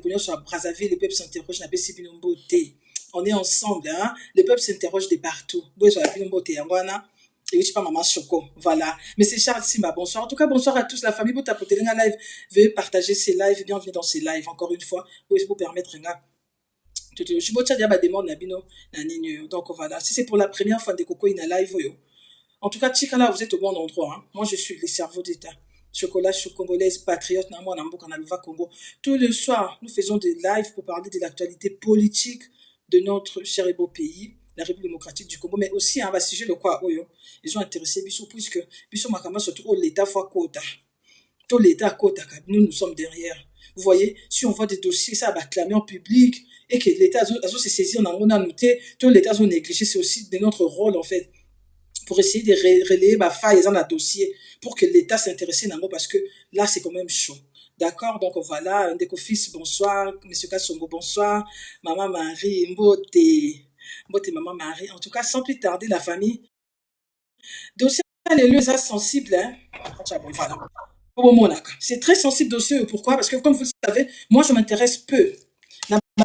Ndekonion sur Brazzaville, le peuple s'interroge, n'a pas si bien beauté. On est ensemble, hein. Le peuple s'interroge de partout. Bon, sur la bien beauté, et je pas maman Choco, voilà. Mais c'est Charles Simba, bonsoir. En tout cas, bonsoir à tous, la famille. Vous tapotez un live, veuillez partager ces lives, bienvenue dans ces lives, encore une fois, pour vous permettre, je suis demande donc voilà. Si c'est pour la première fois de Coco in a live, en tout cas, Tchikala, vous êtes au bon endroit, hein. Moi, je suis le cerveau d'État. Chocolat, je suis congolaise, patriote, Namo, Namboka, Naluva, Congo. Tous les soirs, nous faisons des lives pour parler de l'actualité politique de notre cher et beau pays, la République démocratique du Congo, mais aussi, un sujet de quoi, ils ont intéressé Bissou, puisque Bissou Makama, surtout, l'État fois quota. Tout l'État quota, nous sommes derrière. Vous voyez, si on voit des dossiers, ça va clamer en public, et que l'État a se saisi, on a noté, tout l'État a négligé, c'est aussi de notre rôle, en fait, pour essayer de relayer ma faille dans le dossier, pour que l'État s'intéresse à moi, parce que là, c'est quand même chaud. D'accord? Donc voilà, Ndeko-fils, bonsoir, Monsieur Kassongo, bonsoir, Maman Marie, Mbote Maman Marie. En tout cas, sans plus tarder, la famille. Dossier, les lieux sensibles, hein. Voilà. C'est très sensible dossier. Pourquoi? Parce que, comme vous le savez, moi, je m'intéresse peu.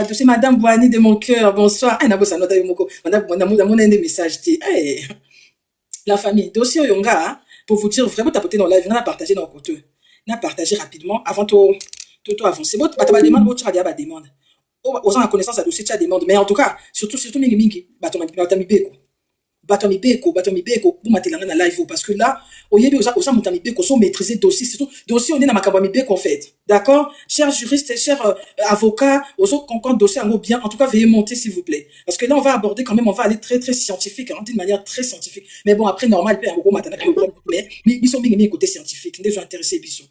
Dossier, Madame Boani de mon cœur, bonsoir. Madame, des messages. Hey. La famille, dossier Yonga, pour vous dire vraiment tapoter dans la vie, on a partagé dans le côté. On a partagé rapidement avant tout avancer. Bon, tu vas demander, tu vas demande. Aux gens la connaissance à dossier, tu as demande. Mais en tout cas, surtout, mingi, Batomi Beko, vous m'avez la live, parce que là, au lieu de ça, Moutami Beko, sont maîtrisés dossier, surtout, dossier, on est dans ma cabane Beko, en fait. D'accord? Chers juristes, chers avocats, aux autres qu'on dossier en bien, en tout cas, veuillez monter, s'il vous plaît. Parce que là, on va aborder quand même, on va aller très, très scientifique, hein, d'une manière très scientifique. Mais bon, après, normal, mais ils sont bien côté scientifique, ils sont intéressés, bisous.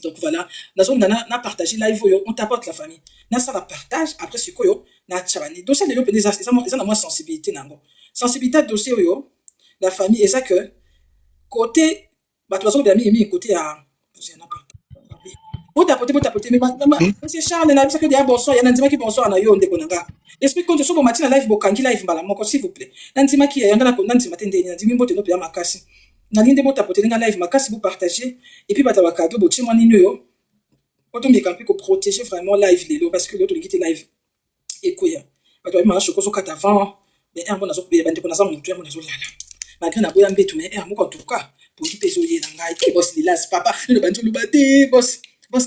Donc voilà, on a partagé live, on t'apporte la famille. On a partage, après, c'est quoi, on a chabani. Dossier, les gens, ils ont moins sensibilité, nango. Sensibilité de dossier, la famille, et ça que, côté, tu vas bien côté à, vous tapotez, mais monsieur Charles, il y a que des bonsoir, il y a un qui bonsoir, na yo, ndekonanga. Explique quand tu sois bon matin live, bokangi live, mbala, moko, s'il vous plaît. Nandima qui est, yanga la kondanti matin, nandimi mbote no pia makasi. Nalinde mo tapoter nga live, makasi, vous partagez, et puis, bata wakado, bochi mani yo. Quand on me campi, qu'on protéger vraiment live, les lots, parce que l'autre, il live. Et quoi, bata wima, chokoso katavant, mais un bon azo, bande konaza, mon tueur, mon azo lala. Malgré na boya mbetu, mais un mot en tout cas, pour qui peso yé nanga, et boss lilas, papa, le banjo lubate, boss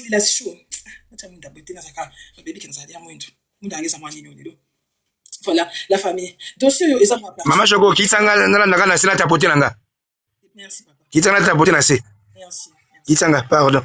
lilas chaud. Voilà, la famille. Dossier, Maman Choco, qui s'en a na sina tapoter nanga. Merci, papa. Qui s'en a tapoter na se. Merci. Qui s'en a, pardon.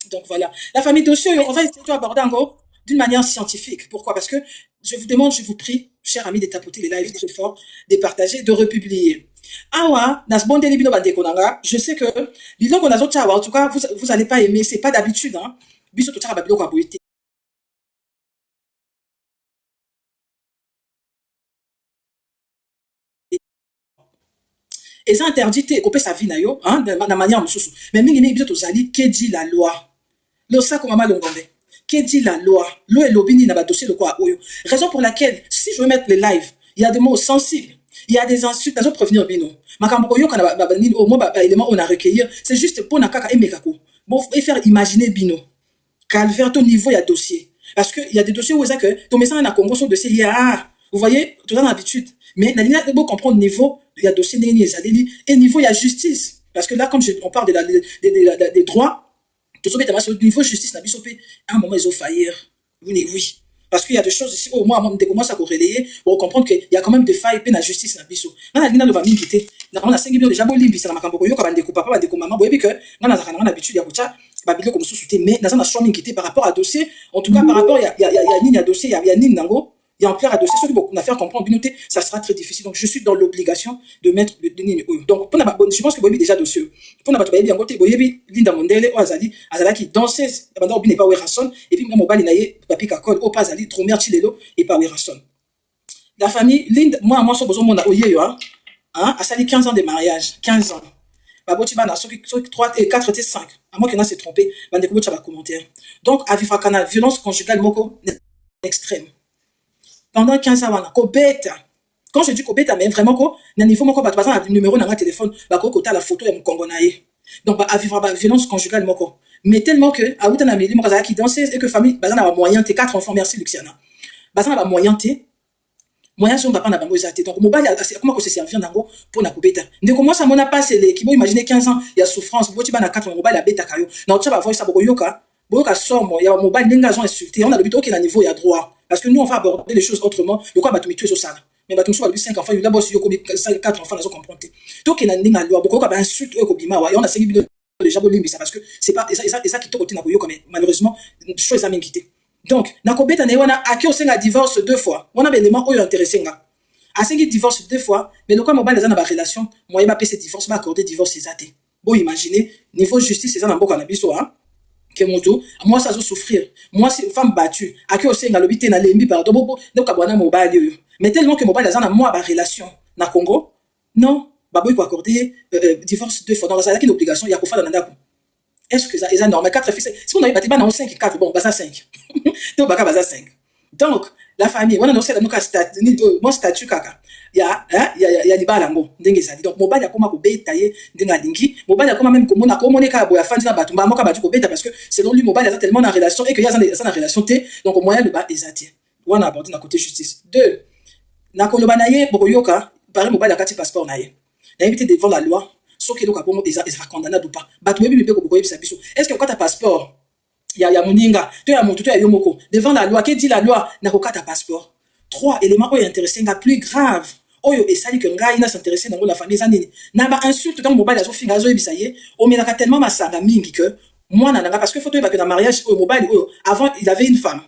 Donc voilà, la famille dossier, on va essayer d'aborder encore d'une manière scientifique. Pourquoi? Parce que je vous demande, je vous prie, chers amis, de tapoter les lives très fort, de partager, de republier. Awa, je sais que en tout cas, vous allez pas aimer, c'est pas d'habitude, hein. Et ça interdit de couper sa vie, hein, de manière mususu. Mais que dit la loi? Le sac comme maman l'ongombe. Que dit la loi? L'eau et l'obini n'a pas dossier de quoi? Raison pour laquelle, si je veux mettre les lives, il y a des mots sensibles. Il y a des insultes, nous prévenir bino. Makamboyo quand au moins élément on a recueilli, c'est juste pour nakaka et mekako. Bon, et faire imaginer bino. Calvaire ton niveau il y a dossier. Parce que il y a des dossiers où ça que ton message na Congo sur dossier il y a, vous voyez, tout dans l'habitude. Mais na ligne de comprendre niveau, il y a dossier et niveau il y a justice. Parce que là comme on parle des droits, tout ça au niveau justice na bisopé à un moment ils ont faillir. Oui. Parce qu'il y a des choses ici, au moins, on commence à corréler, pour comprendre qu'il y a quand même des failles, et la justice, na biso. On a le famille qui était, on a 5 millions déjà, limbi, c'est la macambo, yo, kabande ko papa, bande ko maman, boyebi que, on a l'habitude, il y a quoi, babilo comme sous-souté, mais, dans un assurance qui était par rapport à dossier, en tout cas, par rapport, il y a une ligne à dossier, il y a une ligne nango, il y a en clair à dossier, ce qui beaucoup à faire comprendre, binoté, ça sera très difficile. Donc, je suis dans l'obligation de mettre de ligne. Donc, je pense que Boyebi déjà dossier. Pour n'a pas Boyebi en côté, Boyebi, Linda Mondele, ou Azali qui dansait, pendant Obi n'est pas Werrason, et puis, Mobile Naye, Papi Kakol, ou pas Azali, Tromer Chilelo, et pas Werrason. La famille, Linda, moi, je suis besoin de mon oyeyo, hein, a sali 15 ans de mariage, 15 ans. Baboti bana, ceux qui 3 et 4 étaient 5. À moins qu'il y en a s'est trompé, bande de ça va commentaire. Donc, à vivre canal, violence conjugale, moko, extrême. Pendant 15 ans, ko Quand je dis kobeta, mais vraiment ko na niveau moko bato baza na numéro na nga téléphone, ba ko kota la photo ya mukongo na ye. Donc ba vivre ba violence conjugale moko. Mais tellement que a uta na mili moko za ki danser et que famille baza na ba moyen te 4 enfants, merci Luciana. Baza na ba moyen te moyen son papa na bango ezate. Donc mobali comment ko se servir nango pour na kobeta. Ndeko moi ça mona pas c'est les qui bo imaginer 15 ans il y a souffrance, bo ti ba na 4 mobali ya beta kayo. Na otcha ba voix ça boko yoka. Boyoka somme, il y a mobile n'engagement insulté. On a le but aucun niveau il y a droit. Parce que nous on va aborder les choses autrement. Le quoi batumituer sur ça. Mais batumituer sur 5 enfants, il y a d'abord si yoko 4 enfants ils ont compris. Donc il y a n'enga loi beaucoup ba insulte eux kobima wa. Et on a segui déjà bolimbi ça parce que c'est pas ça qui te côté na boyoka mais malheureusement chose a quitté. Donc na kobeta na wana aki osenga divorce 2 fois. On a élément oyo intéressé nga. A segui divorce 2 fois, mais le quoi mobile dans ba relation, moi il m'a payé divorce, m'a accordé divorce ezate. Bon imaginez niveau justice c'est ça na mboka na biso hein. Que moto moi ça zo souffrir moi c'est femme battue à qui aussi ngalobi te na lembi pardon bobo donc abona mobile yo mais tellement que mobile ça na moi ba relation na Congo non baboy ko accorder divorce 2 fois donc ça a une obligation ya ko fala na ndako est-ce que ça est normal 4 fils si on a bâti ba na 5 4 bon basa 5 donc baka basa 5 donc la famille on a aussi donc statut ni bon statut kaka ya libala ngo ndenge ezali donc mobali akoma ko beta ye ndenga lingi mobali akoma même komona komoneka boya fandi na batumba moka batu ko beta parce que selon lui mobali a tellement en relation et que ya ça en relation té donc au moyen le bas ezati on a abordé na côté justice 2 na koloba na ye bokoyoka pari mobali akati passeport na ye na invité devant la loi soki donc abomo eza condamnable ou pas batu bebi beko bokoyebisa biso est-ce que quand ta passeport ya moninga to ya motu to ya yomoko devant la loi que dit la loi na kokata passeport 3 éléments oyo intéressés nga plus grave oyo esali que ngai na s'intéresser dans la famille zanini na ba insulte tant mobile azo finga azo ebisa ye o menaka tellement masanga mingi que moi na nga parce que photo ba que dans mariage oyo mobile oyo avant il avait une femme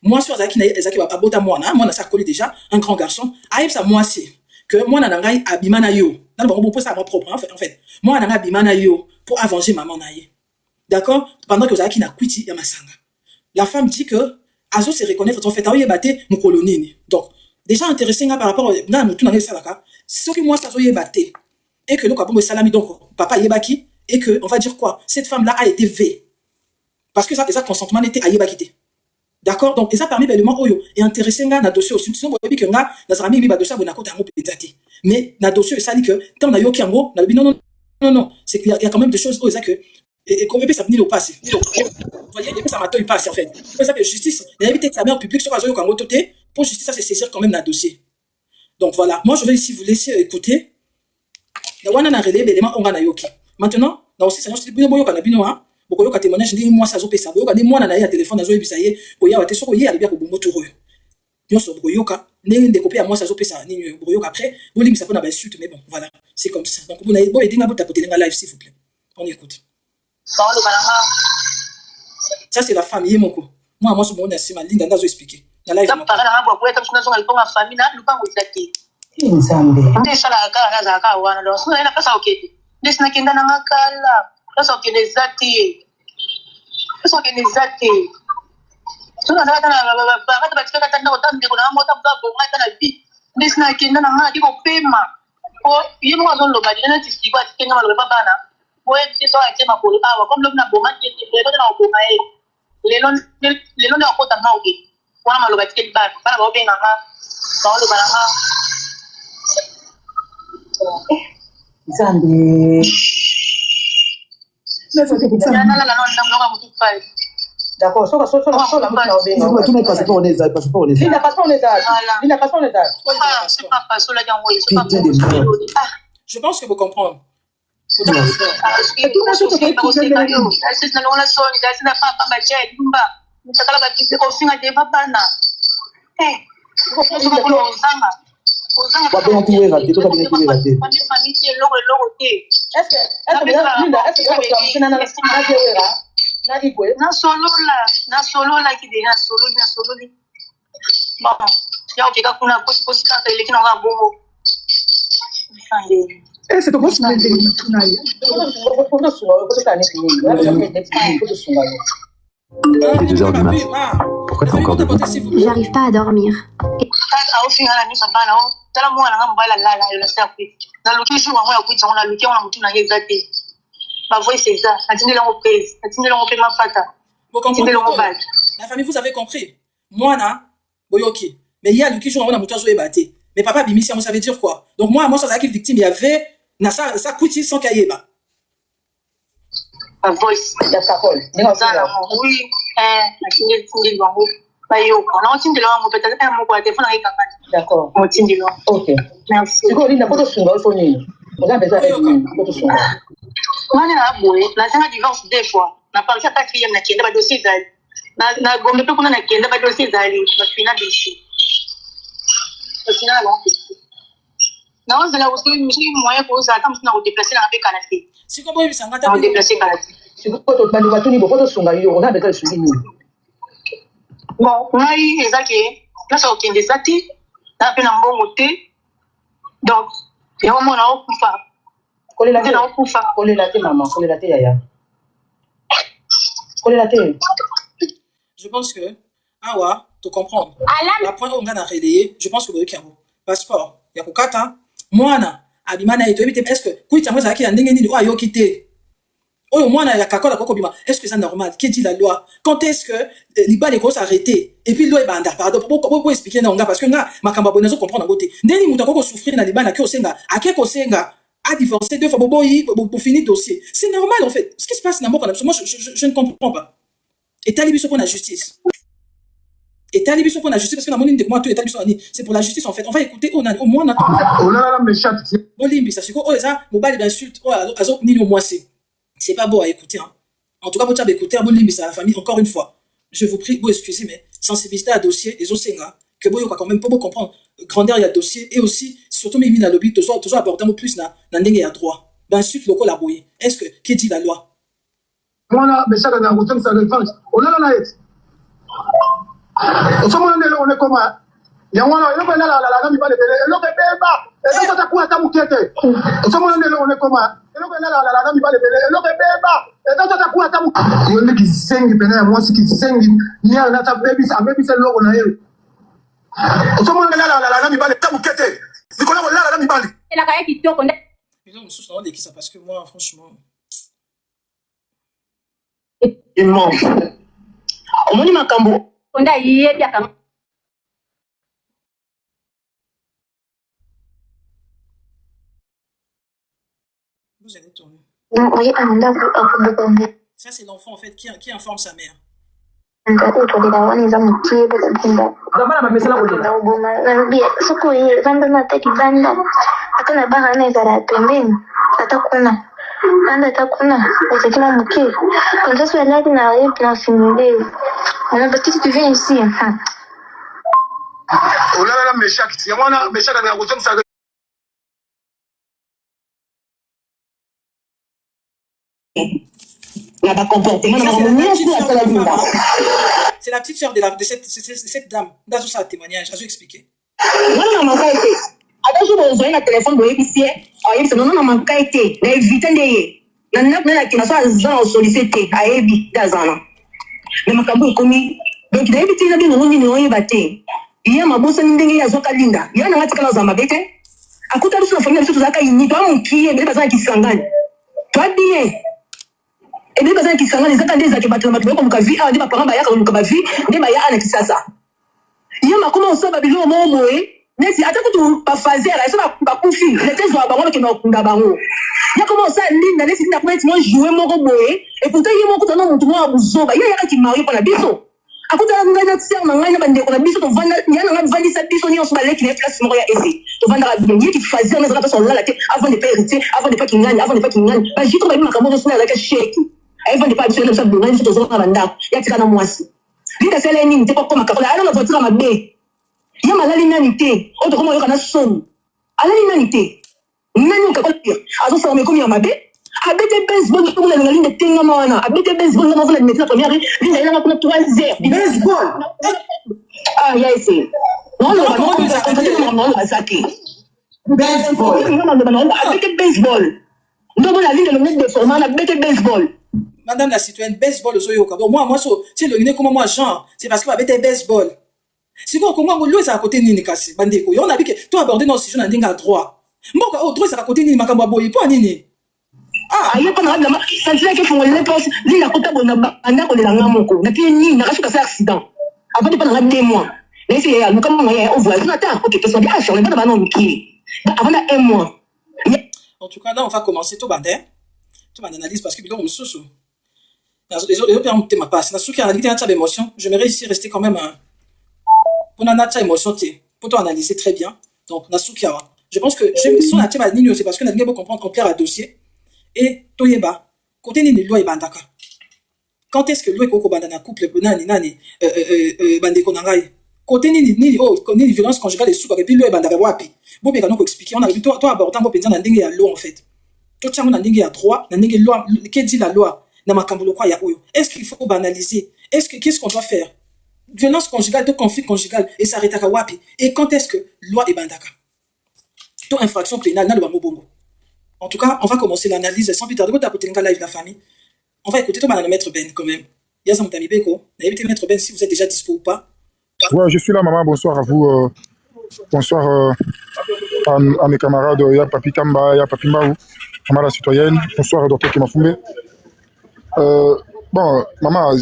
moi sur zaki na ezaki ba abota moi na ça collé déjà un grand garçon aïe ça moi c'est que moi na ngai abimana yo na ba bon pour ça moi propre en fait moi na ngai abimana yo pour avenger maman na ye d'accord pendant que zaki na kwiti ya masanga la femme dit que azo se reconnaître en fait aoye baté mon colonine donc déjà intéressé par rapport na mutu na salaka ce que moi ça zo yebaté et que donc bon salami donc papa yebaki et que on va dire quoi cette femme là a été V parce que ça consentement était à yebakité d'accord donc et ça parmi l'élément oyo et intéressé nga na dossier aussi sinon bobi que nga na zami mi ba dossier bona kota ngo petati mais na dossier ça dit que tant na yoki ngo na non c'est qu'il y a quand même des choses oyo ça que et comme ça venir au passé vous voyez et ça m'attend pas en fait c'est ça que justice il éviter sa mère publique sur azo kango toté pour justice ça c'est saisir quand même dans le dossier donc voilà moi je vais ici vous laisser écouter la wana na relais élément on na yoki maintenant dans aussi ça je dis bino boyoka na bino hein bokoyoka témoignage ndi moi ça zo pesa boyoka ndi mwana na ya téléphone azo ebisa ye boya wate soko ye alibia ko bongo toro nyonso boyoka ndenge kopia moi ça zo pesa ni boyoka après bolimisa pona ba insulte mais bon voilà c'est comme ça donc vous n'avez pas aidé nga botapoter nga live s'il vous plaît on écoute ça c'est la famille moko moi je me connais ma linda ndazo expliquer na live moko para na bwa kweta kuna zonga liponga famille na lupango izaki nzambe ndesala kaka za ka wana lo sona ina pesa okete ndesina kenda na makala pesa okene zati sona na kana ba ba tika kata ndo tande kuna mota babo ngata na bi ndesina kenda na ngati ko pema ko yimo azolo ba dina tisikwa tikenga malo baba na ouais c'est ça été ma pour comme le na boma qui est na boma e lelo na kota na oke wana malo ba ticket ba bana ba benga ma ba lo bana ma nzambe mais faut que ça na na mutu pa d'accord so la na benga tu n'as pas on est ça parce qu'on est il n'a pas on est ça c'est pas pas so la jango c'est pas je pense que vous comprenez c'est ton boss mais Il est 2h du matin. Pourquoi t'es encore debout? J'arrive pas à dormir. Vous comprenez? La famille, vous avez compris. Moi, na, boyoki. Mais il y a le qui joue à mon amour, je vais battre. Mais papa bimisi, ça veut dire quoi? Donc moi ça qui victime, il y avait ça coûte sans kayeba. A voice. Ya parole. Oui, D'accord. Ok. Merci. C'est quoi, Linda, pourquoi tu as besoin Moi, je divorce 2 fois. Je parle de 4e, je n'ai dossier. Na gombe pe kuna na kenda ba dossier zali ba fina déchu. Ba fina la bon. Na on zela aussi moyen pour ça comme na déplacer na pe canapé. Si comme oui ça ngata on déplacer canapé. C'est quoi to bandi batuni bo to sunga yo on a besoin de souligner. Bon, ngai ezaki na so kende zati na pe na mbongo te. Donc, ya mo na okufa. Kolela te maman, kolela te yaya. Kolela te. Je pense que, ah ouais, tu comprends. La point où on a relayé, je pense que vous avez un passeport. Il y a quoi moi, abimana et tout, est-ce que, kui tu as moi, qui a n'engagé ou ayo quitté. Oh, moi, il y a kakola kokobima. Est-ce que c'est normal? Qui dit la loi? Quand est-ce que l'Iba les grosses arrêtés? Et puis, l'eau est banda. Pardon, pour expliquer, non, parce que nga, ma kamba bonazo comprendre en côté. Deni mouta koko souffrir na l'Iba na kyo senga, à quel kosenga, a divorcé 2 fois pour finir le dossier. C'est normal, en fait. Ce qui se passe dans moi, je ne comprends pas. Et talibiso pour la justice. Et talibiso pour la justice, parce que la monnaie de moi, tout est talibiso, c'est pour la justice, en fait. On va écouter, au moins, on a. Oh là là, mes chats. Bolimbi, ça, c'est quoi? Oh, ça, mobile d'insulte, oh, azo, ni le moi, c'est pas beau à écouter, hein. En tout cas, vous avez écouté, Bolimbi, ça, la famille, encore une fois. Je vous prie, vous excusez, mais sensibilité à dossier, les osenga, que vous, quand même, pour comprendre, grandeur, il y a dossier, et aussi, surtout, mais il y a lobby, toujours aborder un peu plus, dans il y a droit. Ben, ensuite, local, la bouille. Est-ce que, qui dit la loi? Mwana beshaka na kutenga sa revanche olala na yet osomo ndelo one koma ya mwana yo bana la ngami bale bele eloke beba ezo takuwa tamukete osomo ndelo one koma eloke la ngami bale bele eloke beba ezo takuwa tamukete yo ndiki sengi pena ya mwasi kisengi nia na ta baby se logo na yeye osomo ndelo la ngami bale tamukete nikola la ngami bale la kaya kitoko nda mais non sous qui ça parce que moi franchement non. Omoni makambo onda yebi akam. Vous allez tourner. Oui, Ça c'est l'enfant en fait qui informe sa mère. Anda takuna utakima mke quand ça soit là na rien plan simulé on a parce que tu viens ici oh là là mes chats ya mwana beshaka na kutenga sa c'est la petite sœur de cette dame. Dans tout ça témoignage, je vais expliquer. Ata je besoin na téléphone boye bisie ayebi non na mankaite na éviter ndeye na ki na so za solliciter ayebi dazana mais makambo komi donc na éviter na bino nini oye bate iya mabosa ndenge ya zoka linda ya na ngatika na za mabete akuta biso famille biso zaka yini to amukie bele bazana kisangani to bien et bele bazana kisangani zaka ndeza ke bato ko mukavi a ndi ba parents ba ya ko mukavi ndi ba ya ana kisasa iya makoma osaba bilo momoe nesi atakutu bafazer eso bakufi letezwa bango ke nakunda bango ya comment ça linda nesi na point moi jouer moko boye et pourtant il moko tano mutu mo abuzoba ya yaka ki mari pona biso akuta ngana na sœur na ngana bandeko na biso to vanda yana na vandi sa biso ni on se balek les places moko ya ese to vanda bien qui fazer na zaka la tête avant de pas hériter avant de pas kingani ba jito ba makambo so na la ka shake avant de pas biso na sa bongani to zo na banda ya tika na mwasi linda sele ni nte ko makakola ala na voiture mabe ya malali nani te oto komo yoka na somu alali nani te nani ukakola azo sa mekomi ya mabe abete baseball pour la ligne de tenga mana abete baseball na mvula mettre la première ligne ina kuna 3 heures Baseball. ah ya ese non basaki Baseball. abete baseball ndo la ligne de mettre de format abete baseball Madame la citoyenne baseball ozoyoka bon moi c'est le comment moi genre c'est parce que abete baseball. Si vous avez l'eau, à côté de Kasi, Bandeko, on a vu que toi aborder nos sujets dans droit. Moi, au droit, c'est à côté de Makababoy, pas Nini. Ah, il y a pas de mal. Ça veut dire qu'il faut les penser. L'île à côté de Nabana, on est dans la moko. La pied ni, n'a pas fait accident. Avant de pas dans 2 mois. Mais si nous comme moyen on voit attends OK que ça bien sur les bonnes banon qui avant un mois. En tout cas là on va commencer tout bandé. Tout mon analyse parce que biloko mususu. Les autres ont ma passe. Na suki analyser ta émotion, j'aimerais ici rester quand même pour na émotion pour toi analyser très bien. Donc na suki je pense que son atie ba nini c'est parce que na ngebo comprendre qu'on clair à dossier et toyeba côté ni loi ebandaka. Quand est-ce que loi koko banda na couple nani bande konangai côté ni violence conjugale et sous et puis loi ebandaka wapi. Bon bien qu'on expliquer on a vu toi abordant ko penza na ndenge ya loi en fait. Tout ça na ndenge ya droit na ndenge loi qui dit la loi na makambo kwa ya oyo. Est-ce qu'il faut banaliser? Qu'est-ce qu'on doit faire? Violence conjugale, de conflit conjugal et ça arrêtaka wapi? Et quand est-ce que loi ebandaka? Toute infraction pénale, en tout cas, on va commencer l'analyse sans plus tarder. Live la famille. On va écouter tout le maître Ben quand même. Maître Ben, si vous êtes déjà dispo ou pas. Ouais, je suis là, maman. Bonsoir à vous. Bonsoir à mes camarades. Il y a Papi Tamba, il y a Papi Mbaou, maman la citoyenne. Bonsoir, docteur Kimafumbe. Bon, maman,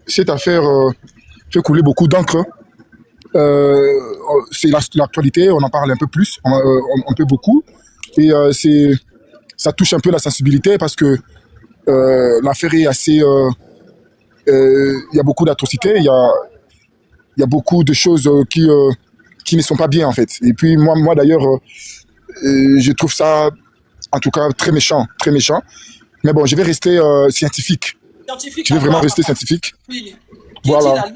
cette affaire fait couler beaucoup d'encre. C'est l'actualité, on en parle un peu plus, un peu beaucoup, et ça touche un peu la sensibilité parce que l'affaire est assez, il y a beaucoup d'atrocités, il y a beaucoup de choses qui ne sont pas bien en fait. Et puis moi d'ailleurs, je trouve ça en tout cas très méchant. Mais bon, je vais rester scientifique. Je vais vraiment rester scientifique. Oui. Voilà.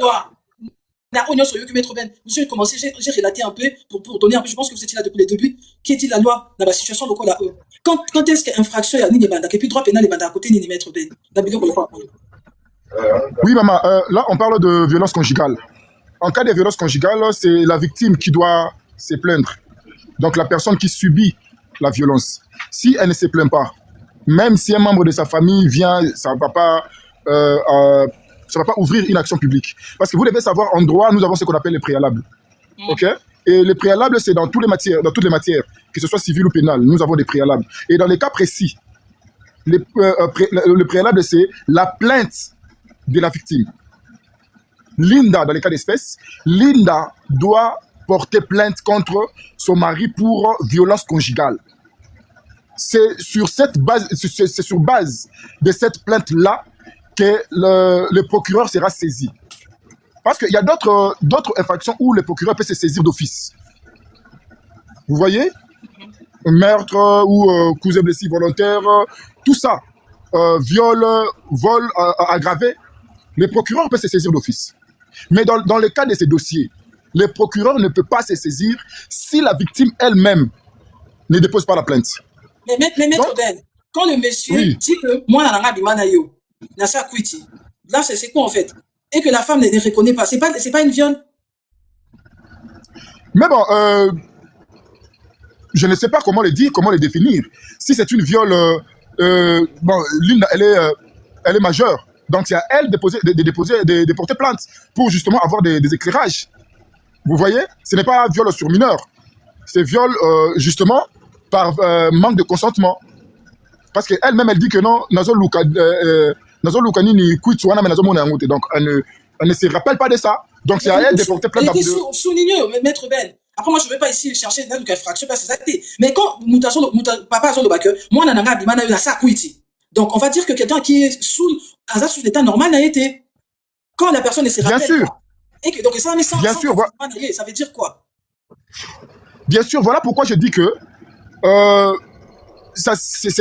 Monsieur, commencé, j'ai relaté un peu pour donner un peu. Je pense que vous étiez là depuis le début. Qui est-il la loi dans la situation locale? Quand est-ce qu'infraction il y a et puis droit pénal est à côté ni maître Ben? Oui, maman. Là, on parle de violence conjugale. En cas de violence conjugale, c'est la victime qui doit se plaindre. Donc la personne qui subit la violence. Si elle ne se plaint pas, même si un membre de sa famille vient, ça ne va pas ouvrir une action publique. Parce que vous devez savoir, en droit, nous avons ce qu'on appelle les préalables. OK? Et les préalables, c'est dans toutes les matières, que ce soit civil ou pénal, nous avons des préalables. Et dans les cas précis, le préalable, c'est la plainte de la victime. Linda, dans les cas d'espèce, Linda doit porter plainte contre son mari pour violence conjugale. C'est sur base de cette plainte-là que le procureur sera saisi. Parce qu'il y a d'autres infractions où le procureur peut se saisir d'office. Vous voyez? Meurtre ou cousin blessé volontaire, tout ça. Viol, vol aggravé, le procureur peut se saisir d'office. Mais dans le cas de ces dossiers, le procureur ne peut pas se saisir si la victime elle-même ne dépose pas la plainte. Mais maître Ben, quand le monsieur dit que moi, là, c'est quoi en fait? Et que la femme ne reconnaît pas, c'est pas une viol? Mais bon, je ne sais pas comment le dire, comment le définir. Si c'est une viol, bon, Linda, elle est majeure. Donc, c'est à elle de porter plainte pour justement avoir des éclairages. Vous voyez? Ce n'est pas un viol sur mineur. C'est viol, justement, par manque de consentement. Parce qu'elle-même, elle dit que non, donc elle ne se rappelle pas de ça. Donc c'est à elle de porter plainte. Soulignez, maître Ben. Après moi je ne vais pas ici chercher une infraction parce que ça été. Mais quand papa a le moi nananga bimana na sa kuiti. Donc on va dire que quelqu'un qui est sous l'état normal n'a été. Quand la personne ne se rappelle. Bien sûr. Et que donc ça mais bien sûr, ça veut dire quoi? Bien sûr, voilà pourquoi je dis que ça c'est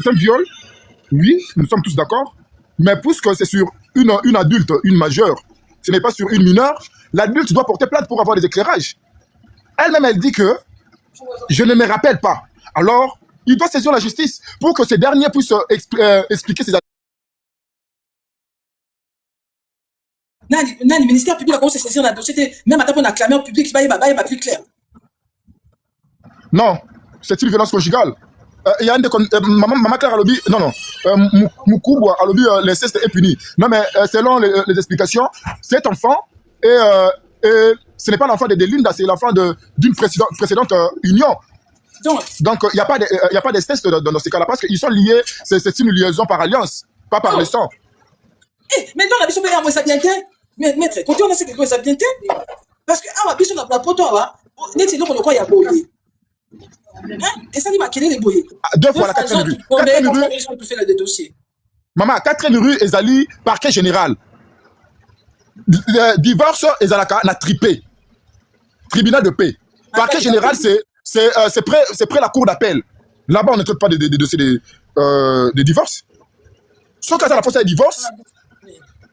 un viol. Oui, nous sommes tous d'accord. Mais puisque c'est sur une adulte, une majeure, ce n'est pas sur une mineure, l'adulte doit porter plainte pour avoir des éclairages. Elle-même, elle dit que je ne me rappelle pas. Alors, il doit saisir la justice pour que ces derniers puissent expliquer ses actes. Le ministère public a commencé à saisir la dossier, même à un clameur public, il va plus clair. Non, c'est une violence conjugale. Il y a Maman Claire Alobi, non, Moukouboua Alobi, l'inceste est puni. Non, mais selon les explications, cet enfant, ce n'est pas l'enfant de Linda, c'est l'enfant d'une précédente union. Donc, il n'y a pas d'inceste dans ces cas-là, parce qu'ils sont liés, c'est une liaison par alliance, pas par le sang. Mais non, la mission, ça bien. Mais maître, quand on a ces choses, ça bien parce que ah, biso na poto aba, net c'est le quoi ya boyé. Et ça dit ma quelle est boyé. 2 fois la 4e rue. 4e rue. Ils ont fait le dossier. Maman, 4e rue ezali parquet général. Le divorce ezalaka na tripé. Tribunal de paix. Parquet général c'est près la cour d'appel. Là-bas on ne traite pas de dossiers de divorce. Sauf qu'à la poste de divorce.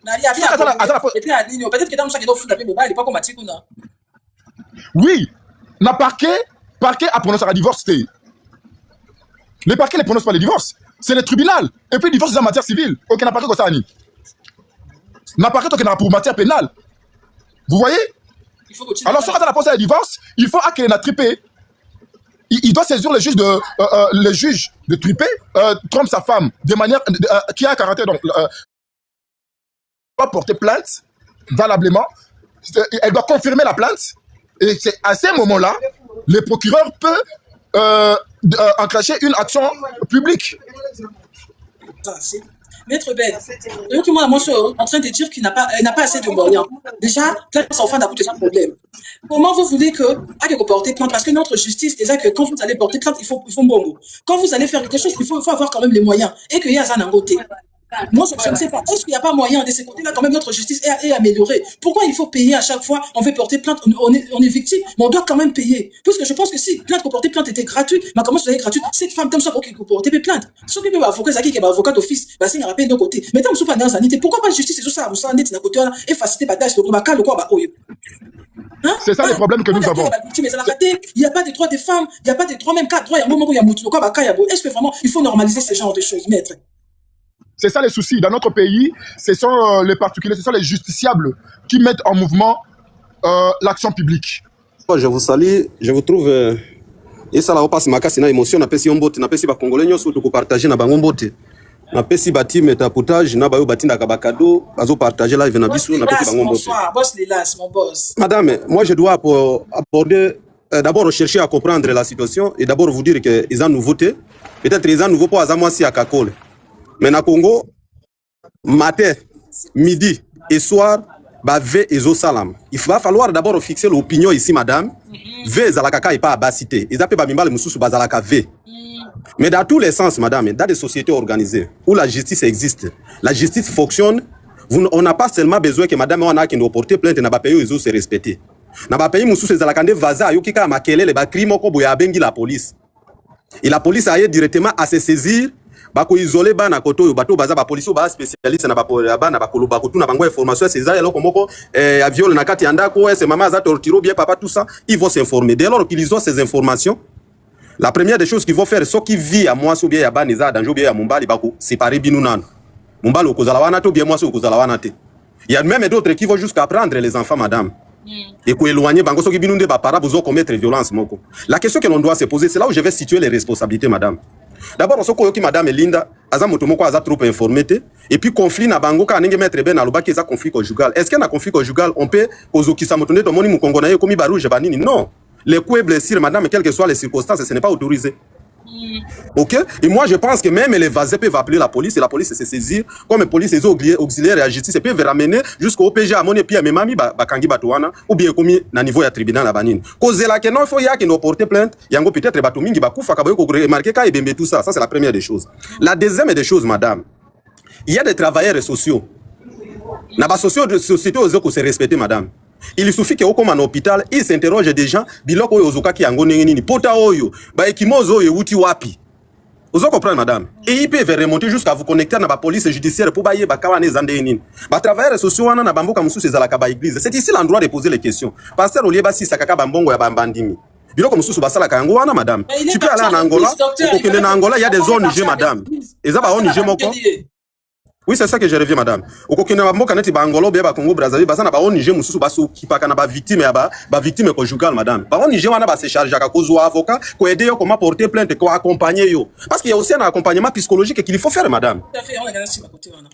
Peut-être que dans chaque fois, il n'est pas comme oui, le parquet a prononcé le divorce. Le parquet ne prononce pas le divorce. C'est le tribunal. Et puis le divorce c'est en matière civile. Ok, n'a parquet comme ça. N'a parquet pour matière pénale. Vous voyez? Alors, sur la poste de divorce, il faut qu'il ait trippé. Il doit saisir le juge de tripper, trompe sa femme de manière qui a un caractère donc. Doit porter plainte valablement, elle doit confirmer la plainte et c'est à ce moment-là le procureur peut enclencher une action publique. Maître Ben, moi je suis en train de dire qu'il n'a pas assez de moyens. Déjà, plainte sans fin n'a pas un problème. Comment vous voulez que porter plainte? Parce que notre justice, déjà que quand vous allez porter plainte, il faut bon. Quand vous allez faire quelque chose, il faut avoir quand même les moyens et qu'il y a un côté. Moi, je ne sais pas. Est-ce qu'il n'y a pas moyen de ce côté-là, quand même, notre justice est améliorée? Pourquoi il faut payer à chaque fois? On veut porter plainte, on est victime, mais on doit quand même payer. Puisque je pense que si plainte pour porter plainte était gratuite, mais comment ça serait gratuite? Cette femme, comme ça, pour porter plainte. Sauf que les avocats, qui est avocat d'office, c'est un rappel de côté. Mais tant que je pas dans la sanité, pourquoi pas justice et tout ça, vous en êtes d'un côté, et faciliter la tâche, c'est ça le problème que nous avons. Il n'y a pas de droits des femmes, il n'y a pas de droits, même cas, droits, il y a un moment où il y a moutou, est-ce que vraiment, il faut normaliser ce genre de choses, maître? C'est ça les soucis. Dans notre pays, ce sont les particuliers, ce sont les justiciables qui mettent en mouvement l'action publique. Je vous salue, je vous trouve... Et ça là, on passe ma casse, une émotion, on a pesi ombote, on a pesi ba congolais, nous surtout partager na bangombote. On a pesi bati metapotage, na bayo bati na kabakado, bazo partager live na biso, on a pesi bangombote. Boss Lilas, mon boss. Madame, moi je dois aborder, d'abord chercher à comprendre la situation et d'abord vous dire qu'ils ont nouveauté. Peut-être ils ont nouveau pour Azamwa si à Kakole. Mais na Congo, matin, midi et soir, ve ezo salam. Il va falloir d'abord fixer l'opinion ici, madame. Ve zalakaka et pas abasité. Ils appellent Bamimbal Moussou Bazalaka V. Mais dans tous les sens, madame, dans des sociétés organisées où la justice existe, la justice fonctionne, on n'a pas seulement besoin que madame on a qui nous porter plainte n'a pas payé ils se respecter. N'a pas payé Moussou Zalakande vaza yokika makele le crime ko boya bengi la police. Et la police a directement à se saisir. Bako isolé bana koto yo bato baza ba police ba spécialiste na ba bana ba koloba ko tuna bangwa information c'est ça eloko moko ya viol na kati andako c'est maman za tortiro bien papa tout ça ils vont s'informer dès lors qu'ils ont ces informations la première des choses qu'ils vont faire c'est qui vit à moi sou bien ya bana za danjo bien ya mumbali bako séparer binu nano mumbali okozala wana to bien moi sou okozala wana te il y a même d'autres qui vont jusqu'à prendre les enfants madame et ko éloigner bango soki binu nde ba para bozo commettre violence moko la question que l'on doit se poser c'est là où je vais situer les responsabilités madame. D'abord, on sait que madame Linda, aza motomoko aza trop informé et puis conflit na bango ka nenge mettre ben alobaki eza conflit conjugal. Est-ce qu'il y a un conflit conjugal on peut kozokisa motonde to moni mu Congo na ye komi barouge banini? Non. Les coups et blessures madame quelles que soient les circonstances ce n'est pas autorisé. OK? Et moi je pense que même les vasés peuvent appeler la police et la police se saisir comme police les auxiliaires et la justice peuvent ramener jusqu'au OPG à mon et puis à memami bakangi batouana ou bien commis na niveau ya tribunal la banine. Cause la que non faut ya que nous porter plainte yango peut-être bato mingi bakufa ka ko remarquer ka ebembe tout ça c'est la première des choses. La deuxième des choses madame, il y a des travailleurs sociaux. Na ba société aux ko se respecter madame. Il suffit que comme en hôpital, il s'interroge des gens, biloko oyo ozoka ki yango nini pota oyo, ba ekimozo oyo uti wapi. Vous comprenez madame? Et ils peuvent remonter jusqu'à vous connecter na ba police judiciaire pour bailler ba kawane zande nini. Ba travailleurs sociaux wana na bamboka mususu ezalaka ba église. C'est ici l'endroit de poser les questions. Pasteur Olieba si sakaka bambongo ya bambandimi. Biloko mususu basala ka yango wana madame. Tu peux aller en Angola, au Angola, il y a des zones Niger madame. Et ça va au Niger moko. Oui, c'est ça que je reviens, madame. Au Kokina Mboka neti Bangolo, Beba Congo, Brazzaville, Basana, Ba on Niger, Moussou, Basso, qui pa kana ba victime, ba victime conjugale, madame. Ba on Niger, wana ba se charge à cause ou avocat, ko aider yo, comment porter plainte, ko accompagner yo. Parce qu'il y a aussi un accompagnement psychologique qu'il faut faire, madame.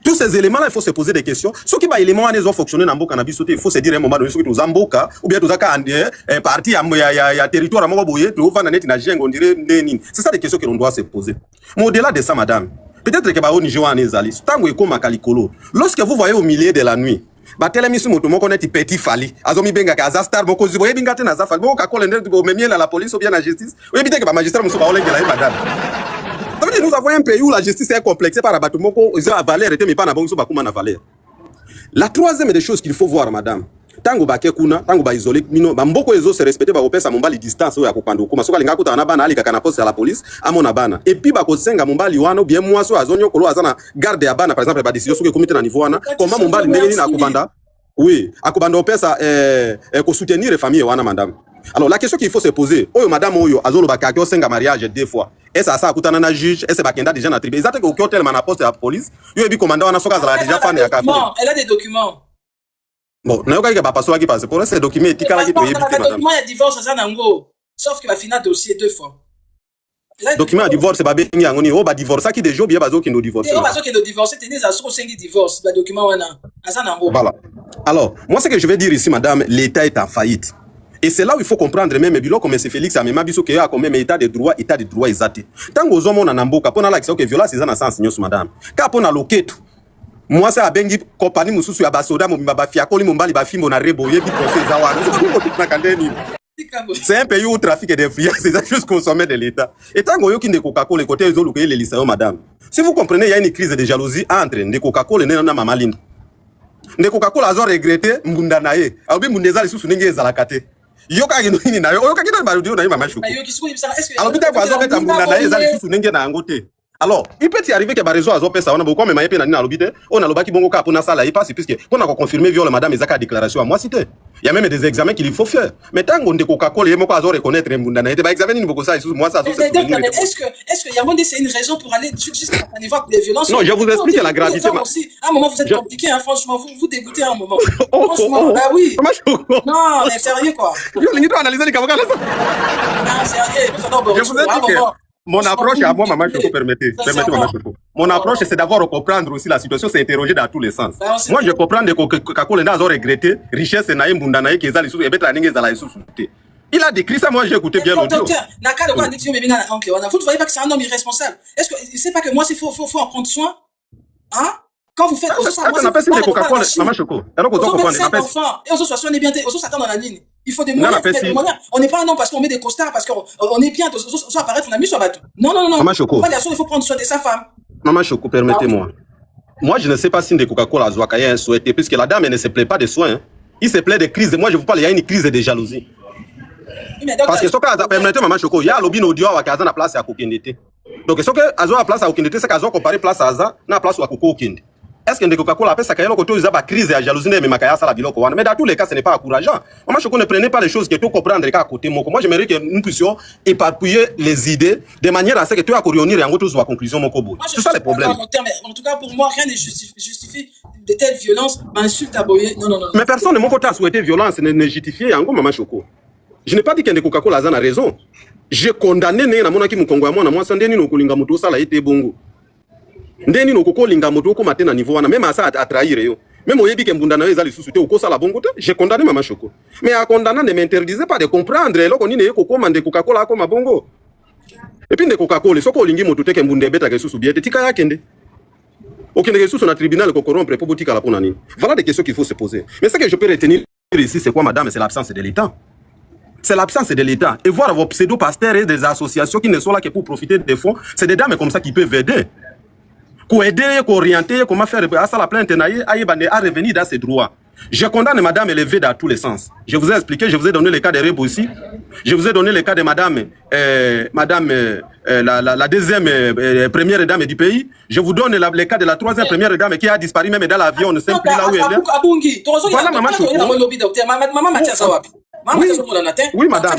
Tous ces éléments-là, il faut se poser des questions. Ceux qui ba éléments, ils ont fonctionné dans Mboka, il faut se dire un moment donné, ceux qui nous Zamboka, ou bien tous aka parti à territoire à Moboye, tu vas net na jeng, on dirait Nénin. C'est ça des questions que l'on doit se poser. Mais au-delà de ça, madame, peut-être que Bao Nigeria en Ezali, lorsque vous voyez au milieu de la nuit, batelemi su moto moko neti petit fali azomi benga ka za star moko zibo yebinga te na za fali ka kole ndeti bo memie la police ou bien la justice oyebi te que ba magistrat musu ba olengela madame. Ça veut dire nous avons un pays où la justice est complexée par abato moko ils ont valeur et mais pas na bongo ba kuma na valeur. La troisième des choses qu'il faut voir madame, tango ba kekuna tango ba isolé mino ba mboko ezo se respecter ba kopesa mombali distance oya kopanda okuma soka linga kuta na bana ali kaka na poste à la police amona bana et puis ba kosenga mombali wana bien moi so azonyo kolo azana garde ya bana par exemple ba décision soki comité na niveau wana comment mombali ndeni na kopanda oui akobanda opesa ko soutenir les familles wana madame. Alors la question qu'il faut se poser oyo madame oyo azolo ba kaka osenga mariage deux fois et ça akutana na juge et c'est ba kenda déjà na tribunal ezate ko hotel na poste à la police yo ebi commandant wana soka azala déjà fan ya kaka. Non, elle a des documents. Bon, na yoka ba passo qui passe pour ces documents etikala ki to yebi te madame. Document ya divorce ça nango sauf que va finir dossier deux fois. Document à divorce ba bengi yango ni o ba divorce qui déjà bien bazo ki no divorce. O bazo ki no divorce tenez à so sengi divorce ba document wana asa nango. Voilà. Alors, moi ce que je vais dire ici madame, l'état est en faillite. Et c'est là où il faut comprendre même bilo comme c'est Félix Amema biso que a comme même état de droit exact. Tant aux hommes on a namboka pona la que violence c'est en sens nyos madame. Ka pona loketu. Moi ça bengi compagnie mususu ya basoda mo baba fiakoli mo mbali ba fimbo na rebo yebi procès za wana. C'est un pays où le trafic d'influence c'est juste consommé de l'État. Et tant que qui ne Coca-Cola côté les autres les lycéens madame. Si vous comprenez il y a une crise de jalousie entre ne Coca-Cola et na mama Linde. Ne Coca-Cola a regretté mbunda nae. Abi mbundeza lisusu ndenge ezala kate. Yoka nini na yoka kita ba radio na mama chouko. Alors peut-être que azo beta mbunda nae ezala lisusu ndenge na ngote. Alors, il peut y arriver que les réseaux ont fait ça, on a beaucoup, mais on a le qui bon au cas pour ça là, il passe puisque on a confirmé viol madame Ezaka déclaration à moi cité. Il y a même des examens qu'il faut faire. Mais tant qu'on dit Coca-Cola, il faut reconnaître un mundana. Il va examiner beaucoup ça, moi ça. Est-ce que Yamonde c'est une raison pour aller jusqu'à niveau des violences? Non, je vous explique la gravité. À un moment vous êtes compliqué, hein, franchement, vous dégoûtez à un moment. Franchement, bah oui. Non, mais sérieux quoi. Je vais analyser les cavocats là. Non, sérieux. Je vous explique. Mon approche à moi, maman, je vous permettez, maman, mon approche, c'est d'avoir comprendre aussi la situation, c'est interroger dans tous les sens. Moi, je comprends que Coca-Cola n'a pas regretté, richesse, naïm, bundanaï, qui est allé sous, et bête, la ningue, est allé sous. Il a décrit ça, moi, j'ai écouté bien l'audio. Vous ne voyez pas que c'est un homme irresponsable? Est-ce que, c'est pas que moi, il faut en prendre soin? Hein? Quand vous faites ça, on appelle ça des Coca-Cola, maman Choco. Alors, on comprend, et on se soit bien, on s'attend dans la ligne. Il faut des moyens. On n'est pas un homme parce qu'on met des costards, parce qu'on est bien, on soit apparaître, on a mis sur bateau. Non. Maman Choco. Il faut prendre soin de sa femme. Maman Choco, permettez-moi. Moi, je ne sais pas si des Coca-Cola à Zouakaya est souhaité, puisque la dame, elle ne se plaît pas de soins. Il se plaît de crise. Moi, je vous parle, il y a une crise de jalousie. Parce que ce que permettez, Maman Choco, il y a lobby audio à Kazan à place à Kokindete. Donc, ce que Azo a place à Kokindete, c'est qu'Azo comparé place à Aza, na place à Kokokinde. Est-ce que des Coca-Cola appelle ça qu'il y a côté où il y a une crise de jalousie mais makaya ça la biloko wana mais dans tous les cas ce n'est pas encourageant. Moi je ne prenais pas les choses que tu comprendre à côté moi j'aimerais que nous puissions éparpiller les idées de manière à ce que tu as réunir et en gros à conclusion mon kobo. C'est ça le problème. En tout cas pour moi rien ne justifie de telles violences, insultes à boyer. Non. Mais personne de mon côté a souhaité violence ne justifier en gros maman Choco. Je n'ai pas dit que des Coca-Cola a raison. J'ai condamné na mona ki mukongo ya mwana mwasa ndeni no kulinga mutu sala ite bongo. Ndeni no koko linga moto ko matena niveau wana même ça à trahir yo même oyebi ke mbunda na yo ezali susu te ukosa la bongo te j'ai condamné Maman Choco mais à condamner ne m'interdisait pas de comprendre loko nini eko komande Coca-Cola ko mabongo et puis de Coca-Cola soko lingi moto te ke mbunda beta ke susu biete tika yakende okende ke susu na tribunal ko corrompre pour botika la pona nini. Voilà des questions qu'il faut se poser. Mais ce que je peux retenir ici c'est quoi madame, c'est l'absence de l'État. C'est l'absence de l'État. Et voir vos pseudo-pasteurs et des associations qui ne sont là que pour profiter des fonds, c'est des dames comme ça qui peuvent aider. Pour aider, pour orienter, comment faire à la plainte, à revenir dans ses droits. Je condamne madame élevée dans tous les sens. Je vous ai expliqué, je vous ai donné le cas de Rebo ici. Je vous ai donné le cas de madame, la deuxième première dame du pays. Je vous donne le cas de la troisième première dame qui a disparu même dans l'avion, on ne sait plus là où elle est. Voilà maman Choco. Oui, madame.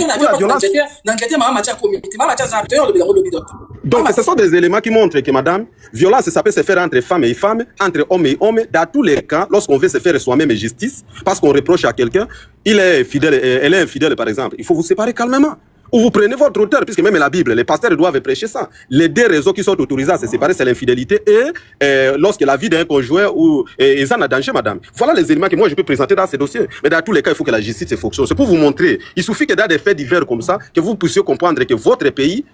Donc, ce sont des éléments qui montrent que, madame, violence, ça peut se faire entre femmes et femmes, entre hommes et hommes. Dans tous les cas, lorsqu'on veut se faire soi-même justice, parce qu'on reproche à quelqu'un, il est fidèle, elle est infidèle, par exemple, il faut vous séparer calmement. Ou vous prenez votre auteur, puisque même la Bible, les pasteurs doivent prêcher ça. Les deux raisons qui sont autorisées à se séparer, c'est l'infidélité et lorsque la vie d'un conjoint ou ils en a danger, madame. Voilà les éléments que moi je peux présenter dans ces dossiers. Mais dans tous les cas, il faut que la justice fonctionne. C'est pour vous montrer. Il suffit que dans des faits divers comme ça, que vous puissiez comprendre que votre pays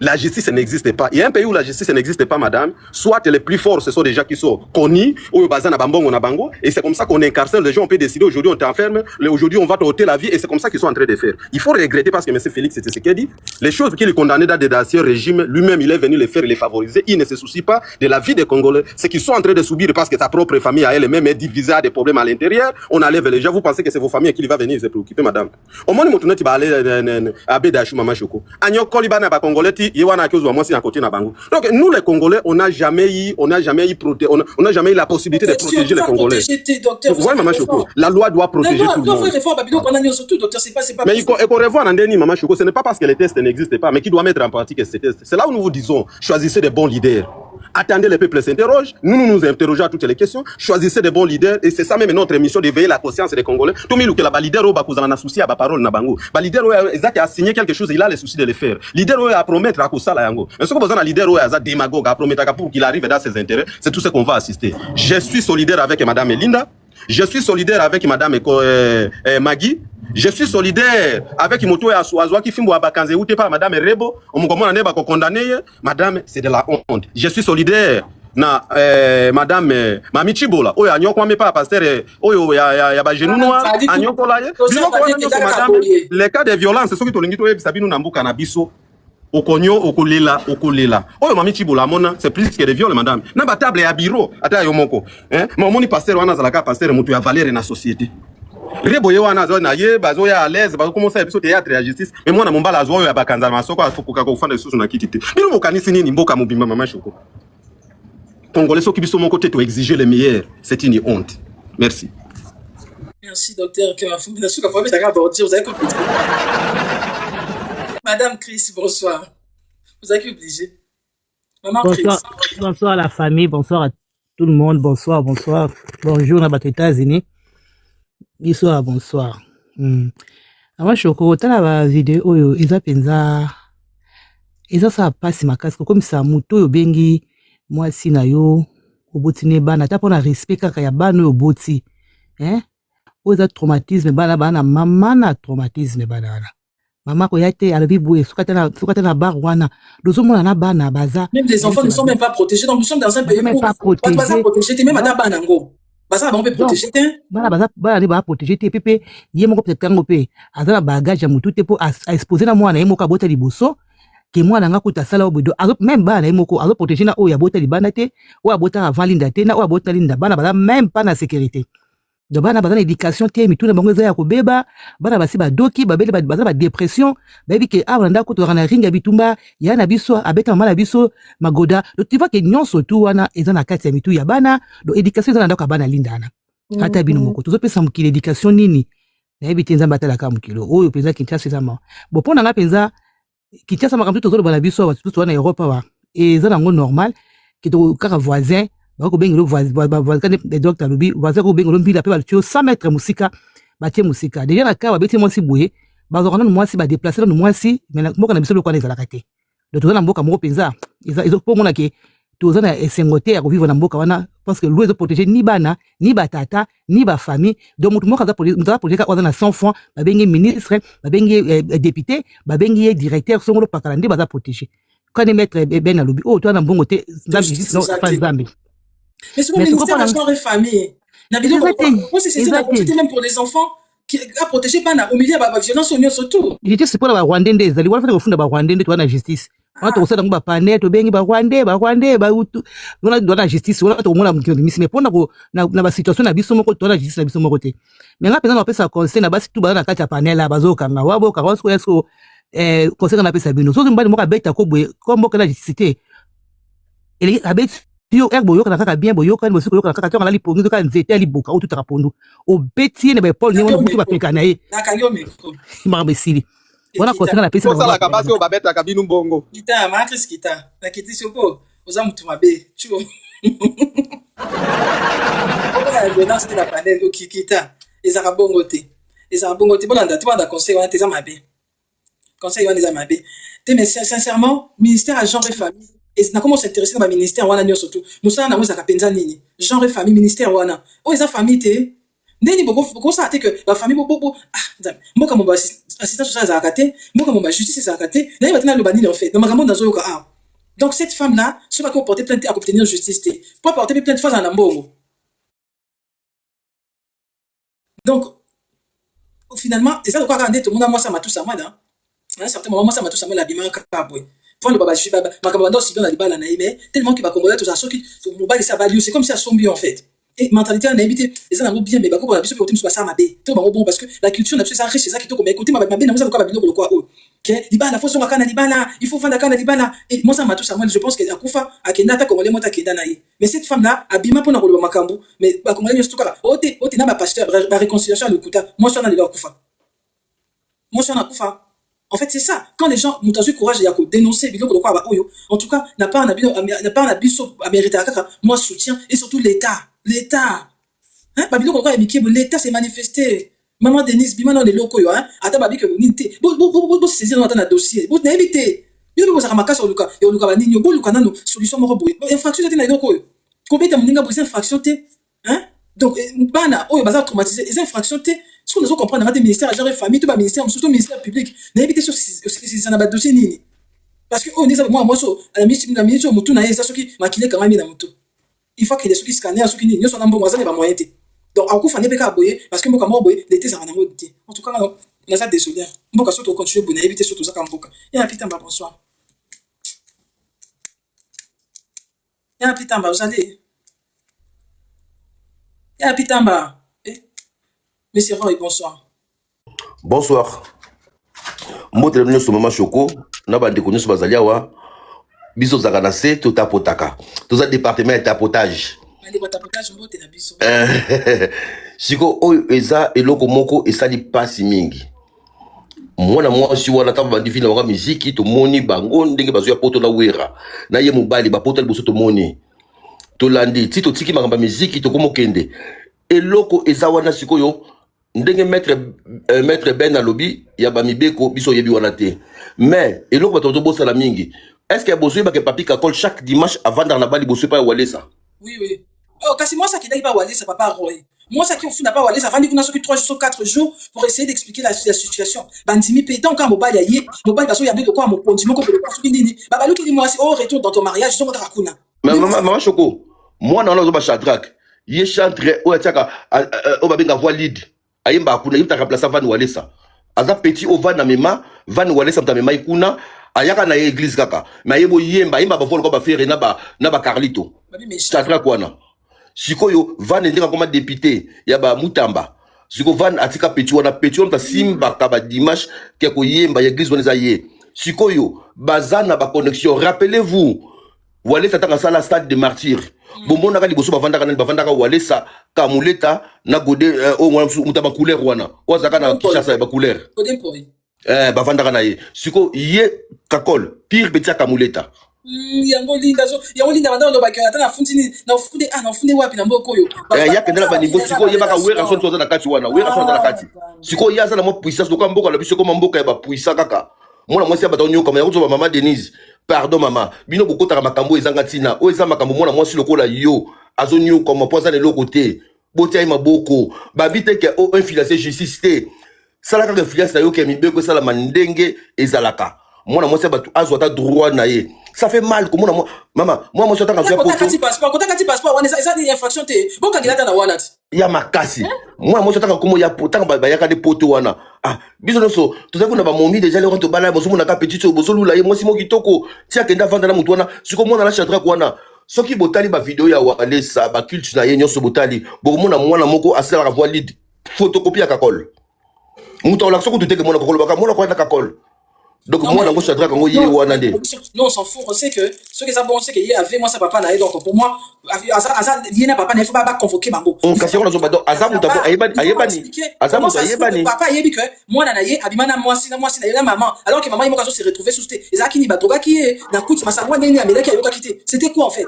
la justice n'existe pas. Il y a un pays où la justice n'existe pas, madame. Soit les plus forts, ce sont des gens qui sont connus, ou bazana bambongo na bango, et c'est comme ça qu'on incarcère les gens. On peut décider aujourd'hui on t'enferme, aujourd'hui on va t'ôter la vie, et c'est comme ça qu'ils sont en train de faire. Il faut regretter parce que M. Félix, c'était ce qu'il dit. Les choses qu'il est condamné dans d'ancien régime, lui-même il est venu les faire et les favoriser. Il ne se soucie pas de la vie des Congolais. Ce qu'ils sont en train de subir parce que sa propre famille à elle-même est divisée, a des problèmes à l'intérieur. On enlève les gens. Vous pensez que c'est vos familles qui va venir se préoccuper, madame? Au moins, nous tu vas aller à Bédachou, maman Choko. Agno Koliba n'a pas Congolais. Donc nous les Congolais, on n'a jamais eu la possibilité de protéger les Congolais. Vous voyez Maman Choko, la loi doit protéger tout le monde. Mais il faut revoir en dernier Maman Choko, ce n'est pas parce que les tests n'existent pas, mais qui doit mettre en pratique ces tests. C'est là où nous vous disons, choisissez des bons leaders. Attendez, les peuples s'interrogent, nous interrogeons à toutes les questions, choisissez des bons leaders, et c'est ça même notre mission d'éveiller la conscience des Congolais. Tout le monde qui est leader, il a un souci à la parole, le leader a signé quelque chose, il a le souci de le faire. Leader a promettre à ça la yango. Mais ce qu'on a un leader a démagogue à promettre pour qu'il arrive dans ses intérêts, c'est tout ce qu'on va assister. Je suis solidaire avec Madame Linda, je suis solidaire avec Madame Magui. Je suis solidaire avec Moto et Aswazoa qui filme Wabakanze ou pas Madame Rebo. On me commande à condamner. Madame, c'est de la honte. Je suis solidaire. Na Madame Mami Chibola. Oya nyoko me pas pasteur. Oyo ya ba genou noir. Anyoko la ye. Madame, les cas de violence, ce qui tolingi to ebisabi nous nambuka na biso. Okonyo okolela. Oyo Mami Chibola mona, c'est plus que des viols madame. Na ba table ya bureau ata yo moko. Moni pasteur wana zalaka pasteur mutu ya valeur na société. Reboye wana zo na ye bazo ya à l'aise bazo commencer episode théâtre ya justice mais moi na mombala zo ya bakanza masoko afukuka ko fanda susu na kitite bino mokanisi nini mboka mobimba Maman Choko Congolais so kibiso mon côté to exiger le meilleur c'est une honte. Merci docteur que na suka faut mettre bordir vous avez compris. Madame Chris, bonsoir. Vous avez obligé. Maman Chris. Bonsoir à la famille, bonsoir à tout le monde, bonsoir. Bonjour na bato États-Unis. Bonsoir. Maman Choko, tala ba vidéo oyo eza penza ça passe ma casque comme ça muto yo bengi mwasi na yo obotine bana ta pona respect kaka ya bana yo boti. Oza traumatisme bana mama na traumatisme bana. Maman ko yate alobi boye sukata na bar wana dozo mona na bana baza. Même les enfants ne sont même pas protégés donc nous sommes dans un pays où on pas protégés même à bana ngo. Basa ba peut protéger bana ni ba protéger te pepe ye moko peut kango pe azala bagage ya mutu te po a exposer na mwana ye moko abota liboso ke mwana nga kuta sala obedo azo même bana ye moko azo protéger na o ya bota libana te o abota avant linda te na o abota linda bana bala même pas na sécurité de bana bana éducation te mitu na bango za ya kobeba bana basi ba doki ba bele baza ba dépression ba bi ke awanda ko to rana ringa bitumba ya na biso abeta mala biso magoda donc tu vois que nyonso tu wana eza na kati ya mitu ya bana do éducation eza na ndako bana lindana hata bino moko tozo pesa mukile éducation nini na yebi tenza batala ka mukilo oyo penza Kinshasa sama bo pona nga penza Kinshasa makamtu tozo bana biso wa tutu wana Europe wa eza nango normal ki to kaka voisin bako bengelo voisin des docteurs lobi voisin ko bengelo mbila pe ba tio 100 mètres musika batie musika déjà na ka ba beti mwasi boye ba zo kana mwasi ba déplacer no mwasi mais mboka na biso lokwana ezala kate de toza na mboka moko penza ils po mona ke toza na esengote ya vivre na mboka wana parce que l'ouest protéger ni bana ni batata ni ba famille donc mutu moko za protéger ka oza na 100 francs ba bengi ministre ba bengi député ba bengi directeur songolo pakala ndi baza protéger quand les maîtres ben na lobi oh toi na mbongo te zambi non pas zambi. Mais c'est comme ministère de genre et famille. C'était même pour les enfants qui a protégé pas au milieu de la violence au milieu surtout. J'étais c'est pour la Rwandais des ali wala funda ba Rwandais de la justice. On to osala ngba panel to bengi ba Rwandais ba utu. On a la justice on to mona mkindi mais pour na ba situation na biso moko to na justice na biso moko te. Mais nga pesa na pesa conseil na basi tu ba na kati ya panel la bazoka nga wabo ka wasko yeso conseil na pesa bino. So mbali moka beta ko boye ko mboka na justice. Ele abet yo boyoka na kaka bien boyoka ni bosiko yoka kaka tonga la lipongi ka nzete ali boka utu takapondo obeti ne ba Paul ni wona kutu ba pekana ye na kanyo meko mara besili wana kotanga na pesa na ka basi obabeta ka binu mbongo kita maakris kita na kiti soko oza mutu mabe chuo oba violence de la panel okikita ezaka bongo te bolanda tu banda conseil wana teza mabe conseil wana teza mabe te mais sincèrement ministère à genre et famille et na comment s'intéresser dans le ministère wana nyo surtout musana na muzaka penza nini genre famille ministère wana o eza famille te ndeni boko ça te que la famille bobo mboka mo basi assistance sociale ezalaka te mboka moma justice ezalaka te naye batena aloba nini en fait na makambo nazoyoka awa donc cette femme là soki akoporte plainte akobtenir justice te po aporte mpe plainte fo azala na mbongo donc finalement eza lokola kaka nde tomona mwasi ya matusa mwana à un certain moment mwasi ya matusa mwana abimaka kaka boye mpo aloba makambo banda osibio na libala na ye mais tellement ke bakongolais tozala soki mobali esi abali yo c'est comme si asombi yo en fait et mentalité na yebi te eza nango bien mais bakoko na biso pe kote mosusu basala mabe to bango bon parce que la culture na biso eza riche eza kitoko mais kote mabe na moza lokola babiloko lokola oyo ke libala fo zonga kana libala il faut vanda kana libala et mwasi ya matusa mwana je pense que akufa akenda ata congolais moko akenda na ye mais cette femme là abima mpona koloba makambo mais bakongolais nyonso tokaka ote na bapasteur baréconciliation ya lokuta mwasi wana lelo akufa mwasi wana akufa. En fait, c'est ça. Quand les gens ont eu courage de dénoncer, en tout cas, n'a pas un biso américain, moi soutien et surtout l'État. L'État. Hein? L'État s'est manifesté. Maman Denise, bima dans les locaux, hein? Attends, babi que nité. Bon, saisir dans un dossier. Bon, n'évitez. Yo no bozaka makasa oluka, yo luka ba nini, yo luka nano solution moko boye. Infraction te na loko. Combien de moninga brise infraction te? Hein? Donc bana oyo baza traumatisé, les infractions te. Si on doit comprendre dans le ministère genre famille tout le ministère surtout le ministère public n'évitez sur ça n'a pas dossier ni parce que on dit ça moi so à la ministre mutu na yesa soki makile quand même na mutu il faut que les soki scanner soki ni nyoso na mbongo azali ba moyen te donc akufa ne beka boye parce que mboka mo boye l'été ça va na mode en tout cas on a désolé mboka surtout continuer bon éviter surtout ça comme mboka ya pitamba bonsoir ya pitamba vous allez ya pitamba. Monsieur Roy, bonsoir. Bonsoir. Moi, je suis Maman Choco. Je suis Bazaliawa. Biso Zaganase, tout tapotaka. Tout un département de tapotage. Siko, eza, eloko moko, esali pasi mingi. Moi, si wana tamba bandifina waka miziki, to moni bango, ndenge bazo ya poto na wera. Na ye mobali, ba poto liboso to moni. To landi, tito tiki makamba miziki, to komo kende. Eloko eza wana siko yo, ndenge maître Ben alobi ya ba mibeko biso yebi wana te mais eloko bato bossa la mingi est-ce que bozo ba ke papi kakol chaque dimanche avant dans la bali bosso pa walesa oui oh kasi moi ça qui d'aille pas walesa papa Roy moi ça qui on fina pas walesa avant qu'on a soki 3 jours 4 jours pour essayer d'expliquer la situation bandimi pe tant quand mobali aye mobali baso ya beko kwa mo pondimo ko ko soki nini baba luki di moi c'est au retour dans ton mariage donc rakuna mais maman Choco moi na zo ba Shadrack ye chantre o tiaka o ba benga voix lead ayemba kuna yita remplacer Van Walesa aza petit au Van mema Van Walesa mtamema ikuna ayaka na église kaka mais yebo yemba ba vol ko ba faire na ba Carlito chatra kwana sikoyo Van ndeka koma député ya ba Mutamba siko Van atika petit wana simba ka ba dimanche ke ko yemba église wana ye sikoyo bazana ba connexion rappelez-vous Walesa tanga sala stade de martyr bombo naka liboso bavandaka Walesa kamuleta na gode o mutaba couleur wana ozaka na Kinshasa ba couleur bavandaka na ye siko ye kakol pire betia kamuleta yango linda banda lo bakana na fundini na funde wapi na mboko yo ya kendela ba niveau siko ye baka wera so toza na kati wana wera so na kati siko ya za na mo puissance ko mboka la biso ko mboka ya ba puissance kaka mona mwasi ba tonyo kama yakuzo ba mama Denise pardon mama bino bokotaka makambo ezanga tina o eza makambo mona mwasi lokola yo azonyo comme poza le lokote botia maboko babite ke o infilation justice te salaka ke fiance na yo ke mibeko sala mandenge ezalaka mona mwasi ba azwa ta droit na ye ça fait mal comme mona mama moi mwasi atanga via poto kotaka passeport wana eza ni infraction te boka ngilata na wallet ya makasi moi mwasi atanga komo ya potanga ba yaka de poto wana ah biso noso tozaku na ba momi déjà le rento bala bozo mona ka petit bozo lula ye mwasi mo kitoko tia kenda vanda na mutu wana siko mona na Shadrack wana soki botali ba video ya Walesa ba culture na ye nyonso botali bokomona mwana moko asala ka voix lead photocopie ya kakol mutu ala soko tuteke mona kokolo baka mona ko na kakol donc moi na Shadrack ngo ye wana de non on s'en fout on sait que ce que ça bon c'est que il avait moi sa papa na donc pour moi asa liena papa na faut pas convoquer bango on kasi on zo bado azamu tabo ayebani papa yebi que moi na ye abimana moi si na ye maman alors que maman il m'a se retrouver sous té ezaki ni bato baki na kuti masangwa nini amelaki ayoka kité c'était quoi en fait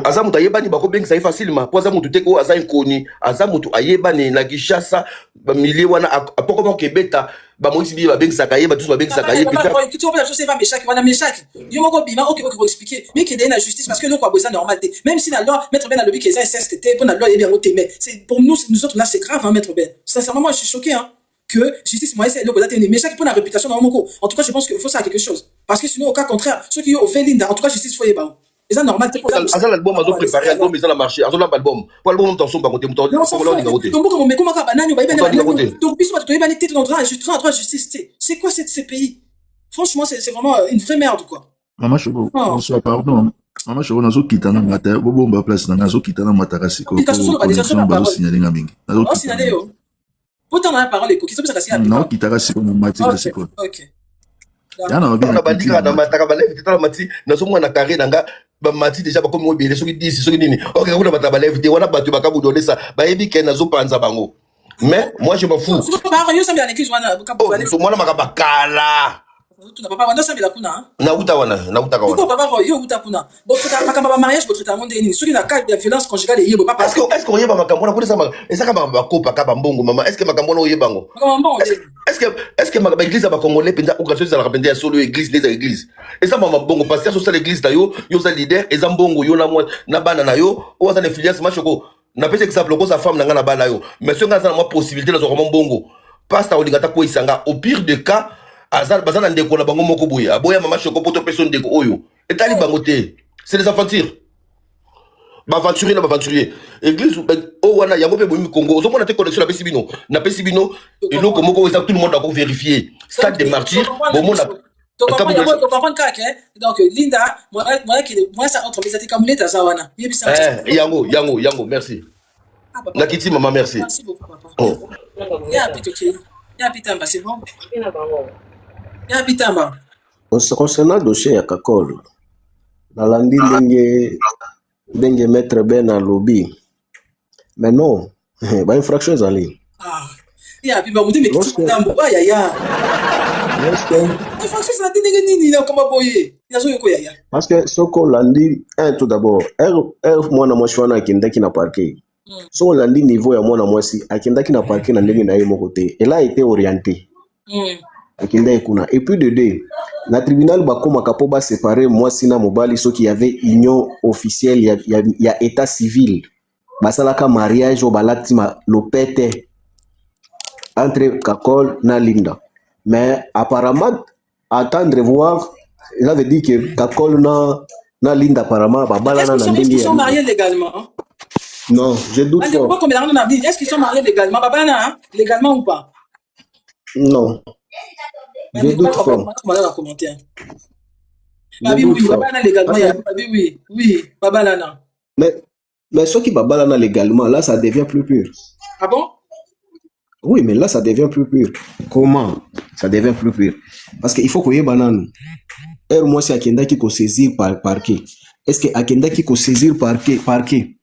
azamu ayebani bako bengi ça facilement pour azamu tuteko aza inkoni azamu tu ayebani na Kinshasa ba milier wana apoko kebeta ba moisi bi ba bengi sakaye ba tous ba bengi sakaye peut-être tu vois la chose va méchaki wana méchaki yo moko bima OK pour expliquer mais qu'il y a la justice parce que nous quoi besoin normal même si la loi maître Ben a lobby que ça SST pour la loi est bien mais c'est pour nous autres là c'est grave hein maître Ben sincèrement moi je suis choqué hein que justice moyenne c'est le peut-être mais chaque pour la réputation dans mon coup. En tout cas, je pense qu'il faut ça quelque chose parce que sinon au cas contraire, ceux qui ont fait Linda, en tout cas justice faut y ba. Et ça normal c'est pour ça. Azal album azo préparé album ils ont la marché, azal album. Pour album on son ba côté muto. Non, donc comment mais comment banane ba donc puis soit tu ba tête dans droit justice. C'est quoi ces pays? Franchement, c'est vraiment une vraie merde quoi. Maman Chogo, bonsoir, pardon. Maman Chogo, nazo kitana mata, bobo mba place na nazo kitana mata kasiko. Connexion bazo signaler nga mingi. Nazo signaler yo. Autant dans la parole eko, qui se passe à non, kitaka siko mati kasiko. OK. Yana obi na bandika na mata ka balev titala mati nazo mwana carré nanga ba mati déjà ba komi obele soki 10 soki nini. OK, kuna mata balev te wana batu bakabu donesa ba yebi ke nazo panza bango. Mais moi je m'en fous. Par yo sambi aneki jwana bakabu balev. Mwana makabakala. Tu n'as pas wanda sambi la kuna. Na uta ka wana. Pourquoi papa yo uta kuna? Bon makamba mariage bo traitement de ni. Soki na cas de violence conjugale yebo papa. Est-ce qu'on yeba makambo na kulisa ma ezaka ba kopa ka mbongo mama. Est-ce que makambo na oyebango? Est-ce que ma église ba congolais penza occasion za la penza solo église des églises. Et ça mama bongo pasteur sur l'église na yo za leader et za mbongo yo na moi na bana na yo o za influence machoko. Na pese exemple ko sa femme na ngana bana yo. Mais ce ngana na moi possibilité na zo mbongo. Pasteur olingata ko isanga au pire des cas azal bazana ndeko na bango moko boya aboya mama choko poto personne ndeko oyo etali bango te c'est des aventures ba aventurier église o wana yango pe bomi Congo ozo mona te connexion na pesi bino eloko moko tout le monde doit vérifier stade des martyrs bon mona tu comprends donc Linda moi ça entre les atika za wana yango merci Nakiti maman merci beaucoup papa ya pitamba c'est bon ya pitamba concernant le dossier ya Kakol nalandi ndenge maître Ben a lobby mais non ba infraction ezali ya piba mundi mais kitambo ya infraction ça ndenge nini na kama boye yazo yoko ya parce que soko landi tout d'abord mwana mwasi wana akendaki na parquet so landi niveau ya mwana mwasi akendaki na parquet na ndenge na ye moko te elle a été orientée akenda ekuna et puis de deux na tribunal bakomaka po ba séparer mwasi na mobali soki y avait union officielle ya état civil basalaka mariage o balati lopete entre Kakol na Linda mais apparemment attendre voir il avait dit que Kakol na Linda apparemment babalana na ndenge ils sont mariés légalement. Non, je doute fort. Est-ce qu'ils sont mariés légalement? Babana, légalement ou pas? Non. Je doute fort. Oui, Babana légalement. Oui, Babana. Mais ceux qui Babana légalement, là, ça devient plus pur. Ah bon? Oui, mais là, ça devient plus pur. Comment ça devient plus pur? Parce qu'il faut qu'il y ait banane. Et moi, c'est Akenda qui peut saisir par parquet. Est-ce que Akenda qui peut saisir parquet?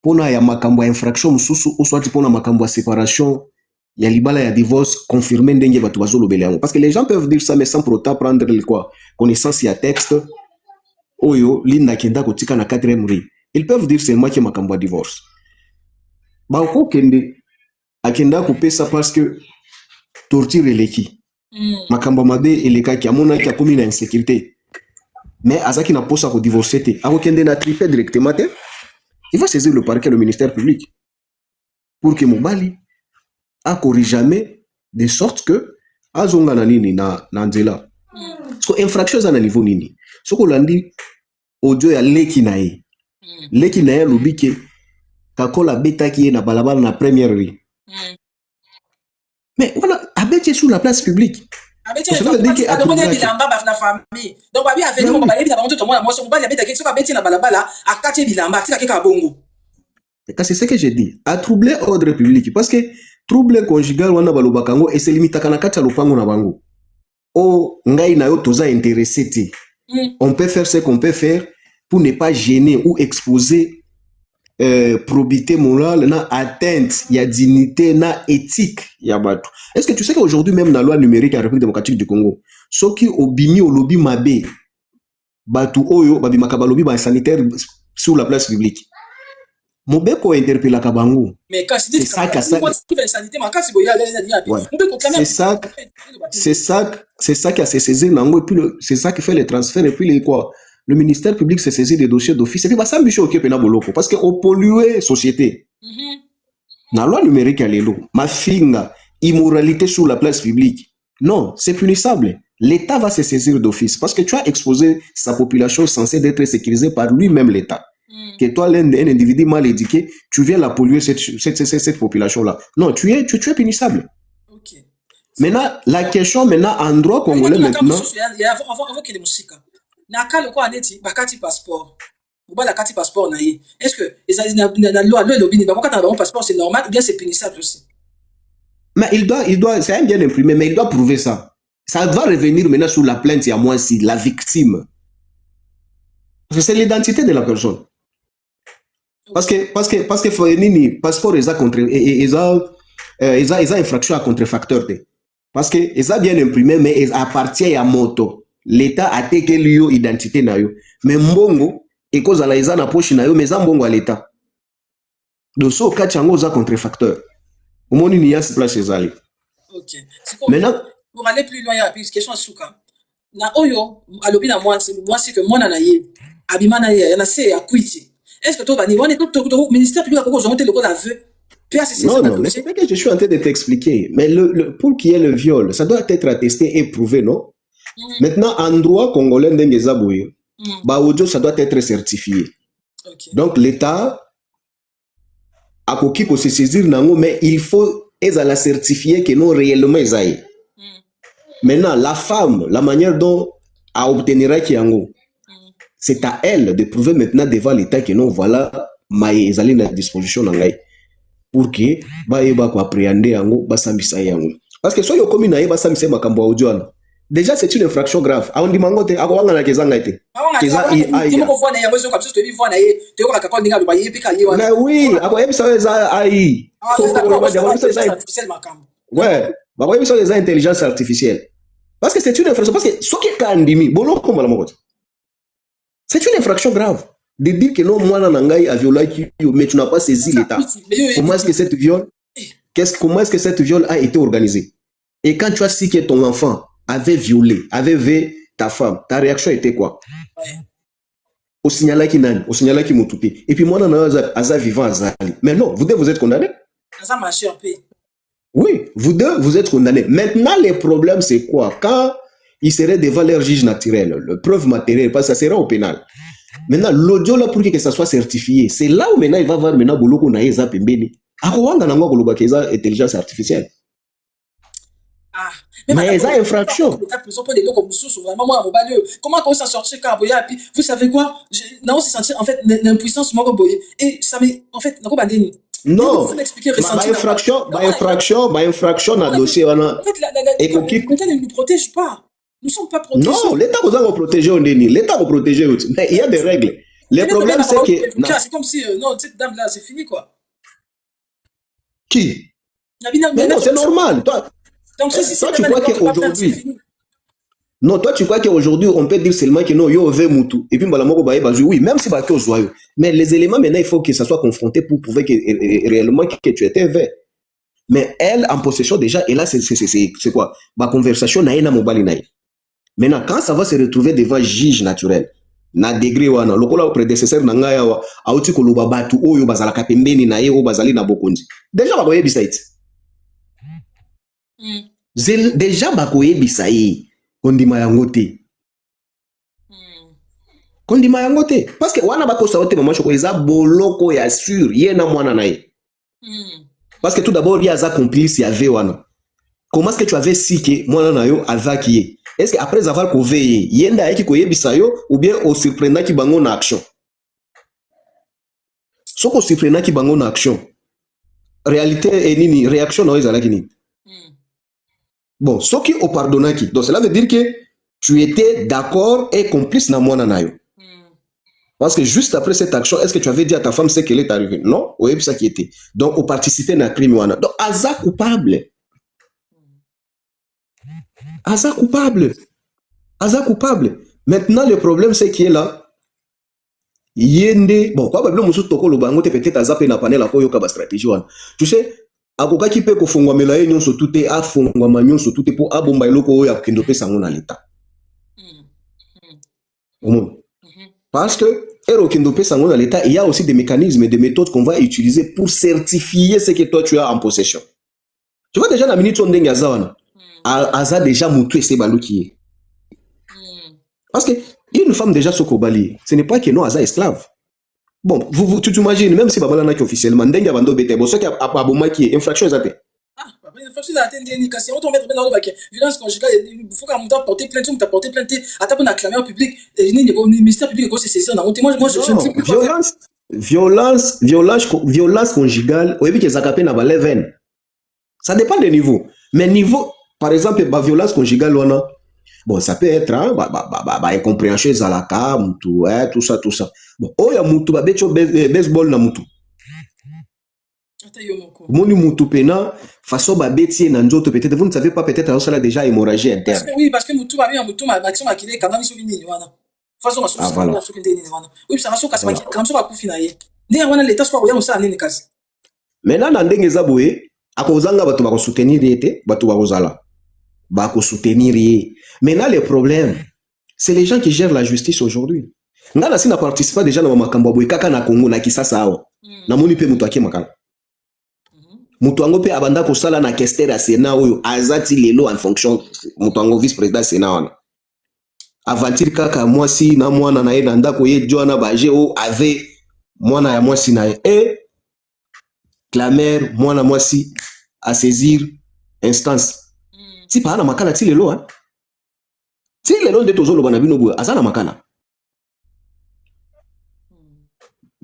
Pona ya makambo ya infraction mususu ou soit pona makambo ya séparation ya libala ya divorce confirmé ndenge batu bazolobela yango parce que les gens peuvent dire ça mais sans pour autant prendre le quoi connaissance ya texte oyo Linda kenda kotika na 4e rue ils peuvent dire seulement que makambo ya divorce ba ko kende akenda ko pesa parce que torture eleki makambo mabe eleka ki amona ki akomi na insécurité mais azaki na posa ko divorcer te akokende na triper directement te. Il va saisir le parquet, le ministère public, pour que Mobali a corrigé jamais de sorte que azonga na nini na nzela. So infraction za na niveau nini. So ko landi audio ya leki na ye lobi ke Kakola betaki na balabala na première rue. Mais voilà, abeti sur la place publique. Donc c'est ce que j'ai dit. À troubler ordre public. Parce que trouble conjugal wana balobakango et se limite à kata lopango na bango. Oh, ngai na yo toza intéressé te. On peut faire ce qu'on peut faire pour ne pas gêner ou exposer probité morale, na atteinte, y a dignité, na éthique, y a batou. Est-ce que tu sais qu'aujourd'hui même dans la loi numérique en République démocratique du Congo, ceux qui obimi au lobby mabé, batou oyo, babi makaba lobby ba sanitaire sur la place publique. Mobeko interpella kabango. Mais quand c'est ça c'est ça qui a se saisi nango et puis c'est ça qui fait les transferts et puis les quoi. Le ministère public s'est saisi des dossiers d'office et puis bah ça bicho occupé na boloko parce que au polluer société. Na loi numérique à l'élo, ma finga immoralité sur la place publique, non, c'est punissable. L'État va se saisir d'office parce que tu as exposé sa population censée être sécurisée par lui-même l'État. Que toi, un individu mal éduqué, tu viens la polluer cette population-là. Non, tu es punissable. Maintenant, la question maintenant en droit congolais maintenant. Avant qu'il y ait musique, na ka loko aneti bakati passeport. Ou la carte passeport na ye. Est-ce que la loi lobini ba quand on passeport c'est normal ou bien c'est punissable aussi? Mais il doit, c'est un bien imprimé, mais il doit prouver ça. Ça va revenir maintenant sur la plainte, il y a moi si la victime. Parce que c'est l'identité de la personne. Parce que nini passeport ils a contre ils a infraction à contrefacteur. Parce que ils a bien imprimé mais ils appartient à moto. L'État a teke liyo identité na yo. Mais mbongo et cause la ils na poche na yo mais mbongo à l'État. Donc so ka chango za contrefacteur. Au moins il y a ce place chez Ali. OK. Maintenant pour aller plus loin, il y a une question souka. Na oyo alobi na moi c'est que moi na ye abima na ye na c'est à quiti. Est-ce que toi va niveau tout ministère public a cause ont le aveu? Non, mais c'est pas que je suis en train de t'expliquer. Mais pour qu'il y ait le viol, ça doit être attesté et prouvé, non? Maintenant, en droit congolais d'Engezabouye, audio, ça doit être certifié. Donc, l'État a coquille pour se saisir, mais il faut la certifier que non réellement ils. Maintenant, la femme, la manière dont a obtenir Kiango, c'est à elle de prouver maintenant devant l'État que non, voilà, ils allaient à disposition d'Angaï. Pour que ba ko appréhender yango ba sambisa yango parce que soyo komi na ye ba sambisa makambo audio déjà c'est une infraction grave a on dit mangote akowanga na kezanga ite keza ai ko vona yango ko biso to bi vona ye to ko ka ndinga ba ye pika ye wana oui akoyebisa za ai ouais ba koyebisa za intelligence artificielle parce que c'est une infraction parce que soki kandimi bolo ko mala mokote c'est une infraction grave de dire que non, moi, Nangaï a violé, mais tu n'as pas saisi l'État. Comment est-ce que cette viol a été organisée? Et quand tu as su que ton enfant avait violé ta femme, ta réaction était quoi? Au signal qui m'outouté. Et puis moi, Aza vivant Azali. Mais non, vous deux, vous êtes condamnés. Oui, vous deux, vous êtes condamnés. Maintenant, le problème, c'est quoi? Quand ils seraient devant leur juge naturel, le preuve matérielle, parce que ça sera au pénal. Maintenant, l'audio là pour que ça soit certifié, c'est là où maintenant il va voir maintenant boloko na eza pembeni. Akowanga nango koloba keza intelligence artificielle. Mais eza infraction. Comment on s'en sortir quand boya puis vous savez quoi? Non, c'est sentir en fait l'impuissance moi boyer et ça mais en fait nako bandeni. Non. Ma infraction na dossier wana. En fait l'État ne nous protège pas. Nous ne sommes pas protégés. Non, l'État vous a protégé, l'État vous protégé. Mais il y a des règles. Le problème, c'est que... C'est comme si, non, cette dame-là, c'est fini, quoi. Qui? Mais non, c'est normal. Toi, tu crois qu'aujourd'hui... Non, toi, tu crois qu'aujourd'hui, on peut dire seulement que non, yo ve mutu. Et puis, oui, même si c'est joyeux. Mais les éléments, maintenant, il faut que ça soit confronté pour prouver que réellement que tu étais vrai. Mais elle, en possession, déjà, et là, c'est quoi? Ma conversation, n'a pas mobile. Maintenant, quand ça va se retrouver devant juge naturel, na degré wana, lokola au prédécesseur na ngaya wa, auti koluba batu oyo bazala kapembeni na ye o bazali na bokonzi. Déjà bakoye bisaiti. Déjà bakoye bisayi kondima yangote. Kondima yangote parce que wana bako saote mama choko eza boloko ya sûr yena mwana na ye. Parce que tout d'abord il y a za complice ya ve wana. Comment est-ce que tu avais si que mwana na yo azaki? Est-ce qu'après avoir conveillé, yenda yaki koyebisa yo ou bien au surprenant ki bango na action? So ko surprenant ki bango na action. Réalité et nini réaction na ezala kini. Bon, ce qui au pardonnaki. Donc cela veut dire que tu étais d'accord et complice na mwana na yo. Parce que juste après cette action, est-ce que tu avais dit à ta femme ce qu'elle est arrivée? Non, oui, ça qui était. Donc au participer na crime wana. Donc aza coupable. Aza coupable. Maintenant, le problème, c'est qu'il est là. Yende. Bon, quoi, peut-être Aza pe na panel ko yoka ba stratégie wana. Tu sais, akoka ki pe ko fongwa melaye nyonso tuté a fongwa manyonso tuté pour abomba eloko oyo akendo pe sango na l'État. Parce que ero kendo pe sango na l'État, il y a aussi des mécanismes et des méthodes qu'on va utiliser pour certifier ce que toi tu as en possession. Tu vois déjà la minute on dengue azawana. Aza déjà moutou et c'est balou qui est. Parce que une femme déjà sokobali, ce n'est pas que non aza esclave. Bon, tu t'imagines, même si Babala n'a officiellement, dengue abando bete, bon, ce qui a aboma qui est infraction exacte. Infraction d'indication, on met dans le bac. Violence conjugale, il faut qu'un montant porter plainte, on t'a porté plainte, à taper un clameur public, le ministère public est saisi, on a monté. Moi, violence conjugale, oui, que Zakapé n'a pas les ça dépend des niveaux. Mais niveau, par exemple, la violence conjugale, on a, bon, ça peut être, hein, incompréhension, zalaka, moutou, tout ça. Bon, oh, ya moutou, baseball na moutou. Moni moutou pena, façon babeti na nzoto peut-être, vous ne savez pas, peut-être, ça a déjà hémorragie interne. Oui, parce que moutou, ma action a quitté, quand même, ils sont venus, façon, voilà. Oui, ça va se casser, quand ça va pour finir. Né, on a l'état, je crois, on a ça, on casse. Maintenant, dans des zaboué, à cause d'un bateau va soutenir l'été, bateau va osala. Va soutenir. Maintenant, le problème, c'est les gens qui gèrent la justice aujourd'hui. Ngana si na participe déjà dans makambo boy kaka na Congo na kisasa awa. Na moni pe mutu akimaka. Mutu ango pe abanda ko sala na kester ya Sénat oyo azati lelo en fonction mutu ango vice président Sénat wana. Avantir kaka mwasi na mwana na ye na ndako ye Joana Baje o ave mwana ya mwasi na ye et clamer mwana mwasi à saisir instance. Si pas na makana ti lelo hein. Ti lelo de tozolo bana bino boy azana makana.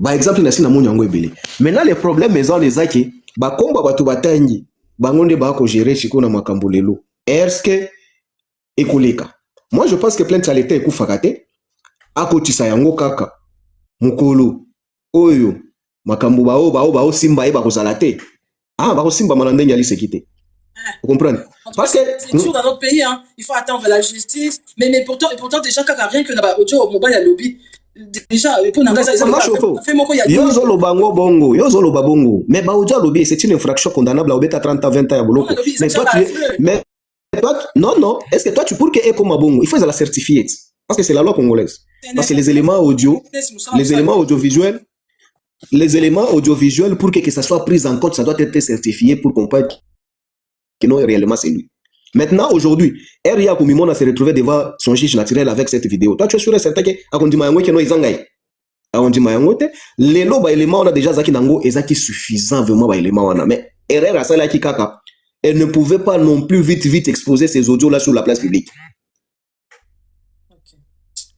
Par exemple, na sina monyango ebele. Maintenant les problèmes maison les aki ba komba batu batangi bangonde ba ko gérer chiko na makambo lelo. Est-ce que ekoleka? Moi je pense que plainte salete ekufakate akotisa yango kaka mukolo oyo makambo bao simba e ba ko salate. Ah ba ko simba manandenge ali sekite. Vous comprenez? Parce que c'est toujours dans notre pays hein, il faut attendre la justice mais pourtant déjà kaka rien que na audio mobile ya lobby déjà pour n'engager yozolo bango bongo yozolo babongo mais ba audio lobby c'est une infraction condamnable à obeta 30 à 20 ans ya boloko mais toi non est-ce que toi tu pour que eko mabongo il faut la certifier parce que c'est la loi congolaise parce que les éléments audiovisuels pour que ça soit pris en compte ça doit être certifié pour qu'on peut que non réellement c'est lui. Maintenant, aujourd'hui, Eria Koumimona s'est retrouvé devant son juge naturel avec cette vidéo. Toi, tu es sûr et certain que Akondi Mayango qui est Izangaï. Akondi Mayango, les lots, on a déjà Zaki Nango et Zaki suffisant vraiment élément. Mais Herrera Salaki Kaka, elle ne pouvait pas non plus vite exposer ces audios là sur la place publique.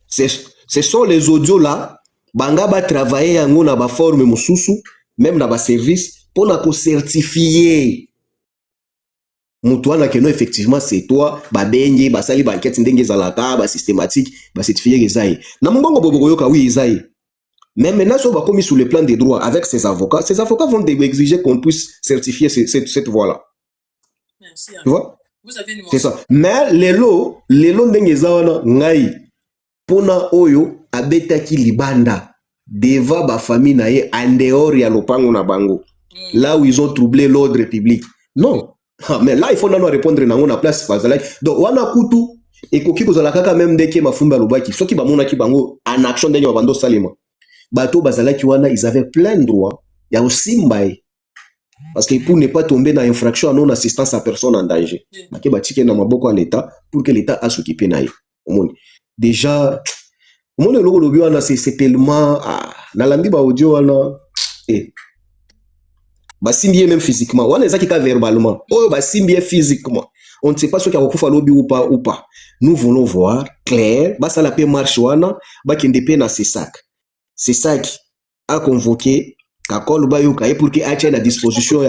Ce sont les audios là, Banga va travailler en na ba forme mususu, même dans ba service, pour la certifier. Moutouana que non effectivement c'est toi ba benye ba sali ba enquête ndenge zalaka ba systématique ba certifié ezai na mbongo bobo yoka oui ezai mais maintenant so ba commis sous le plan des droits avec ces avocats vont exiger qu'on puisse certifier cette voie là. Merci. Tu vois? Vous avez une c'est ça mais lelo ndenge zawana ngai pona oyo abetaki libanda devant ba famille na ye en dehors ya lopango na bango là où ils ont troublé l'ordre public non. Mais là, il faut nous répondre dans la place. Donc, on a coutu et koki kozala kaka même dès que mafumba lobaki. Ceux qui bamona ki bango en action denyo bando salima. Bato bazala ki wana ils avaient plein de droits. Il y a aussi mbaye. Parce que pour ne pas tomber dans infraction à non assistance à personne en danger. Maki batike na maboko à l'état pour que l'état a s'occuper naï. Déjà, mon logo lobi wana c'est tellement na landi ba audio wana Basimbier même physiquement. On est ça verbalement. Oh, basimbier physiquement. On ne sait pas ce qu'il y a au lobby ou pas. Nous voulons voir clair. Ça la paix marche wana. Kende pe na c'est sac. C'est sac a convoqué Kakol Bayuka pour qu'il ait la disposition.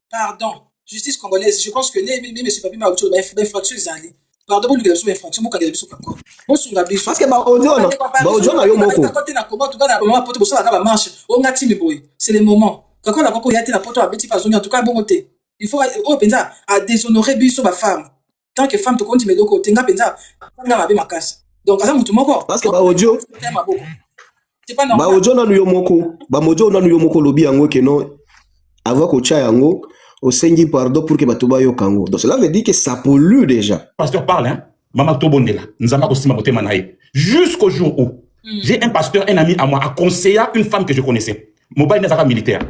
Pardon. Justice congolaise. Je pense que les monsieur Papi m'a autre infraction zali. Pardon pour l'utilisation infraction pour qu'il soit quoi. Parce que c'est le moment. Quand on a beaucoup yati la porte à petit pas en tout cas bon côté. Il faut au penza à déshonorer biso ba femme. Tant que femme to continue de côté nga penza nga mabe makasi. Donc ça mutu moko. Parce que ba audio. C'est pas normal. Ba audio na nuyo moko. Ba mojo na nuyo moko lobi yango ke non avant ko cha yango. Au Sengi pardon pour que Batuba yo kango. Donc cela veut dire que ça pollue déjà. Pasteur parle, hein. Maman Tobondela, nous avons aussi ma manaï. Jusqu'au jour où j'ai un pasteur, un ami à moi, a conseillé une femme que je connaissais. Mobile n'est pas militaire.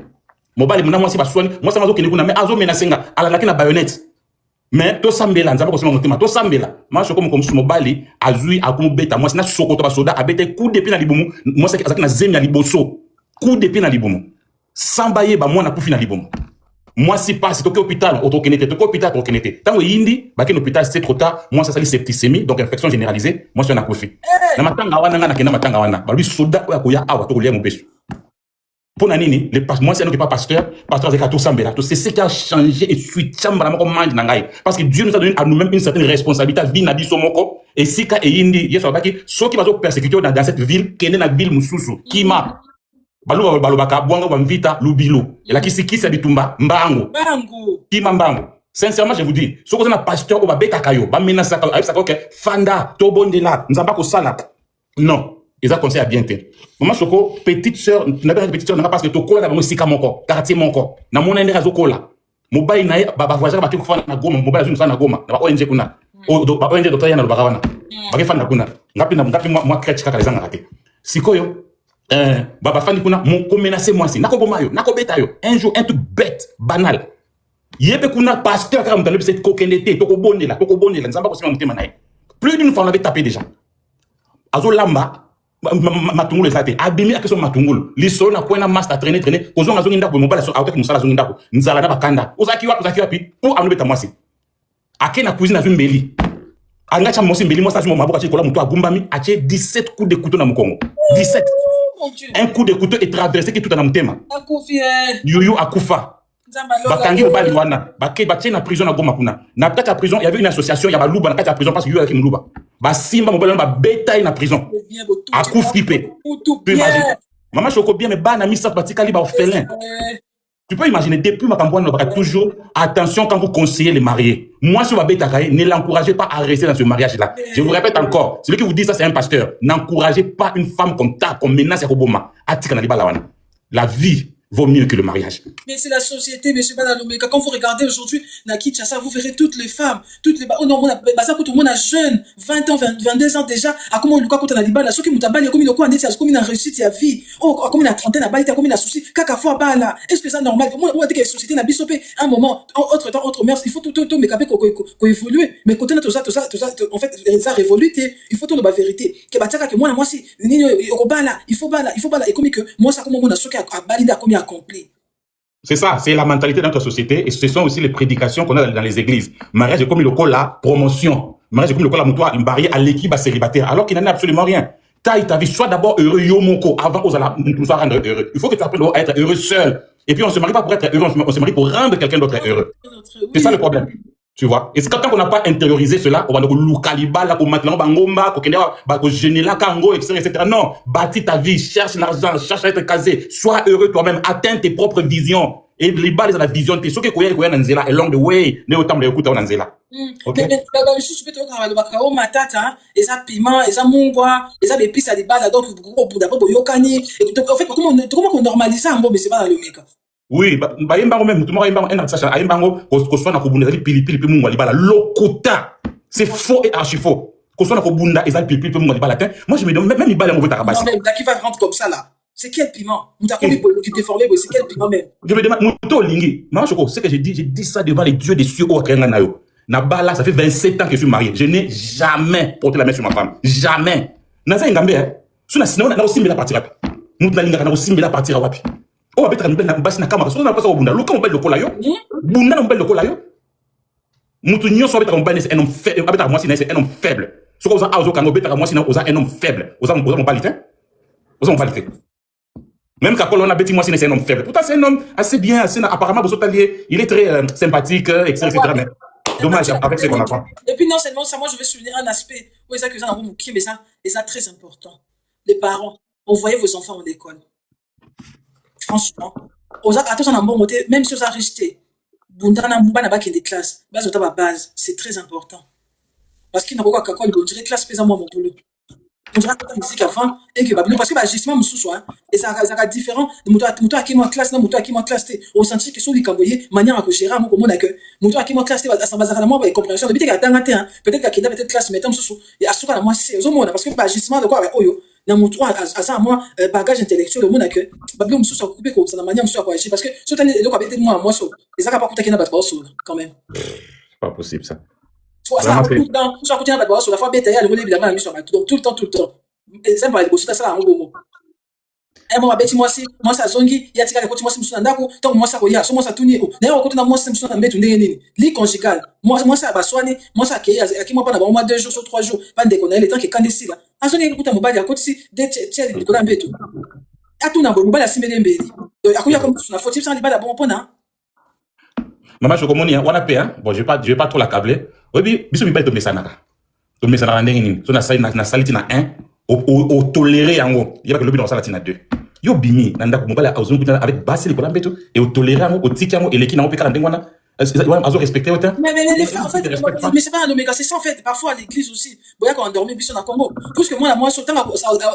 mobali mona mwasi baswani mwasi azokende kuna mais azomenasenga alandaki na bayonete mais tosambela nzambe kosima motema tosambela mashoko mokomusu mobali azwi akumubeta mwasi na sokoto basoda abeta coup de pied na libumu mwasi azaki na zemi ya liboso coup de pied na libumu samba yeba mwana kufi na libumu mwasi passe toke hôpital otokenete toke hôpital tokenete tango yindi baki na hôpital c'est trop tard mwasi asali septicémie donc infection généralisée mwasi na kufi na matanga wana ngana kenda matanga wana balubi soda oya koya awa tokolia mobesu pour nini moi c'est pas pasteur avec tout sambela tout c'est ce qui a changé et suite chamba moko mange na ngai parce que Dieu nous a donné à nous-mêmes une certaine responsabilité vie na biso moko et sika e yindi yeso baki soki bazo persécuter dans cette ville kende na ville mususu kima balobaka bwanga bamvita lubilu la kisikisa bitumba mbangu kima mbangu sincèrement je vous dis soko na pasteur o babeta kayo ba menace ka avec ça que fanda to bondela nzamba ko sala non ils ont conseillé à bien faire. Maman Choko, petite sœur, n'a pas petite sœur, n'a pas parce que tu colla dans sika moko, quartier moko. Na mona ndera zo colla. Mobile na baba voisin ba kufana na goma, mobile zo na goma. Na ba ONG kuna. O ba ONG docteur yana lo bagawana. Ba kufana kuna. Ngapi moi crèche kaka les ngate. Sikoyo baba fani kuna mo menacer moi si. Nako boma yo, nako beta yo. Un jour un truc bête, banal. Yebe kuna pasteur ka mutale cette coquenete, toko bonela, nzamba ko sima mutema nae. Plus d'une fois on avait tapé déjà. Azo lamba matungulu ezate abimi akeso matungulu liso na kwena master traîner kozonga zonginda ko mobala so auto musala zonginda ko nzala na bakanda uzaki wapi pour amlobeta mwasi akena cuisine azu mbeli angacha mosi mbeli mosa azu maboka chikola muto agumbami ache 17 coups de couteau na mukongo 17 un coup de couteau est traversé qui tout na mutema yuyu akufa bakangi mobali wana batie na prison na goma kuna na kati ya prison il y avait une association ya baluba na kati ya prison parce que yuyu aki muluba basimba mobali wana babeta na prison akufi pe tu imagines maman Choko bien mais bana misa batikali ba orphelin tu peux imaginer depuis ma campagne on toujours attention quand vous conseillez les mariés moi sur babeta kaye ne l'encouragez pas à rester dans ce mariage là je vous répète encore celui qui vous dit ça c'est un pasteur n'encouragez pas une femme comme ça comme menace ya koboma atika na libala wana la vie vaut mieux que le mariage. Mais c'est la société, monsieur Banalomeka. Quand vous regardez aujourd'hui, na Kinshasa, vous verrez toutes les femmes, oh non, tout le monde a jeune, 20 ans, 22 ans déjà, à comment le cas quand on a dit bala, ceux qui m'outabali, comme il a quoi, comme il a réussite, il a vie, oh, comme il a trentaine, à bali, comme il a souci, caca fois bala. Est-ce que c'est normal? Moi, on dit que la société n'a bisopé, un moment, autre temps, autre mœurs, il faut tout, mais capé qu'on évolue. Mais quand on a tout ça, en fait, ça révolue, il faut tout la vérité. Que bataka, que moi, si, il faut bala, et comme que, moi, ça, comme on a ce qui a bali, comme accompli. C'est ça, c'est la mentalité de notre société et ce sont aussi les prédications qu'on a dans les églises. Mariage est comme le col la promotion. Mariage est comme le col la moutoir, une barrière à l'équipe à célibataire, alors qu'il n'en a absolument rien. Taille ta vie, sois d'abord heureux, yomoko, avant qu'on nous rendre heureux. Il faut que tu apprennes à être heureux seul. Et puis on se marie pas pour être heureux, on se marie pour rendre quelqu'un d'autre heureux. C'est ça le problème. Tu vois? Et c'est quand on n'a pas intériorisé cela, on va donc loucaliba, là, pour maintenant, bangomba, pour gêner la kango, etc. Non. Bâtis ta vie, cherche l'argent, cherche à être casé, sois heureux toi-même, atteins tes propres visions. Et les balles de la vision, t'es sûr que Koya Koya Nanzela, along the way, ne autant de écouter Nanzela. Ok. Mais, je peux te dire, bakao matata, eza piment, eza mungwa, eza épices à des balles, donc, au bout d'abord, yokani. En fait, comment on normalise ça, mais c'est pas dans le méca. Oui, bah yembango même, tout le monde un artiste à yembango, qu'on soit na kobunda pili mungwa libala, lokota. C'est faux et archi faux. Qu'on soit na kobunda et ça pili mungwa libala. Moi je me demande même libala mauvais tarabasi. Non mais qui va rentrer comme ça là. C'est quel piment? Nous avons qui déformé, c'est quel piment même? Je me demande, Mouto Lingi, Maman Choko, c'est que j'ai dit ça devant les dieux des cieux au Akenganayo. Nabala, ça fait 27 ans que je suis marié. Je n'ai jamais porté la main sur ma femme. Jamais. Naza Ngambe, hein. Sous la sinon, on a aussi mis la partie rapide. Mouto Linga, on a aussi mis la partie rapide. On va mettre une base na camera. On a pas au bunda. Loka on belle le colayo. Bunda on belle le colayo. Mouto Nyon soit un belle, c'est un homme faible. Abeta moi c'est un homme faible. Ce qu'on a aux Kango beta moi c'est un homme faible. Aux mon balité. Aux mon balité. Même quand on a bêti moi c'est un homme faible. Pourtant c'est un homme assez bien, assez apparemment il est très sympathique, etc. Mais dommage avec ce qu'on apprend. Et puis non seulement ça, moi je vais souligner un aspect où ça que ça mais ça est très important. Les parents, envoyez vos enfants en école. Franchement, attention, même si vous avez resté, des classes, base, c'est très important. Parce qu'il n'y a pas quoi, on dirait classe pèse moi mon boulot. On dirait que musique avant, et que parce que justement, et ça a différent de moto qui moi classe, non, moto qui moi classe, on sentit que sur les camboyés, manière à gérer un mot comme on a que, moto qui moi classe, ça va à moi, compréhension, peut-être qu'il y a peut-être qu'il y a peut-être classe, mais tant que il y a souvent la moi, c'est au monde, parce que justement, de quoi, oyo. na mutu aza moi bagage intellectuel au monde que babilo mususu akouper ko ça na manière mususu agir parce que so tani eloko abete moi moi so ezaka pas kutaki na bato so quand même c'est pas possible ça soit ça tout le temps so akutina bato so la fois beta ya le bilanga na miso bato donc tout le temps exemple les bosuta ça ngo mo moi beti moi ça zongi ya tika ko moi mususu na ndako tant moi ça ko ya so moi ça tuni na yo ko tuna moi mususu na mbetu ndenge nini li conjugal moi ça baswani moi ça ke aki moi pas na ba 2 jours sur 3 jours pas de connaître le temps que quand ici là azongi kuta mobali akoti si de tchel ko na mbetu atuna bo mobali asimele mbeli akuya comme na faut ça libala bon pona Maman Chokomoni on a paix hein bon je vais pas trop l'accabler oui biso mibali to mesanaka ndenge nini so na saliti na 1 au tolérer yango yaba ke lobi na salati na 2 yo bimi nanda ko mobali azongi avec basi ko na mbetu et au tolérer yango au tiki yango eleki na opeka na ndenge wana azo respecter autant mais en fait mais c'est pas un oméga c'est ça en fait parfois à l'église aussi boya quand on dormait biso na Congo parce que moi so tanga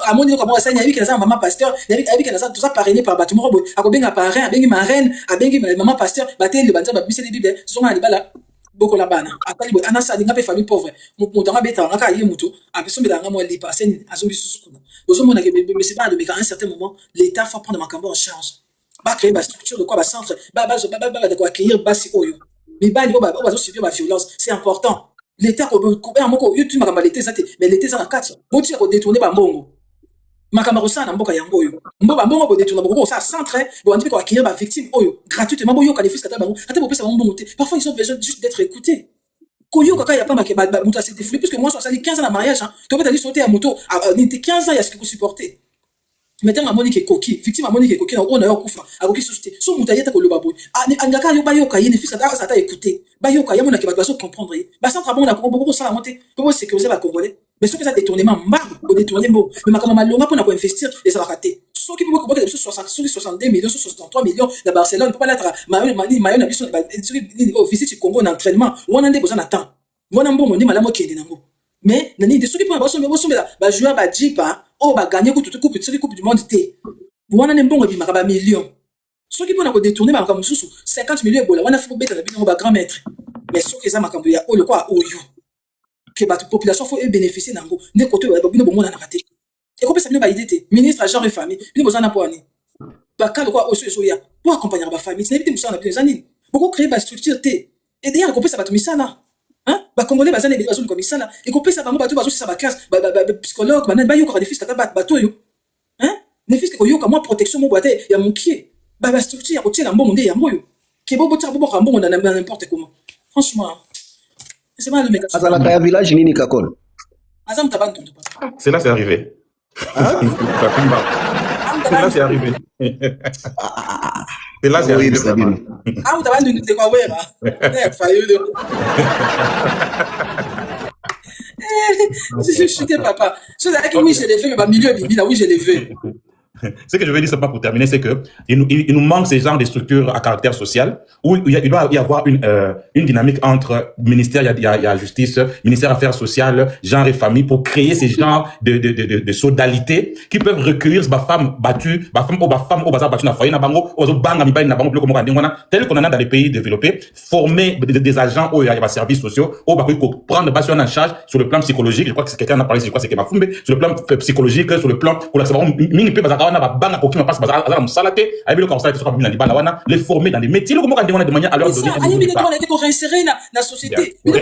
à mon niveau comme ça nyabi que ça maman pasteur nyabi que ça tout ça parrainé par bâtiment robo akobenga parrain abengi marraine abengi maman pasteur batel banza ba biseli bible so ngali bala boko la bana atali bo anasa dinga pe famille pauvre mon tanga beta ngaka yi mutu apeso mbela ngamo lipa aseni azombi susukuna bozo mona que mais c'est pas un oméga à un certain moment l'état faut prendre makambo en charge ba créer ba structure de quoi ba centre ba de quoi accueillir basi oyo mibali oba subir ma violence c'est important l'état ko moko yo tu makamba l'état ça mais l'état ça na 4 boti ko détourner ba mbongo makamba ça na mboka yango oyo mboka mbongo ko détourner boko ça centre bo anti ko accueillir ba victime oyo gratuitement bo yo ka les fils kata bango ata bo pesa mbongo te parfois ils ont besoin juste d'être écoutés koyo kaka ya pas ba muta s'est défoulé puisque moi ça dit 15 ans de mariage hein to peut sauter à moto ni 15 ans il y a ce que vous supporter mettez ma monique coquille victime ma monique coquille on a eu kufa akoki susté so mutayeta ko loba boy angaka yo ba yo kayene fils ata ça t'a écouté ba yo kayemo na ke ba so comprendre ba sans travail na ko beaucoup ça la monter comment sécuriser ba congolais mais ce que ça détournement pour détourner bon mais makama malonga pour na ko investir et ça va rater so qui peut ko boter 62 millions 63 millions na Barcelone peut pas l'être mayo na biso au visite Congo en entraînement on ande besoin d'attendre wana mbongo ndi malamo kende nango mais nani de soki pour ba joueur ba jipa o ba gagner ko coupe du monde té wana ne mbongo bimaka ba millions soki pour na ko détourner ba comme susu 50 millions ebola wana faut beta na bino ba grand maître mais soki za makambo ya o le quoi oyo que ba population faut bénéficier nango ne côté ba bino bomona na raté et ko pesa bino ba idée té ministre genre et famille bino bozana po ani ba ka le quoi o so ya pour accompagner ba famille c'est éviter musana bino zanini beaucoup créer ba structure té et derrière ko pesa ba misala hein ba congolais bazana des bazou comme ça là et qu'on peut ça bango bato bazo ça ba classe ba psychologue ba ba yo ko des fils kata bato yo hein les fils ko yo ka moi protection mo boite ya mokie ba structure ya ko tiela mbongo nde ya moyo ke bo botsa bo mbongo na n'importe comment franchement c'est mal le mec azala ka village nini kakol azam tabantu c'est là c'est arrivé hein c'est là c'est arrivé c'est là c'est arrivé ah on tabantu de quoi wera je chutais papa. Je disais que oui, je l'ai fait, mais milieu de oui, je l'ai fait. Ce que je veux dire simplement pour terminer, c'est que il nous manque ces genres de structures à caractère social où il doit y avoir une dynamique entre ministère, il y a justice, ministère affaires sociales, genre et famille pour créer ces genres de sodalité qui peuvent recueillir ma femme battue, ma femme au bazar battue na foyer na bango, au banga mi na bango plus comme tel qu'on en a dans les pays développés, former des agents où il y a des services sociaux, au bakoui prendre bastion en charge sur le plan psychologique, je crois que quelqu'un en a parlé, je crois que c'est Mafumbe, sur le plan psychologique, sur le plan pour la savoir mini peu bazar na banga ko kima passe bazar azala musalaté ayi ko constate so ba bina libala wana les former dans des métiers ko ka ndimona de manière à leur donner ayi bi ko na ko réinsérer na société il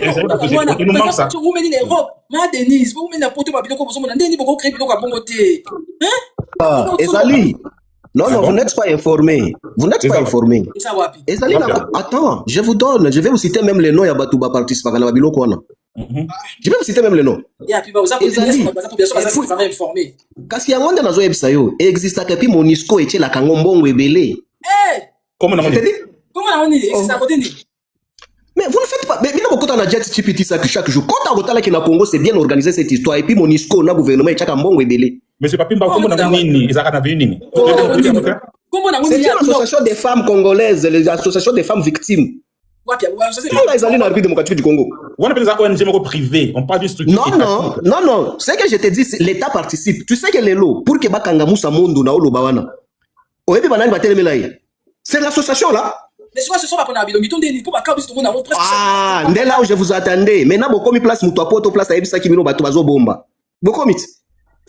nous manque ça vous mettez les robes ma Denise vous mettez na poto ba biloko bozo mona ndeni boko créer biloko bongo té hein ezali non, vous n'êtes pas informé. Vous n'êtes pas informé. Ezali attends, je vais vous citer même les noms ya Batouba participa na babilo kwana. Je vais vous citer même les noms. Kasi ya mwanda nazo yebisa yo, exista kepi Monisco eche la kango mbongo ebele. Comment on dit? Comment on dit? C'est à côté ni. Mais vous ne faites pas. Mais bien quand on a jet GPT ça chaque jour. Quand on a na Congo, c'est bien organisé cette histoire et puis Monisco na gouvernement eche mbongo ebele. Mais c'est pas pimba comment on nini, ezaka na nini. C'est l'association des femmes congolaises, l'association des femmes victimes. Du Congo. On appelle ça ONG privé, on parle d'une structure. Non. C'est que je te dis, l'État participe. Tu sais que les lots, pour que Bakanga Moussa Mondo na olo bawana. C'est l'association là. Mais ce soir pour Nabi, donc il faut pas tout le monde a presque. Ah, dès là où je vous attendais. Maintenant beaucoup mi place muto poto place à ebisa kimino bato bazo bomba. Beaucoup mit.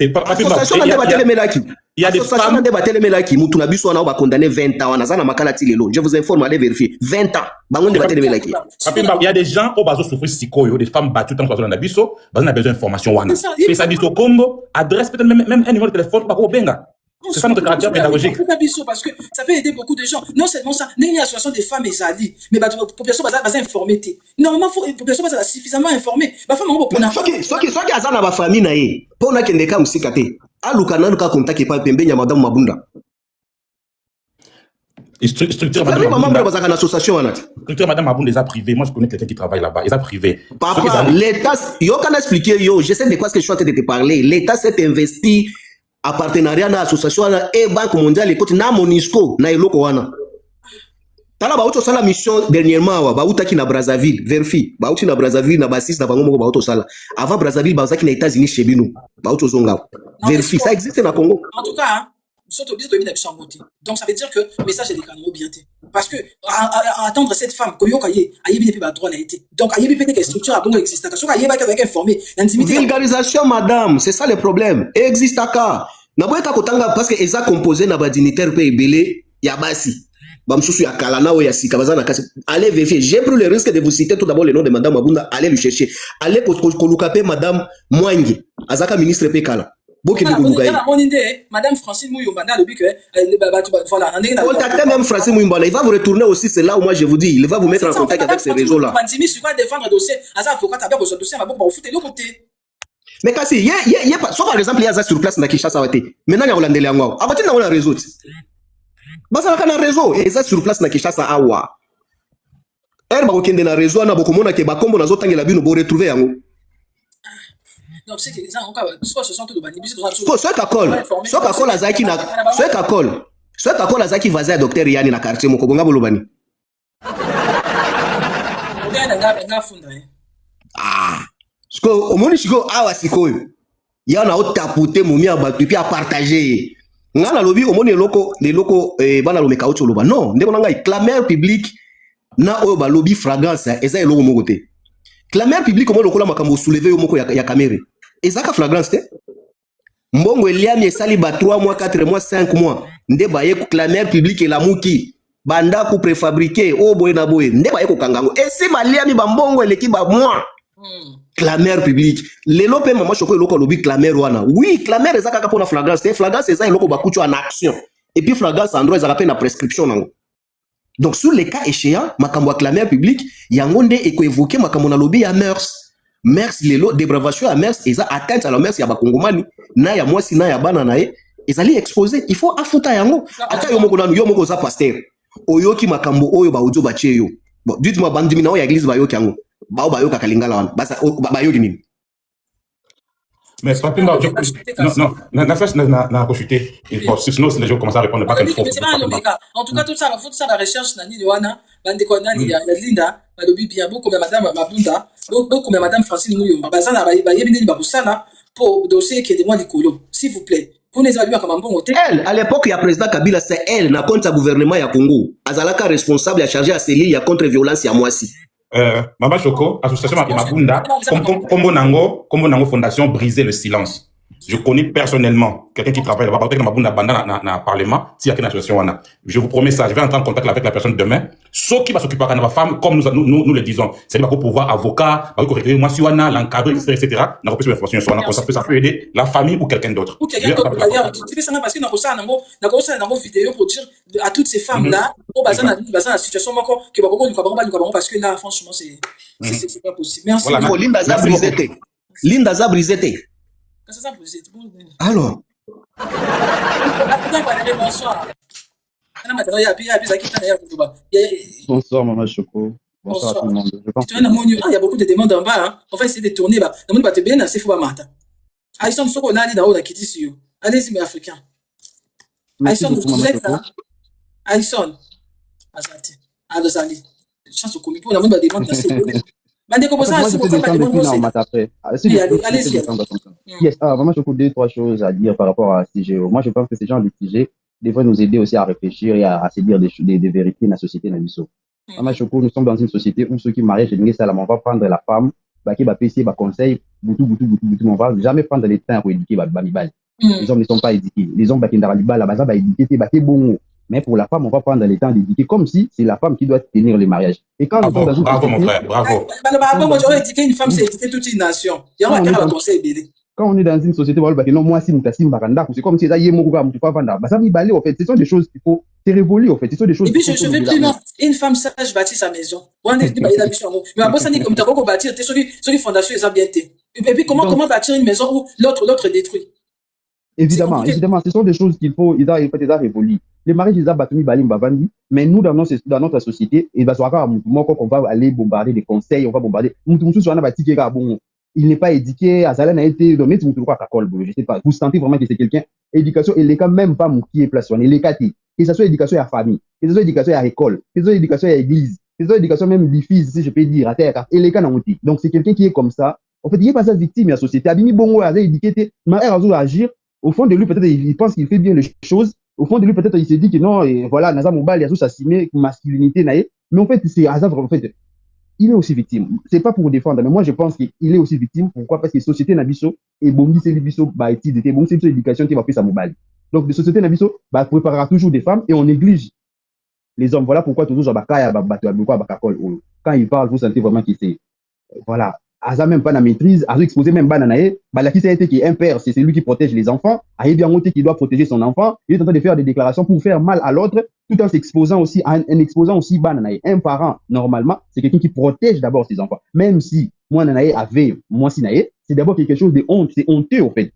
Association n'a pas télémélaki. Il y a des femmes. Association n'a pas télémélaki. Moutunabiso on a condamné 20 ans. On a zana makala tilelo. Je vous informe, allez vérifier. 20 ans. Bangon n'a pas télémélaki. Il y a des gens au bazo souffrir psycho, des femmes battues tant qu'on a biso. On a besoin d'informations. C'est ça, biso Congo. Adresse peut-être même un numéro de téléphone par Benga. C'est ça notre caractère pédagogique. Parce que ça peut aider beaucoup de gens. Non seulement ça, il y a l'association des femmes et Zali, mais la population va s'informer. Normalement, la population va suffisamment informée. La femme va soit qui a ça dans ma famille naïe. Pour na kendeka musikate. Alukana luka contacte pas pembe ya madame Mabunda. Structure madame Mabunda association anat. Structure madame Mabunda est privée. Moi je connais quelqu'un qui travaille là-bas, ils sont privés. Papa, l'État, yo kan expliquer yo, je sais de quoi ce que je suis en train de te parler. L'État s'est investi à partenariat na association et Banque mondiale écoute na Monisco na eloko wana. Tala ba auto sala mission dernièrement wa ba utaki na Brazzaville, vérifie. Ba uti na Brazzaville na basis na bango moko ba auto sala. Avant Brazzaville ba uzaki na États-Unis chez bino. Ba auto zonga. Vérifie, ça existe na Congo. En tout cas, surtout obligé de venir sur côté. Donc ça veut dire que le message est déclaré bien. Parce que à attendre cette femme koyo kaye ayebi pe ba droit na été. Donc ayebi pe que structure a bon existe. Parce que ayebi ka informé, l'intimité. Vulgarisation madame, c'est ça le problème. Existe aka. Na boyeka kotanga parce que eza composé na ba dignitaire pe ebele ya basi. Bamsusu ya kalana ou ya sikabazana kasi. Allez vérifier. J'ai pris le risque de vous citer tout d'abord le nom de madame Mabunda. Allez le chercher. Allez kolukape madame Mwangi. Azaka ministre pe kala. Madame Francine Mouyumba, le but que voilà. Contactez même Francine Mouyumba. Il va vous retourner aussi, c'est là où moi je vous dis. Il va vous mettre en contact avec ces réseaux-là. Mais kasi, soit par exemple, il y a ça sur place, maintenant il y a Hollande Liangwa. Avant, il y a un réseau. Basa na réseau et ça sur place na Kinshasa awa. Ba okende na réseau na bokomona ke ba kombo na zotangela bino bo retrouver yango. Donc c'est que les gens encore soit ce sont tout de bani biso soit kakol azaki na soit kakol azaki vaza docteur Yani na quartier moko bonga bolobani. Ah. Siko omoni siko awa sikoyo. Yana otapoter mumia ba puis à partager. Ngana lobi omoni les locaux bana lomeka auto loba non ndeko nanga clameur public na oyo ba lobby fragrance eza eloko moko te clameur public omo lokola makambo soulever yo moko ya caméra ezaka fragrance te mbongo eliami esali ba 3 mois 4 mois 5 mois nde ba ye clameur public elamuki banda ku préfabriquer o boye na boye nde ba ye ko kangango esi ba liami ba mbongo eleki ba mois clameur public lelo pe mama choko eloko lobi clameur wana oui clameur ezaka kapona flagrance te flagrance eza eloko bakutu en action et puis flagrance en droit ezaka pe na prescription nango donc sur les cas échéants makambo clameur public yango nde eko évoquer makambo na lobi ya mers lelo dépravation ya mers eza atteinte à la mers ya bakongomani na ya mwasi na ya bana na ye ezali exposé il faut afuta yango ata yo moko za pasteur oyoki makambo oyo ba audio ba cheyo bon dites-moi bandimi na ya église ba yoki yango bayoka kalingala wana basa bayoki nini mais c'est pas plus non na consulter sinon les gens commencent à répondre pas comme faut en tout cas tout ça faut ça la recherche nani wana bande ko nani ya Linda balobi bien beaucoup mais madame Mabunda beaucoup mais madame Francine Mouyumba bazana ba yebi nini ba kusala pour dossier qui est de moi likolo s'il vous plaît. Elle, à l'époque, il y a président Kabila, c'est elle, na compte gouvernement ya Congo. Azalaka responsable, a chargé à Céline, il y a contre-violence, il y a Moisi. Mama Choko, association Mabunda, Kombo Nango Fondation Briser le silence. Je connais personnellement quelqu'un qui travaille là-bas, peut-être Mabunda Banda dans le Parlement, s'il y a une association. Je vous promets ça, je vais entrer en contact avec la personne demain. Ceux qui va s'occuper de la femme, comme nous le disons, c'est-à-dire pour pouvoir avocat, moi si on a l'encadré, etc. N'a pas plus d'informations sur ça peut aider la famille ou quelqu'un d'autre. Ou quelqu'un d'autre d'ailleurs, tu fais ça parce que dans vos vidéos pour dire à toutes ces femmes-là, au bassin la situation qui va beaucoup parce que là, franchement, c'est pas possible. Merci. Linda Zabrizete. Alors. Bonsoir, Maman Choko. Bonsoir à tout le monde. Il y a beaucoup de demandes en bas. On va essayer de tourner. Allez-y, mes Africains. Aïsson, vous êtes là. Aïsson. Allez-y. Chance au comité. On a des demandes. Yes, vraiment, je peux 2-3 choses à dire par rapport à CGO. Moi, je pense que ces gens de CG devraient nous aider aussi à réfléchir et à se dire des vérités dans la société. Nous sommes dans une société où ceux qui marient chez on va prendre la femme qui va PC, va conseil, boutou, on va jamais prendre le temps pour éduquer Bamibal. Les hommes ne sont pas éduqués. Les hommes qui sont dans la base, va éduquer, bon. Mais pour la femme, on va prendre le temps d'éduquer comme si c'est la femme qui doit tenir les mariages. Et quand bravo, dans une bravo société, mon frère, bravo. Moi, j'aurais éduqué une femme, c'est éduquer toute une nation. Il y a un conseil bébé. Quand on est dans une société, non, moi, si c'est comme si ça y est, mon gars, tu vas vendre. Ça va en fait. Ce sont des choses qu'il faut. C'est révolu, en fait. Ce sont des choses. Et puis, je fais plus loin. Une femme sage bâtit sa maison. Mais après, ça dit comme tu as beaucoup bâtir, sur les fondations, ils ont bien été. Et puis, comment bâtir une maison où l'autre détruit? Évidemment, ce sont des choses qu'il faut, ils ont révolu. Les mariages, ils ont battu Balim Bavandi, mais nous, dans notre société, il va se voir qu'on va aller bombarder des conseils, on va bombarder. Il n'est pas éduqué, Azala n'a été donné, je sais pas. Vous sentez vraiment que c'est quelqu'un, éducation, il est quand même pas qui est placé, il est caté. Que ce soit éducation à famille, que ce soit éducation à école, que ce soit éducation à église, que ce soit éducation même des fils, si je peux dire, à terre, il est quand donc c'est quelqu'un qui est comme ça. En fait, il n'est pas sa victime de la société. Abimi Bongo a éduqué, mais il agir. Au fond de lui, peut-être, il pense qu'il fait bien les choses. Au fond de lui, peut-être, il s'est dit que non, et voilà, Naza Mobal, il a tout s'assumer, masculinité, naïe. Mais en fait, c'est Azavre, en fait, il est aussi victime. C'est pas pour défendre, mais moi, je pense qu'il est aussi victime. Pourquoi? Parce que la société Nabiso, et Bongi, c'est l'Ibiso, bah, c'est bon, c'est l'éducation qui va faire sa Mobal. Donc, la société Nabiso, bah, préparera toujours des femmes et on néglige les hommes. Voilà pourquoi toujours, quand il parle, vous sentez vraiment qu'il c'est, voilà. Aza même pas la maîtrise, Aza exposé même bananae, la qui a été qui est un père, c'est celui qui protège les enfants, Aza bien monté qui doit protéger son enfant, il est en train de faire des déclarations pour faire mal à l'autre, tout en s'exposant aussi, en exposant aussi bananae. Un parent, normalement, c'est quelqu'un qui protège d'abord ses enfants. Même si, moi, nanae avait, moi, si nae, c'est d'abord quelque chose de honte, c'est honteux, en fait.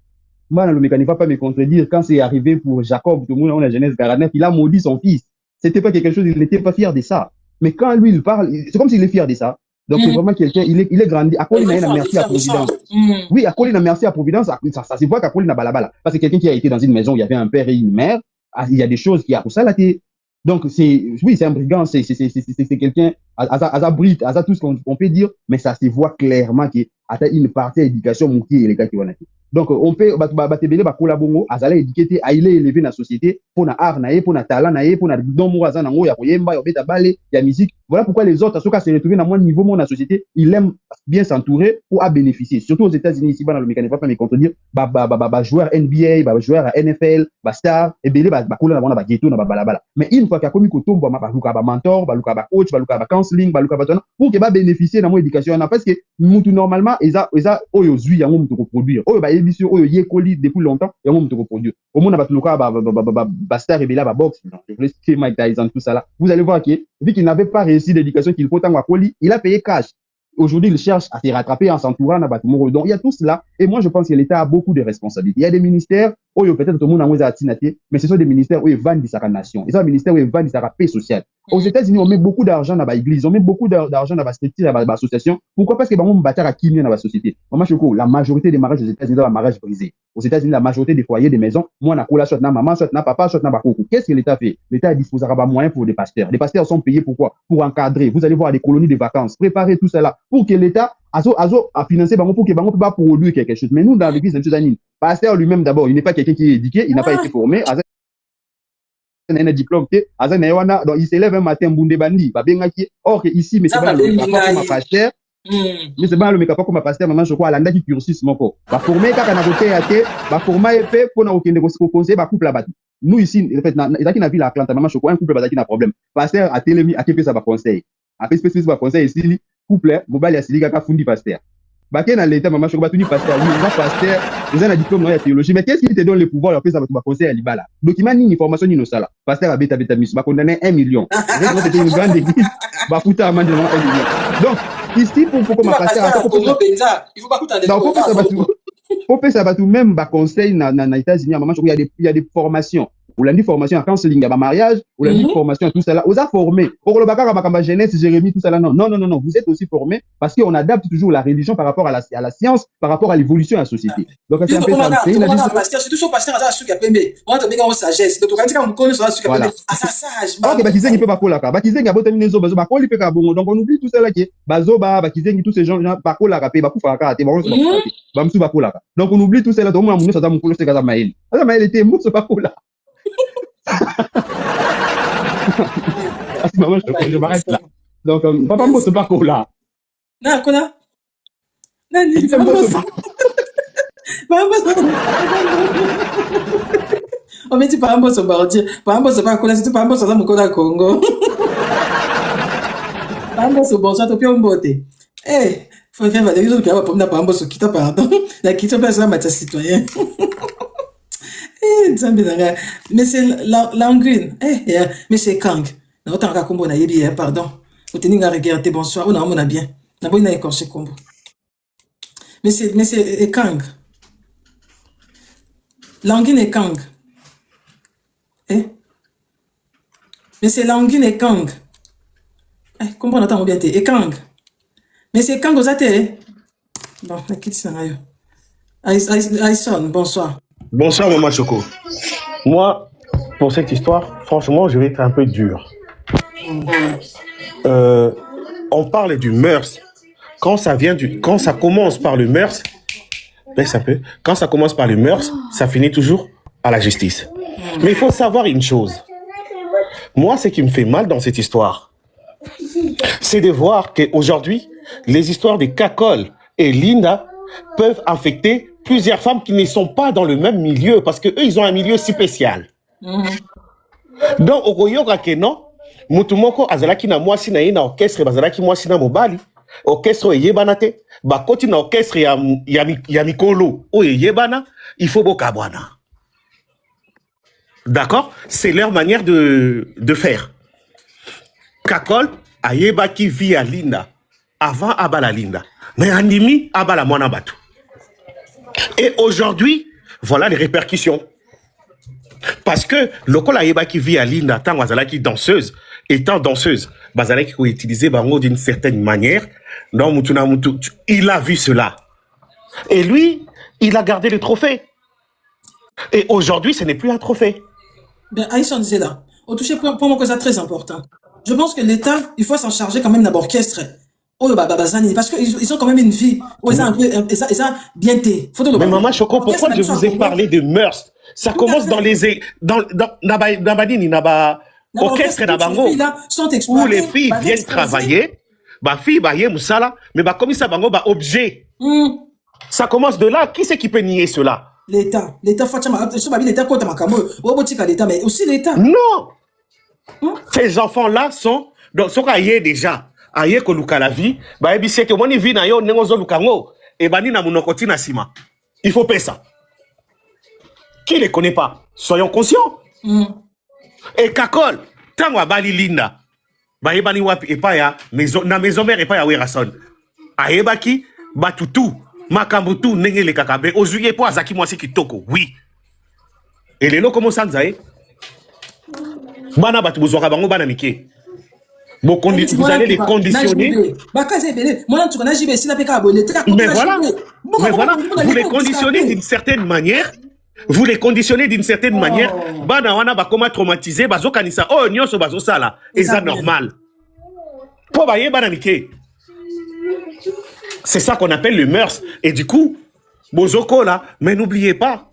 Moi, le mécanisme ne va pas me contredire, quand c'est arrivé pour Jacob, tout le monde, la jeunesse Garanef, il a maudit son fils. C'était pas quelque chose, il n'était pas fier de ça. Mais quand lui, il parle, c'est comme s'il est fier de ça. Donc, c'est vraiment quelqu'un, il est grandi. Akoli n'a merci à Providence. Oui, Akoli n'a merci à Providence. Ça se voit qu'Akoli n'a balabala. Parce que quelqu'un qui a été dans une maison où il y avait un père et une mère, il y a des choses qui a pour ça là. Donc, oui, c'est un brigand, c'est quelqu'un, Aza tout ce qu'on peut dire, mais ça se voit clairement qu'il y a une partie d'éducation qui est les gars qui vont naître. Donc, on peut, collaborer, Azala éduquer, à il est élevé dans la société, pour na art naé, pour na talent naé, pour na domo azana ngo, ya koyemba, ya beta balé, ya musique. Voilà pourquoi les autres, ceux qui se retrouvent dans mon niveau, dans la société, ils aiment bien s'entourer pour à bénéficier. Surtout aux États-Unis, ici, dans le mécanisme, pas me contredire, joueur NBA, joueur à NFL, star, et belé, coula na ba ghetto, na balabala. Mais une fois qu'il y a commis kotom, luka mentor, luka coach, luka counseling, luka pour qu'il va bénéficier dans mon éducation, parce que nous, normalement, ils a, oyo zui, ya ngom to produire. Oyo émission oyo yekoli depuis longtemps et on te reproduire au monde star et bela box je voulais citer Mike Tyson tout ça là vous allez voir que vu qu'il n'avait pas réussi l'éducation qu'il faut tant à Koli il a payé cash. Aujourd'hui, il cherche à se rattraper en s'entourant d'un bâtiment. Donc, il y a tout cela. Et moi, je pense que l'État a beaucoup de responsabilités. Il y a des ministères où peut-être tout le monde a mais ce sont des ministères où ils vendent sa nation. Et ce sont des ministères où ils vendent sa paix sociale. Aux États-Unis, on met beaucoup d'argent dans l'église, on met beaucoup d'argent dans la structure, dans l'association. Pourquoi? Parce que on bâtir à qui dans la société. Maman Choco, la majorité des mariages aux États-Unis, c'est un mariage brisé. Aux États-Unis, la majorité des foyers, des maisons, moi, on a soit na maman, soit na papa, soit na bakoko. Qu'est-ce que l'État fait? L'État disposera pas moyens pour des pasteurs. Les pasteurs sont payés pourquoi? Pour encadrer. Vous allez voir des colonies de vacances, préparer tout cela pour que l'État a financé pour que Bango peut pas produire quelque chose. Mais nous, dans l'église, c'est une pasteur lui-même d'abord, il n'est pas quelqu'un qui est éduqué, il n'a pas été formé. Un diplôme, donc il s'élève un matin, Boundé Bandi, or que ici, mais c'est pas le pasteur. Mais c'est pas le mec comme pasteur, maman, je crois, à l'anda qui cursus, mon corps. Va former, quand on a voté à terre, va former épée, pour nous, conseiller, va couple là-bas. Nous, ici, en fait, il y a qui n'a vu la plante, maman, je crois, un couple là-bas qui n'a problème. Pasteur a télémi, à qui fait ça va conseil. Après, spécifique, va conseil, ici, couple, mobile, il y a fundi pasteur. Baké dans l'état, maman, je crois, tu dis pasteur, oui, on va pasteur, ils ont un diplôme dans la théologie, mais qu'est-ce qui te donne le pouvoir, après, ça va conseiller à l'Ibala. Document, ni information, ni no sala. Pasteur a bêta, va condamner 1 million. C'était une grande église, va foutre à main de 1 million. Donc, ici, pour qu'on m'a passé à il faut pas coûter ça va tout même, conseil, dans les États-Unis, maman, je crois, il y a des formations. Ou l'a dit formation en counseling, à mariage, ou l'a dit formation, tout ça là. Vous a formé. Pour le bacar, ma jeunesse, Jérémie, tout ça là. Non. Vous êtes aussi formé parce qu'on adapte toujours la religion par rapport à la science, par rapport à l'évolution de la société. Donc, c'est un peu ça. C'est toujours pasteur, à ce qu'il y a pémé. On te met en sagesse. Donc, quand on connaît ça, ce qu'il y a pémé. À sa sage. Ok, Bakizeng, il peut pas coller là. Bakizeng, a beau terminer zo, Bazo, Bakoli, peut pas bon. Donc, on oublie tout ça là qui est. Bazo, Bakizeng, tous ces gens, Bako la rapé, Bakou Faka, Bamsou Bako là. Donc, on oublie tout ça là. Donc, on a ça dans mon colo, c'est Kazamaël. Kazamaël était mou, ce Bako là. Maman, je m'arrête là. Donc, papa, moi, c'est pas cool là. Non, quoi? Nani, on me dit par exemple son bardier, par exemple c'est pas cool, c'est par exemple ça me colle Congo. Par exemple ce bon ça to pion beauté. Eh, faut faire des choses qui va pour na par exemple ce qui t'a pardon, la qui te passe là matière citoyen. Eh, Zambi nanga, mais c'est Langrine. Eh, mais c'est Kang. Na autant ka combo na yebi pardon. Au teninga regarder bonsoir, on a mon bien. Na boy na écorché combo. Mais c'est Kang. Languine et Kang. Eh? Mais c'est Languine et Kang. Eh, comment on entend bien et Kang. Mais c'est Kang aux athées. Bon, la quitte ça ailleurs. Aïson, bonsoir. Bonsoir, Maman Choco. Moi, pour cette histoire, franchement, je vais être un peu dur. On parle du mœurs. Quand ça commence par le mœurs, baisse un peu. Quand ça commence par le mœurs, ça finit toujours à la justice. Mais il faut savoir une chose. Moi, ce qui me fait mal dans cette histoire, c'est de voir qu'aujourd'hui, les histoires de Kakol et Linda peuvent affecter plusieurs femmes qui ne sont pas dans le même milieu parce que eux, ils ont un milieu spécial. Donc, au Koyoka Keno, Mutumoko azalaki na mwasi na ye na orchestre bazalaki mwasi na mobali orchestre eyebana te bakoti na orchestre ya mikolo o eyebana il faut bokabwana. D'accord, c'est leur manière de faire. Kakol ayebaki via Linda avant abala Linda mais andimi abala mwana batu. Et aujourd'hui voilà les répercussions. Parce que le col ayebaki via Linda tant azalaki danseuse. Étant danseuse, Bazalaki a utilisé Bango d'une certaine manière. Non, il a vu cela. Et lui, il a gardé le trophée. Et aujourd'hui, ce n'est plus un trophée. Ben, Aïsson disait là, au touché pour moi que c'est très important. Je pense que l'État, il faut s'en charger quand même d'un orchestre. Oh, parce qu'ils ont quand même une vie. Oh, ils ont bien été. Mais Maman Choco, pourquoi je vous ai parlé de mœurs? Ça commence dans les... orchestre d'Abango, où les filles viennent travailler, filles moussala, mais comme ça bango objet. Ça commence de là. Qui c'est qui peut nier cela? L'État, mais aussi l'État. Non. Ces enfants-là sont aïe déjà, aïe que luka la vie, c'est que moni vie na yo nengozo lukango et bani na munokoti na sima. Il faut payer ça. Qui les connaît pas? Soyons conscients. Et Kakol, tango abali Linda, bayebani wapi epaya na maison mère epaya werason. Ayebaki batutu makambutu nenge le kakabe ozuye po azaki mwasi kitoko. Oui. Et lelo comment ça nzae? Bana batu bozwaka bango bana mike. Vous allez les conditionner. Mais voilà, vous les conditionnez d'une certaine manière. Vous les conditionnez d'une certaine manière. Bana wana ba koma traumatisé, bazo kanisa oh nyonso bazo sala, et ça normal. Po baye bana mike. C'est ça qu'on appelle le mœurs. Et du coup, bozoko là, mais n'oubliez pas.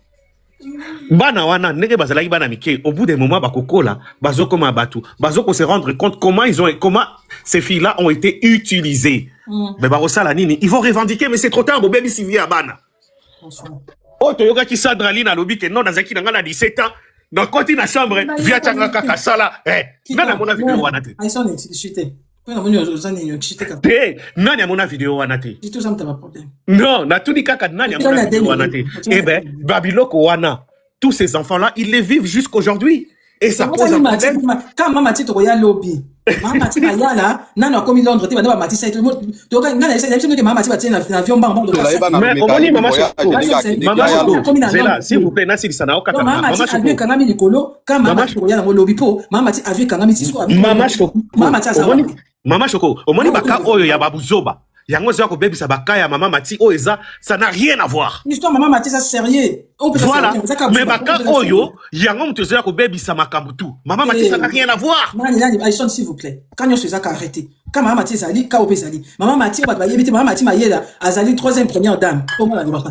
Bana wana nege bazalaki bana mike, au bout des moments bakoko là, bazoko ma batu, bazoko se rendre compte comment ces filles-là ont été utilisées. Mais barosala nini, ils vont revendiquer mais c'est trop tard, bébé sivi à bana. Oh, toyoka ki Sandraline a lobby que non, nazaki nanga na 17 ans. Donc, quand il na chambre, via tchanga kaka sala. Nana mona vidéo wanate. Aïsson est chuté. Nani mona vidéo wanate. Tout ça, t'as pas problème. Non, na tout ni kaka nani mona vidéo wanate. Eh ben, Babiloko wana, tous ces enfants-là, ils les vivent jusqu'aujourd'hui. Et ça pose un problème. Quand maman dit royal lobby, maman dit là, nana comme Londres, tu vas devoir matisser tout le monde. Tu vas nana essayer que maman dit l'avion bambou de mais on dit maman s'il vous plaît, Nassi ça n'a aucun problème. Maman dit avion kangami likolo, quand maman dit royal lobby po, maman dit avion kangami tiso. Maman Choco, au moins baka oyo ya babuzoba. Yango zako baby ça bakaya maman mati o eza ça n'a rien à voir. L'histoire maman mati ça sérieux. Voilà. Mais baka oyo yango mtezo yako baby ça makambutu. Maman mati ça n'a rien à voir. Nani Aïsson s'il vous plaît. Quand on se zaka arrêter. Quand maman mati zali ka opé zali. Maman mati ba yebite maman mati mayela azali troisième première dame. Au moins la débat.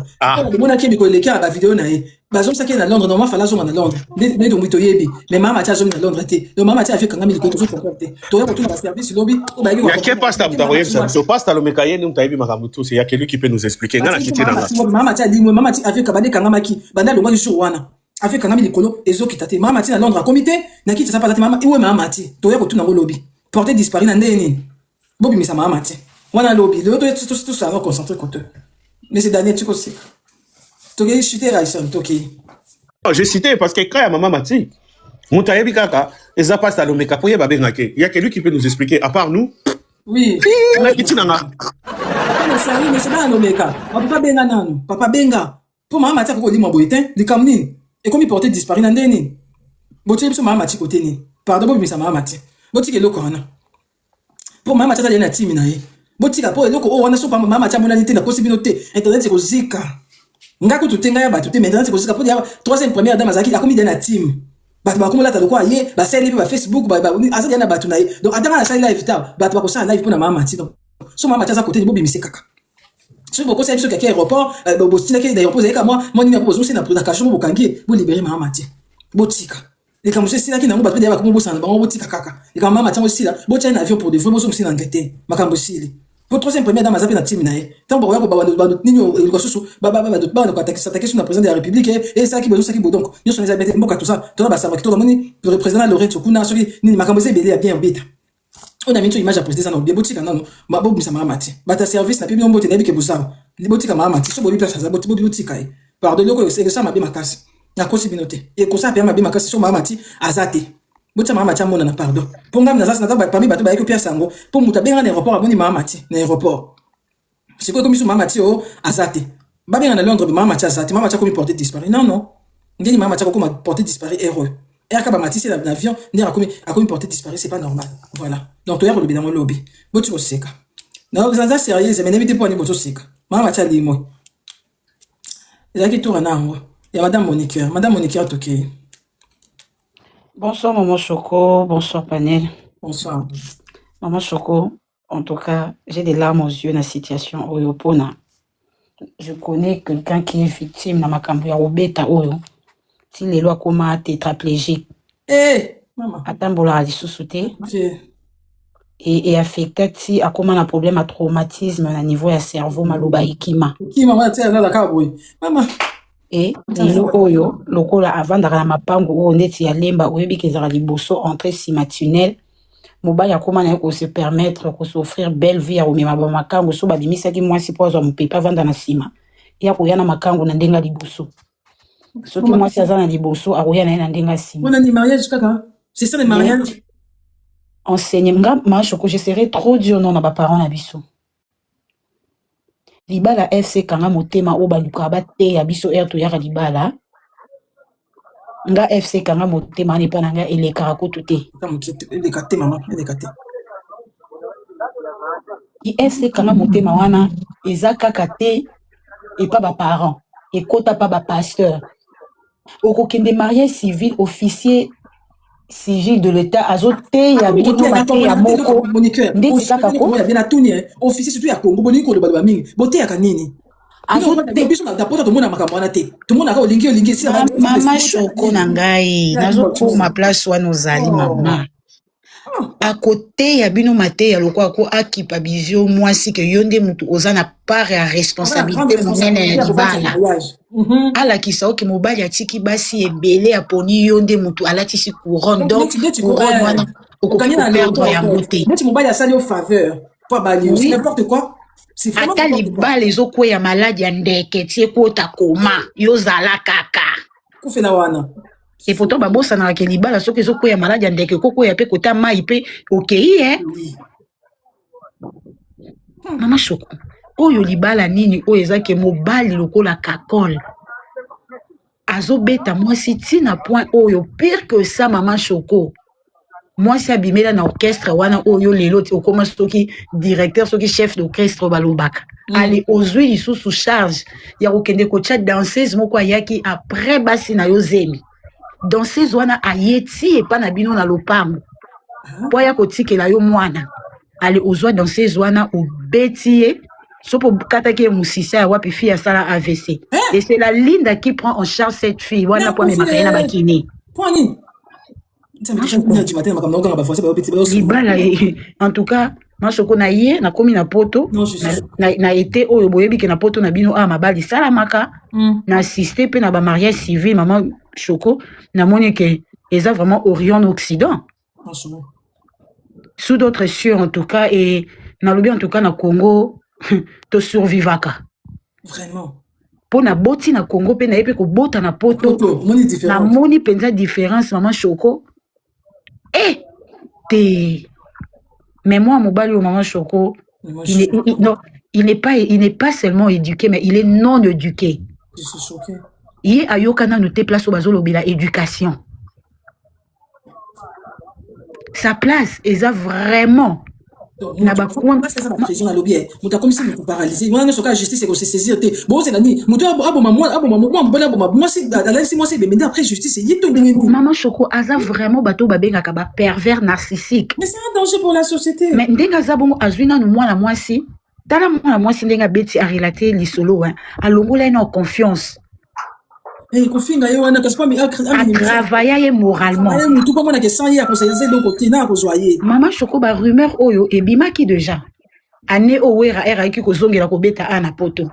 Mona ki mikolo leki la vidéo na ye. Bazom ça qui est à Londres, normalement, fallait à Londres. Mais donc, mais maman Matia à Londres, donc maman Matia a fait quand même il toujours compté. Tu as retourné dans le service, lobby. Il y a quel pasteur vous t'envoyez ça? Ce pasteur le mécaïen, nous t'avez vu Makamutu, il y a quelqu'un qui peut nous expliquer. Ngana kiti na. Maman Matia dit, maman Matia a fait kabane kangamaki, banda le mois du jour wana. A fait kangami likolo, ezo kitate. Maman Matia à Londres à comité, na kiti ça pas maman, où est maman Matia? Tu as retourné dans le lobby. Porté disparu na ndeni. Bobi misa maman Matia. Wana lobby, le tout ça va concentrer contre eux. Mais c'est Daniel tu sais. Tu as chuté Raison, Toki. J'ai cité parce que quand il y a maman Mati, Moutayebi Kaka, et ça passe à l'Omeka pour y avoir il y a quelqu'un qui peut nous expliquer, à part nous. Oui. On a quitté Nanga. Mais c'est pas un Omeka. Papa Benga Nano. Papa Benga. Pour maman Mati, pourquoi on dit mon boitin, les camnines. Et comme il portait disparu dans l'année. Botier, pour maman Mati côté ni. Pardon, mais ça maman Mati. Botier, le corona. Pour maman Mati, il y a un team inaïe. Botier, pour le corona, on a sur maman Mati, mon anité, la possibilité. Internet, c'est au Zika. Ngako tutenga ya batuté maintenant c'est parce que pour dire troisième première dame azaki a commis dans la team batu ba komala ta lokwa ye ba sele ba Facebook ba asa yana batu na ye donc adama na sala live ta batu ba ko sa live pour na mama Mati donc so mama Mati za côté bobi mise kaka so boko sa biso kaka aéroport bo sina ke d'aéroport zeka moi ni na pozo sina na kasho bo kangi bo libérer mama Mati botika et comme je sina ki na ngo batu ba ko bo sana ba botika kaka et comme mama Mati mo sila bo tient un avion pour de vrai bo so sina ngete makambo sili. Pour troisième première dame azapi na team na ye tant pour nino il kosusu attaquer sur la président de la République et ça qui besoin ça qui donc nous sommes les abétés mboka tout ça to ba savoir que to moni le représentant Lorenzo kuna soki nini makambo belé bien beta on a mis une image à président na bien botika non ma bobu sama Mati bata service na pibi mbote na bike busaba botika mama Mati so bobi place za botika e pardon loko c'est ça ma bien makasi na possibilité et ko ça bien ma bien makasi so mama Mati azate Bota mama Mati mona na pardon. Ponga mna sasa nataka parmi bato ba yeko pia sango. Po muta benga na aéroport aboni mama Mati na aéroport. C'est quoi comme mama Mati o azate. Ba benga na Londres mama Mati azate. Mama Mati ko mi porter disparu. Non non. Ndeni mama Mati ko ma porter disparu erreur. Et aka ba Mati c'est l'avion, ndeni a ko porter disparu, c'est pas normal. Voilà. Donc to ya ko lobby dans mon lobby. Boti ko seka. Na organisa sérieuse mais n'évitez pas ni boto seka. Mama Mati ali moi. Ezaki tour na ngo. Ya madame Monique toké. Bonsoir Maman Choco, bonsoir Panel. Bonsoir. Maman Choco, en tout cas, j'ai des larmes aux yeux dans la situation Oyopona. Je connais quelqu'un qui est victime dans ma campagne Robeta Oyo. Si les lois comment tétraplégique. Eh, maman. Attends, à sous-souté. Et affecté si à comment un problème à traumatisme à niveau du cerveau maloba ikima. Qui maman tient dans la cabouille. Maman. Et lelo oyo lokola avant d'ara mapango o ndeti ya lemba oyebi kezara liboso entrée simatunnel mobali akoma na ko se permettre ko s'offrir belle vie à omema ba makango so babimisa ki mwasi po azwa mopepa vanda na sima ya ko yana makango na ndenga liboso soki mwasi azana liboso akoya na ndenga sima on a ni mariage kaka c'est ça le mariage enseigner nga Choco je serai trop dur non na ba parents na biso libala FC kanga motema o baluka bate ya biso to yaka libala nga FC kanga motema ne pana nga eleka ko tuté elekate maman elekate i FC kanga motema wana eza kaka te et pas ba parents et kota pas ba pasteur okokende mariage civil officier sigil de l'état azote ya bito mate ya moko ndeti kaka ko ya bien atuni officier surtout ya Congo boni ko le ba mingi bote ya kanini azote biso na tapota to mona makambo na te to mona ka olingi si Mama Choco na ngai nazo ko ma place wana ozali mama à côté ya bino mate ya lokwa ko akipa bizio mwasi ke yonde mutu ozana part ya responsabilité monene ya libala ala kisa oke mobali atiki basi ebele aponi yonde mutu alatisi couronne donc couronne wana okokanya na perdre ya beauté neti mobali asali au faveur pas bali c'est n'importe quoi c'est vraiment ata libala ezokwe ya maladi ya ndeke tie kota koma yozala kaka kufena wana. Et pourtant babosa na ke libala soki ezokwe ya maladi ya ndeke koko ya pe kota mai pe okei Mama Choco oyo libala nini oyo ezake mobali lokola kakol azobeta mwasi tina point oyo pire que ça Mama Choco mwasi abimela na orchestre wana oyo lelo ti okoma soki directeur soki chef d'orchestre balobaka ali ozwi lisusu charge ya kokende kocha danseuse moko ayaki après basi na yo zemi danseuse wana ayeti epa na bino na lopango po ya kotikela yo mwana ali ozwa danseuse wana obeti ye Sopo kataki musicien wapi fille à sala AVC. Et c'est la Linda qui prend en charge cette fille. Wana po me makaya na bakini. Libala en tout cas, Mashoko na ye na komi na poto na été oyo boyebi ke na poto na bino a mabali salamaka na assisté pe na ba mariage civil maman Choko na moni ke eza vraiment Orient Occident. Sous d'autres cieux en tout cas et na lobi en tout cas na Congo to survivaka. Vraiment. Pour na boti na Congo pe na yepe ko bota na poto na moni penza différence maman Choko. Mais moi, Mobali au maman Choko, il n'est pas seulement éduqué, mais il est non éduqué. Je suis choqué. Il est à Yokana nous te place au bazolo la éducation. Sa place, est vraiment. Na ba prison na lobby muta comme si nous paralyser moi ne soka justice c'est que c'est saisir te bon c'est nani muta aboma moi c'est dans si moi c'est mais après justice c'est yito maman Choko aza vraiment bato babenga ka ba pervers narcissique mais c'est un danger pour la société mais ndenga zabongo azwina no mwana mwasi tala mwana mwasi ndenga beti a relater lisolo hein alongola ina confiance et kofinga ye wana kasi pas mi travailler moralement tout comme on a que 100 ya conseiller donc côté na ko joyer maman Choko ba rumeur oyo ebimaki déjà année owera era ki ko zongela ko beta ana poto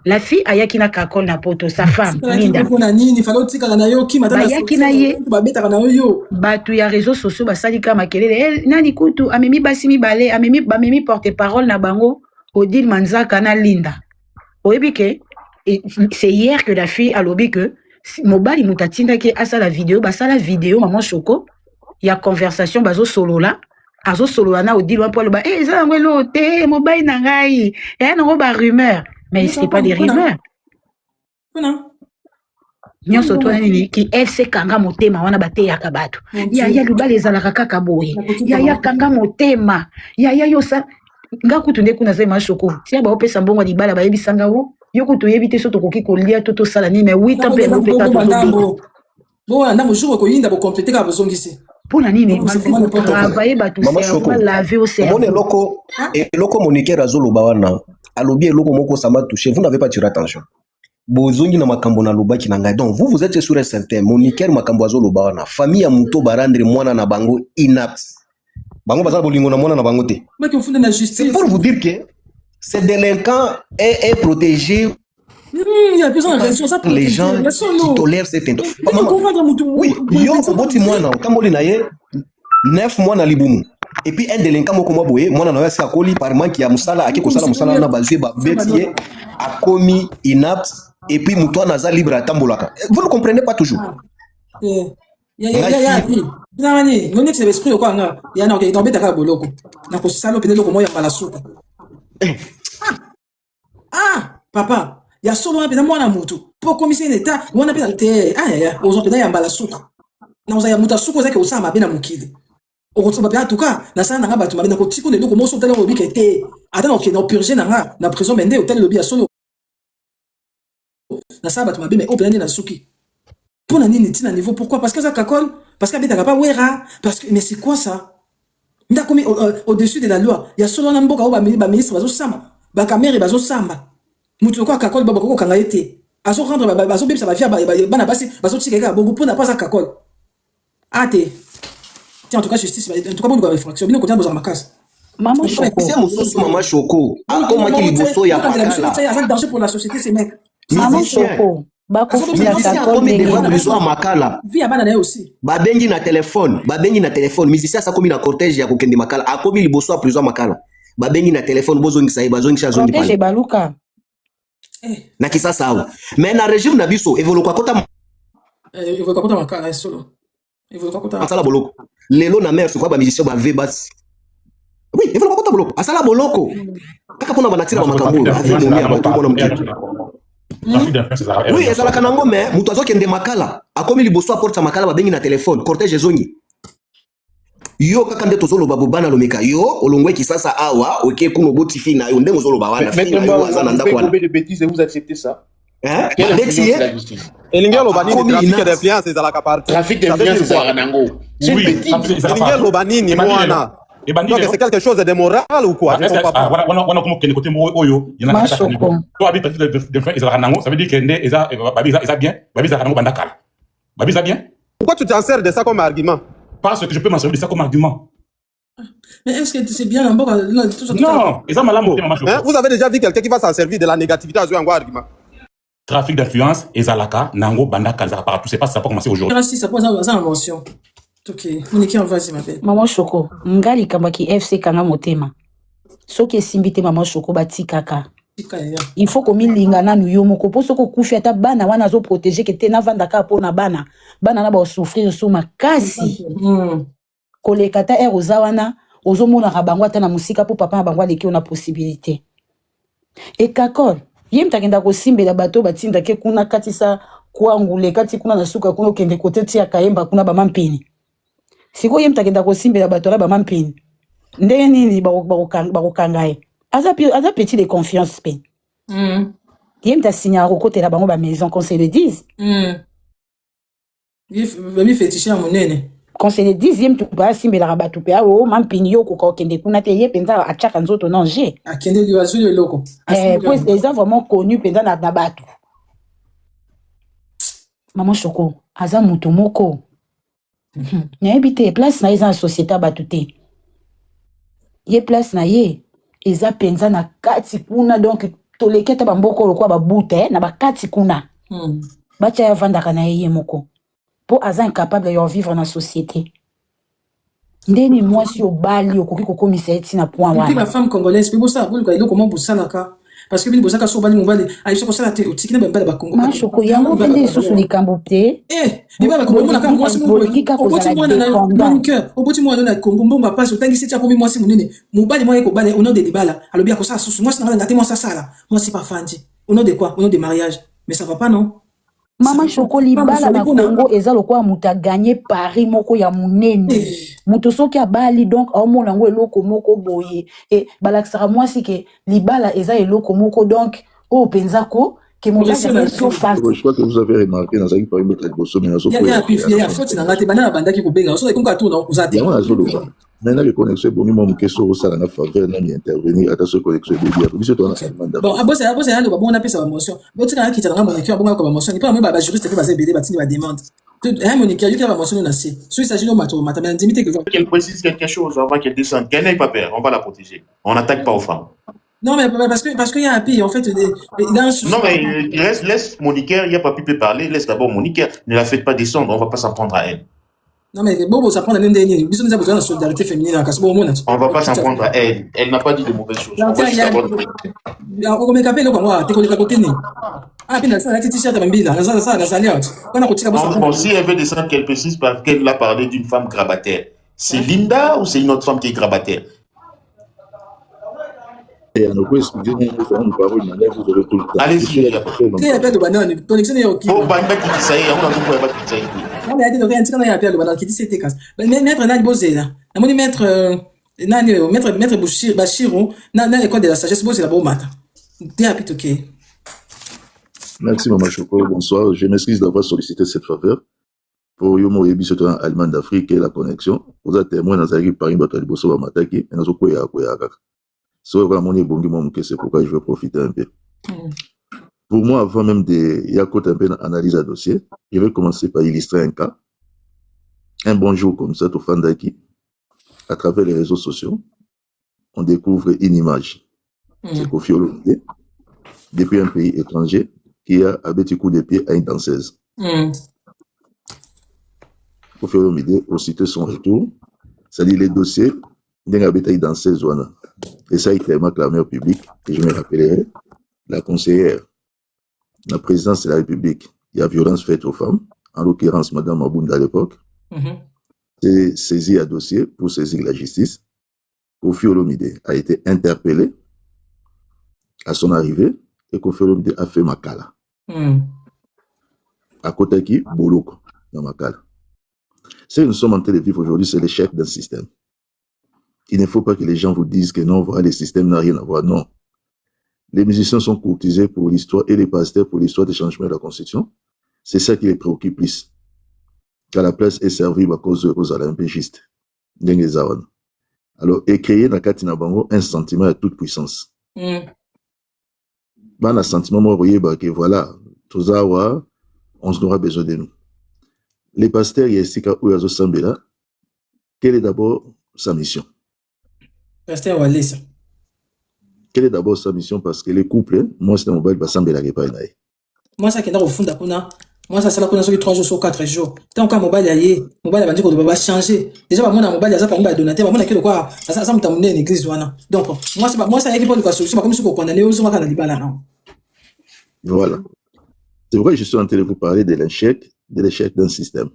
la fille ayaki na kakol na poto sa femme Linda nini falo tika na yo ki madame ayaki na ye ba beta na yo batu ya réseaux sociaux ba sali kama kelele nani kutu amemi basi mibale amemi porte parole na bango Odile Manzaka na Linda oebike. Et c'est hier que la fille a lobby que Mobali Mutatinda qui a ça la vidéo, maman Choko, il y a conversation bazo solo là, azo solo na Odile un poil bas, ça ngelo te Mobali nangai, et non ba rumeur, mais c'est pas des rumeurs. Non. Nyonso to nini ki FC kanga motema wana bate ya kabatu. Ya lubale ezalaka kaka boye. Ya kanga motema. Ya yo sa ngaku tunde kuna zema Choko. Tia ba opesa mbongo libala ba yebisanga wo. Yoko to yebite so to koki kolia toto sala ni mais 8 ans pe mo peka to bon anda mo jour ko yinda bo compléter ka bozongisi pona nini travailler ba tout ça laver au cerveau mon eloko moniquer azolo ba wana alobi eloko moko ça m'a touché vous n'avez pas tiré attention bozongi na makambo na lobaki na ngai donc vous êtes sûr et certain moniquer makambo azolo ba wana famille ya muto barandre mwana na bango inapte bango bazala bolingo na mwana na bango te mais que funda na justice pour vous dire que ces délinquants est protégé. Il y a besoin de responsable. Les gens qui tolèrent cette industrie. Oui, yo boti mwana kamoli na ye 9 mois na libumu. Et puis un délinquant moko mo boye mwana na yasi akoli par manki ya musala akiko sala musala na bazue ba betiye akomi inapte et puis muto na za libre atambolaka. Vous ne comprenez pas toujours. Nani, non c'est l'esprit quoi nga. Ya na ke tomber ta boloko. Na ko salo penelo ko moya mala suka. Papa, il y a solo un peu de moi à moto. Pour commissaire d'état, on a bien été. Aux autres d'ailleurs, la souka. Nous avons muta souka que osama bien mukide. Au retour en tout cas, na sana nga batu mabina ko tiko ne loko moso tala obi kete. Attends, OK, na purger na prison mende hôtel lobby à solo. Na sa batu mabina au plein na souki. Pour na nini tina niveau pourquoi? Parce que ça kakol, parce que beta pas wera, parce que mais c'est quoi ça? Nda komi au-dessus de la loi. Il y a solo un mboka ba ministre bazo sama. Ba caméra bazo samba. Mutu ko kakol baba ko kanga été. Azo rendre bazo bim ça va faire bana basi bazo tsikeka bongo pour na pas ça kakol. Ate. Tiens en tout cas justice en tout cas bon ba réfraction bino côté besoin makas. Maman Choko. C'est mususu maman Choko. Comment qui liboso ya pakala. C'est un danger pour la société ces mecs. Maman Choko. Makala. Via bana na aussi. Babengi na téléphone, musicien ça comme na cortège ya kokende makala. Akomi liboso a prison makala. Babengi na téléphone bozongi sa bazongi cha zongi pale. Baluka. Na kisa sawa. Mais na régime na biso evoluka kota evoluka kota makala solo. Evoluka kota. Asala boloko. Lelo na mère quoi ba musicien ba vebas. Oui, evoluka kota boloko. Asala boloko. Kaka pona banatira makambo. Avi momia ba tout mona mkitu. Oui, ezala kanango mais mutu azokende makala akomi liboso aporta makala babengi na téléphone cortège zongi yo kaka nde tozoloba bobana lomeka yo olongwe kisasa awa oke kuno boti fi na yo ndengo zoloba wana fi na yo azana ndako wana de bêtises et vous acceptez ça elingi loba nini trafic d'influence ezalaka parti trafic d'influence ezalaka nango elingi loba nini mwana Donc c'est quelque chose de moral ou quoi? Je comprends pas. Voilà, comment que côté oyo, il y en a qui toi habite de faire ils ont ça veut dire que ils bien, babi ça rango bandakala. Babi ça bien? Pourquoi tu t'en sers de ça comme argument? Parce que je peux m'en servir de ça comme argument. Mais est-ce que c'est bien d'abord non, ils ont mal à vous avez déjà vu quelqu'un qui va s'en servir de la négativité à jouer un argument? Trafic d'influence, ezalaka, nango bandakala, ça part tout, c'est pas ça pour commencer aujourd'hui. Si ça pose ça en mention. Ok, Monique, vas-y, ma belle. Maman Choco, ngali kambaki FC kanga motema. Soki esimbite maman Choco bati kaka. Il faut komi lingana nu yo moko po soko kufi ata bana wana zo protéger que tena vanda ka pona bana. Bana na ba souffrir so makasi. Koleka ta eroza wana ozomona rabango ata na musika po papa na bango leki ona possibilité. Et kakol, yem takenda ko simbela bato batinda ke kuna katisa kwa ngule kati kuna na suka kuna kende kote tia kayemba kuna ba mampini. Siko yem takenda ko simbela bato la ba mampini. Ndenge nini bakokangaye. Aza petit de confiance pe. Yem ta signa ko côté la bango ba maison qu'on se le dise. Yemi fétiché à monene. Qu'on se le dise yem tu ba simbela rabatu pe o mampini yo ko kende kuna te ye penza a chaka nzoto nanger. A kende du azul le loko. Pues les gens vraiment connus penza na batu. Maman Choco, aza mutu moko. N'habite place na eza société batute. Ye place na ye eza penza na kati kuna donc toleketa bamboko lokwa babute na bakati kuna. Bacha ya vanda kana ye moko. Po aza incapable de vivre na société. Ndeni moi si obali okoki kokomisa eti na point wana. Et puis la femme congolaise, puis ça, vous le comment vous ça là parce que bini bosaka so bali mobali ayi so kosala te otikina bamba ba Congo. Ma Choco yango pende susu likambo te. Ni ba Congo na kango mwasi oboti mwana na Congo mbomba passe otangisi tia komi mwasi munene mobali mwa ekobale au nom de libala alobi akosa susu mwasi na ngate mwasi sala mwasi pas fandi au nom de quoi? Au nom de mariage. Mais ça va pas non? Maman Choco libala na Congo eza lokwa muta gagner Paris moko ya munene. Muto soki abali donc au mona ngo eloko moko boye et balakisaka mwasi ke libala eza eloko moko donc o penzako que mon gars so face. Je crois que vous avez remarqué dans un par exemple bosso mais nazo. Il y a faute na ngate bana banda ki ko benga so ko to na uzati. Ya nazo lo. Maintenant les connexions bon moi question au sala na faveur na intervenir attention connexion de bien. Biso to na demande. Bon abose alo ba bon apesa ba motion. Bo tika ki tanga mon équipe bon ko ba motion. Ni pas moi ba juriste pe ba zebede ba tini ba demande. Monique, il y a une mention de Nassi. Il s'agit de qu'elle précise quelque chose avant qu'elle descende. Qu'elle n'ait pas peur, on va la protéger. On n'attaque pas aux femmes. Non, mais parce qu'il y a un pays, en fait. Non, mais laisse Monique, il n'y a pas pu parler. Laisse d'abord Monique. Ne la faites pas descendre, on ne va pas s'en prendre à elle. Non, mais bon, ça prend la même dernière. Nous avons besoin de solidarité féminine. On ne va pas s'en prendre à elle. Elle n'a pas dit de mauvaises choses. Bon, si elle veut descendre, qu'elle précise parce qu'elle a parlé d'une femme grabataire. C'est Linda ou c'est une autre femme qui est grabataire? Et on peut expliquer une parole, vous aurez tout le temps. Allez-y. Il y a pas de banane. Ton excès est ok. Oh, banane qui dit ça, on a tout pour pas qui dit non, mais il y a des gens qui appellent le banane qui dit c'était casse. Maître Nani Bosé là. La moni maître Bachirou, na l'école de la sagesse Bosé la bon matin. T'es rapide ok. Merci Maman Choco, bonsoir. Je m'excuse d'avoir sollicité cette faveur. Pour Yomo Ebi, surtout en Allemagne d'Afrique et la connexion. Vous êtes témoin dans la Paris, Bato Liboso va m'attaquer. Et nous avons quoi c'est pourquoi je vais profiter un peu. Pour moi, avant même de Yakot un peu d'analyse à dossier, je vais commencer par illustrer un cas. Un bon jour comme ça, au Fandaki, à travers les réseaux sociaux, on découvre une image. C'est Kofi Olomide, depuis un pays étranger, qui a un petit coup de pied à une danseuse. Kofi Olomide, aussitôt son retour, c'est-à-dire les dossiers d'un habitat danseuse. Et ça a été tellement clamé au public que je me rappellerai, la conseillère, la présidence de la République, il y a violence faite aux femmes, en l'occurrence Madame Mabounda à l'époque, s'est saisi un dossier pour saisir la justice. Kofi Olomide a été interpellé à son arrivée et Kofi Olomide a fait Makala. À côté qui, Boloko, dans Makala. Ce que nous sommes en train de vivre aujourd'hui, c'est l'échec d'un système. Il ne faut pas que les gens vous disent que non, voilà, le système n'a rien à voir. Non. Les musiciens sont courtisés pour l'histoire et les pasteurs pour l'histoire des changements de la Constitution. C'est ça qui les préoccupe plus. Car la place est servie à cause de Rosa, un peu juste. Alors, et créer dans Katina Bango un sentiment de toute puissance. Ban un sentiment, moi, voyez, que voilà, Tozawa, on aura besoin de nous. Les pasteurs, il y a ici, Ouyazo Sambela, quelle est d'abord sa mission? Pasteur Walesa. Quelle est d'abord sa mission? Parce que les couples, moi, c'est un mobile, bah, Sambela, qui est pas naïf. Moi, ça qui est au fond d'Akuna. Moi, ça, c'est là qu'on a sur 3 jours, sur 4 jours. Tant qu'un mobile aillé, mobile a dit qu'on doit changer. Déjà, moi, un mobile, il y a pas de donateur, moi, il y a quoi, ça m'a amené une église, voilà. Donc, moi, c'est pas, moi, ça y est, qui prend de quoi solution, comme si on condamné aux hommes à la là, non. Voilà. C'est vrai que je suis en train de vous parler de l'échec d'un système.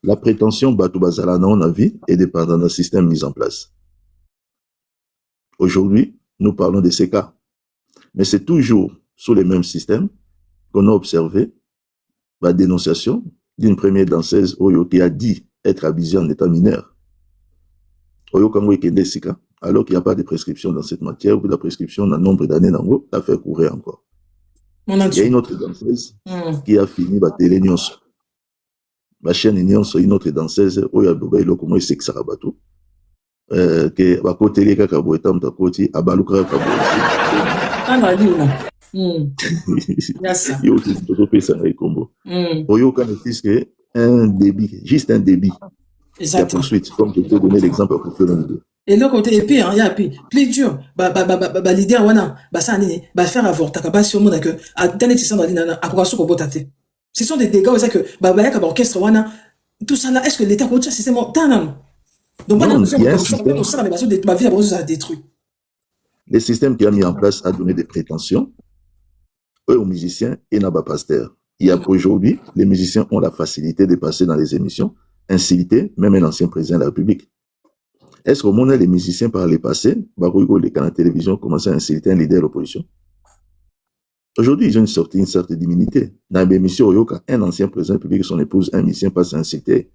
La prétention Batou Bazala non a vie est dépendante d'un système mis en place. Aujourd'hui, nous parlons de ces cas. Mais c'est toujours sous les mêmes systèmes qu'on a observé la dénonciation d'une première danseuse Oyo qui a dit être abusée en état mineur. Oyo Kango Ekende Sika, alors qu'il n'y a pas de prescription dans cette matière, ou la prescription dans nombre d'années d'ango, l'a fait courir encore. Il y a une autre danseuse qui a fini la télé Nyonso. La chaîne Nyonso, une autre danseuse, Oyo Adoba Iloko Moïse Sexarabatou, que va côté les Kakabo et Tam Takoti, Abaluka Kabo. Yo, ça combo. Oyo kan fils que un débit, juste un débit. La poursuite, comme je t'ai donné l'exemple pour faire une. Et le côté épais, il y a plus dur. L'idée, faire avorter, si on a que, à dernier temps, ce sont des dégâts, c'est que, orchestre, tout ça là, est-ce que l'État continue ce système? Donc, le système qui a mis en place a donné des prétentions aux musiciens et n'a pas pasteur. Il y a aujourd'hui, les musiciens ont la facilité de passer dans les émissions, inciter même un ancien président de la République. Est-ce qu'au moment où les musiciens par les passés, les canaux de télévision commençaient à inciter un leader de l'opposition? Aujourd'hui, ils ont une certaine dignité. Dans l'émission Oyoka, un ancien président de la République et son épouse, un musicien passe à inciter.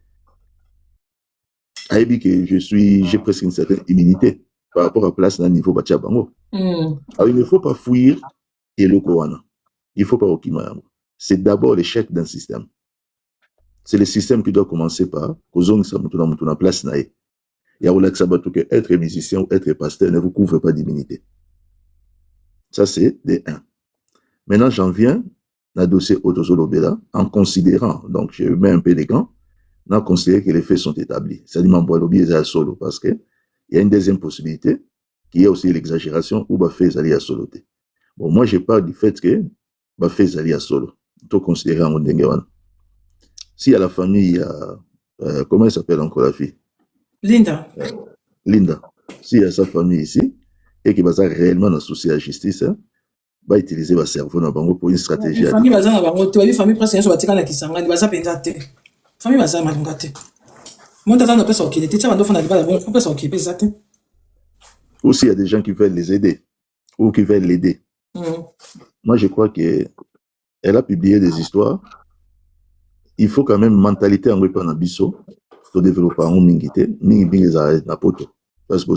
Aïbi que j'ai presque une certaine immunité par rapport à la place d'un niveau Batia Bango. Alors, il ne faut pas fuir et le Kowana. Il ne faut pas okima. C'est d'abord l'échec d'un système. C'est le système qui doit commencer par Kozong Samutuna place naïe. Il y a que être musicien ou être pasteur ne vous couvre pas d'immunité. Ça, c'est des 1. Maintenant, j'en viens à dossier Otozolobela en considérant, donc je mets un peu les gants, on a considéré que les faits sont établis. C'est-à-dire, Mamboalobi est solo parce que il y a une deuxième possibilité qui est aussi l'exagération où Bafé Zali à solo. Bon, moi, je parle du fait que Bafé Zali à solo. Il faut considérer en Mondengewan. Si à la famille, il y a, comment elle s'appelle encore la fille? Linda. Linda. S'il y a sa famille ici et qui va réellement associer à la justice, va utiliser le cerveau dans Bango pour une stratégie. La famille va dans Bango, tu as vu famille presque un sur la Kisanga, il va s'appeler famille va dans Malungate. Mon tata n'a pas sorti, tu as un pas sorti, ou s'il y a des gens qui veulent les aider ou qui veulent l'aider. Moi, je crois qu'elle a publié des histoires. Il faut quand même mentalité en reprenant biso pour développer un mingité, mingi na poto, parce que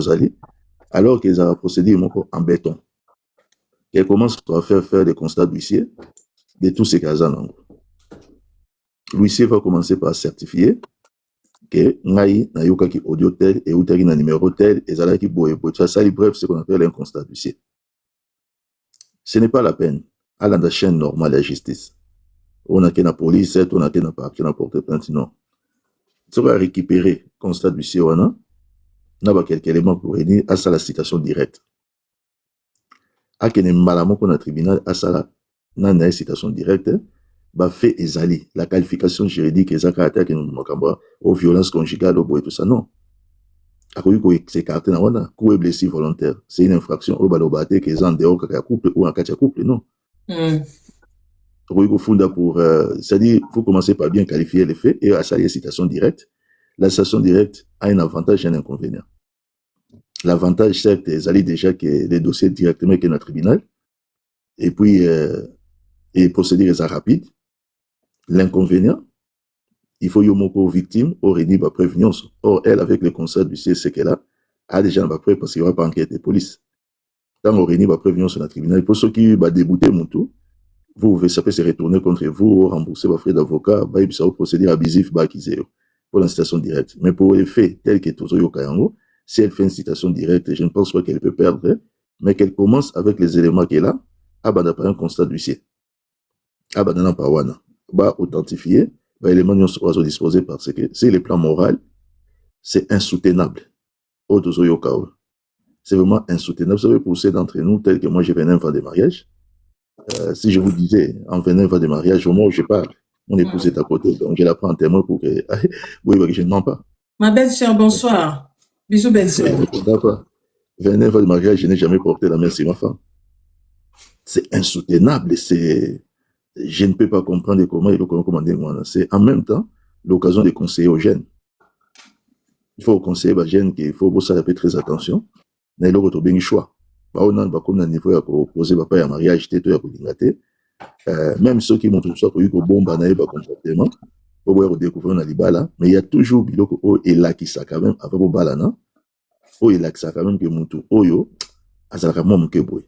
alors qu'ils ont procédé en béton. Qu'elle commence à faire des constats d'huissier de tous ces cas-là. L'huissier va commencer par certifier que Ngai na yoka ki audio tel et outaki na numéro tel et zala ki boye. Ça, bref, c'est ce qu'on appelle un constat d'huissier. Ce n'est pas la peine. À la chaîne normale de la justice. On a la police, on a la parquet, on a porté plainte, non. Ça va récupérer constat d'huissier, on a quelques éléments pour aider à ça la citation directe. À qu'il y ait malamon qu'on a tribunal, à ça la citation directe, bah fait ezali, la qualification juridique, ezaka attaque aux violences conjugales, au bois et tout ça, non. À quoi c'est carté na wana, coué blessé volontaire, c'est une infraction au balobate qui est en dehors qu'à couple ou en cas de couple, non. C'est-à-dire, il faut commencer par bien qualifier les faits et à ça, les citations directes. La citation directe a un avantage et un inconvénient. L'avantage, c'est que déjà que les dossiers directement qui est dans le tribunal, et puis, et procéder à rapide. L'inconvénient, il faut yomoko aux victimes, aurait dit ma prévenance. Or, elle, avec le conseil du CSC qu'elle a déjà ma preuve parce qu'il n'y aura pas enquête de police. Tant aurait dit ma prévenance dans le tribunal, pour ceux qui va débouter mon tout, ça peut se retourner contre vous, rembourser vos frais d'avocat, ça va procéder abusif, pour la citation directe. Mais pour les faits tels que Tozo Yokayango, Si elle fait une citation directe, je ne pense pas qu'elle peut perdre, mais qu'elle commence avec les éléments qu'elle a, abanda par un constat d'huissier. Abanda na pawana. Ba authentifier, ba éléments nous sont disposés parce que c'est le plan moral, c'est insoutenable. C'est vraiment insoutenable. Vous savez, pour ceux d'entre nous, tel que moi, je venais un vent de mariage, si je vous disais, en venant un vent de mariage, au moment où je parle, mon épouse est à côté, donc je la prends en témoin pour que, oui, je ne mens pas. Ma belle-sœur, bonsoir. Bisous, belle-sœur. Venant un vent de mariage, je n'ai jamais porté la main sur ma femme. C'est insoutenable, je ne peux pas comprendre comment il a commandé moi. C'est en même temps l'occasion de conseiller aux jeunes. Il faut conseiller aux jeunes qu'il faut faire très attention. Mais il faut bien choix. On a un niveau à poser papa à mariage, même ceux qui montrent ça pour que bon banaï ba comportement, pour découvrir na libala, mais il y a toujours biloko o et là qui ça quand même avec au balana, o et là qui ça quand même que montu oyo azalaka mom ke boy.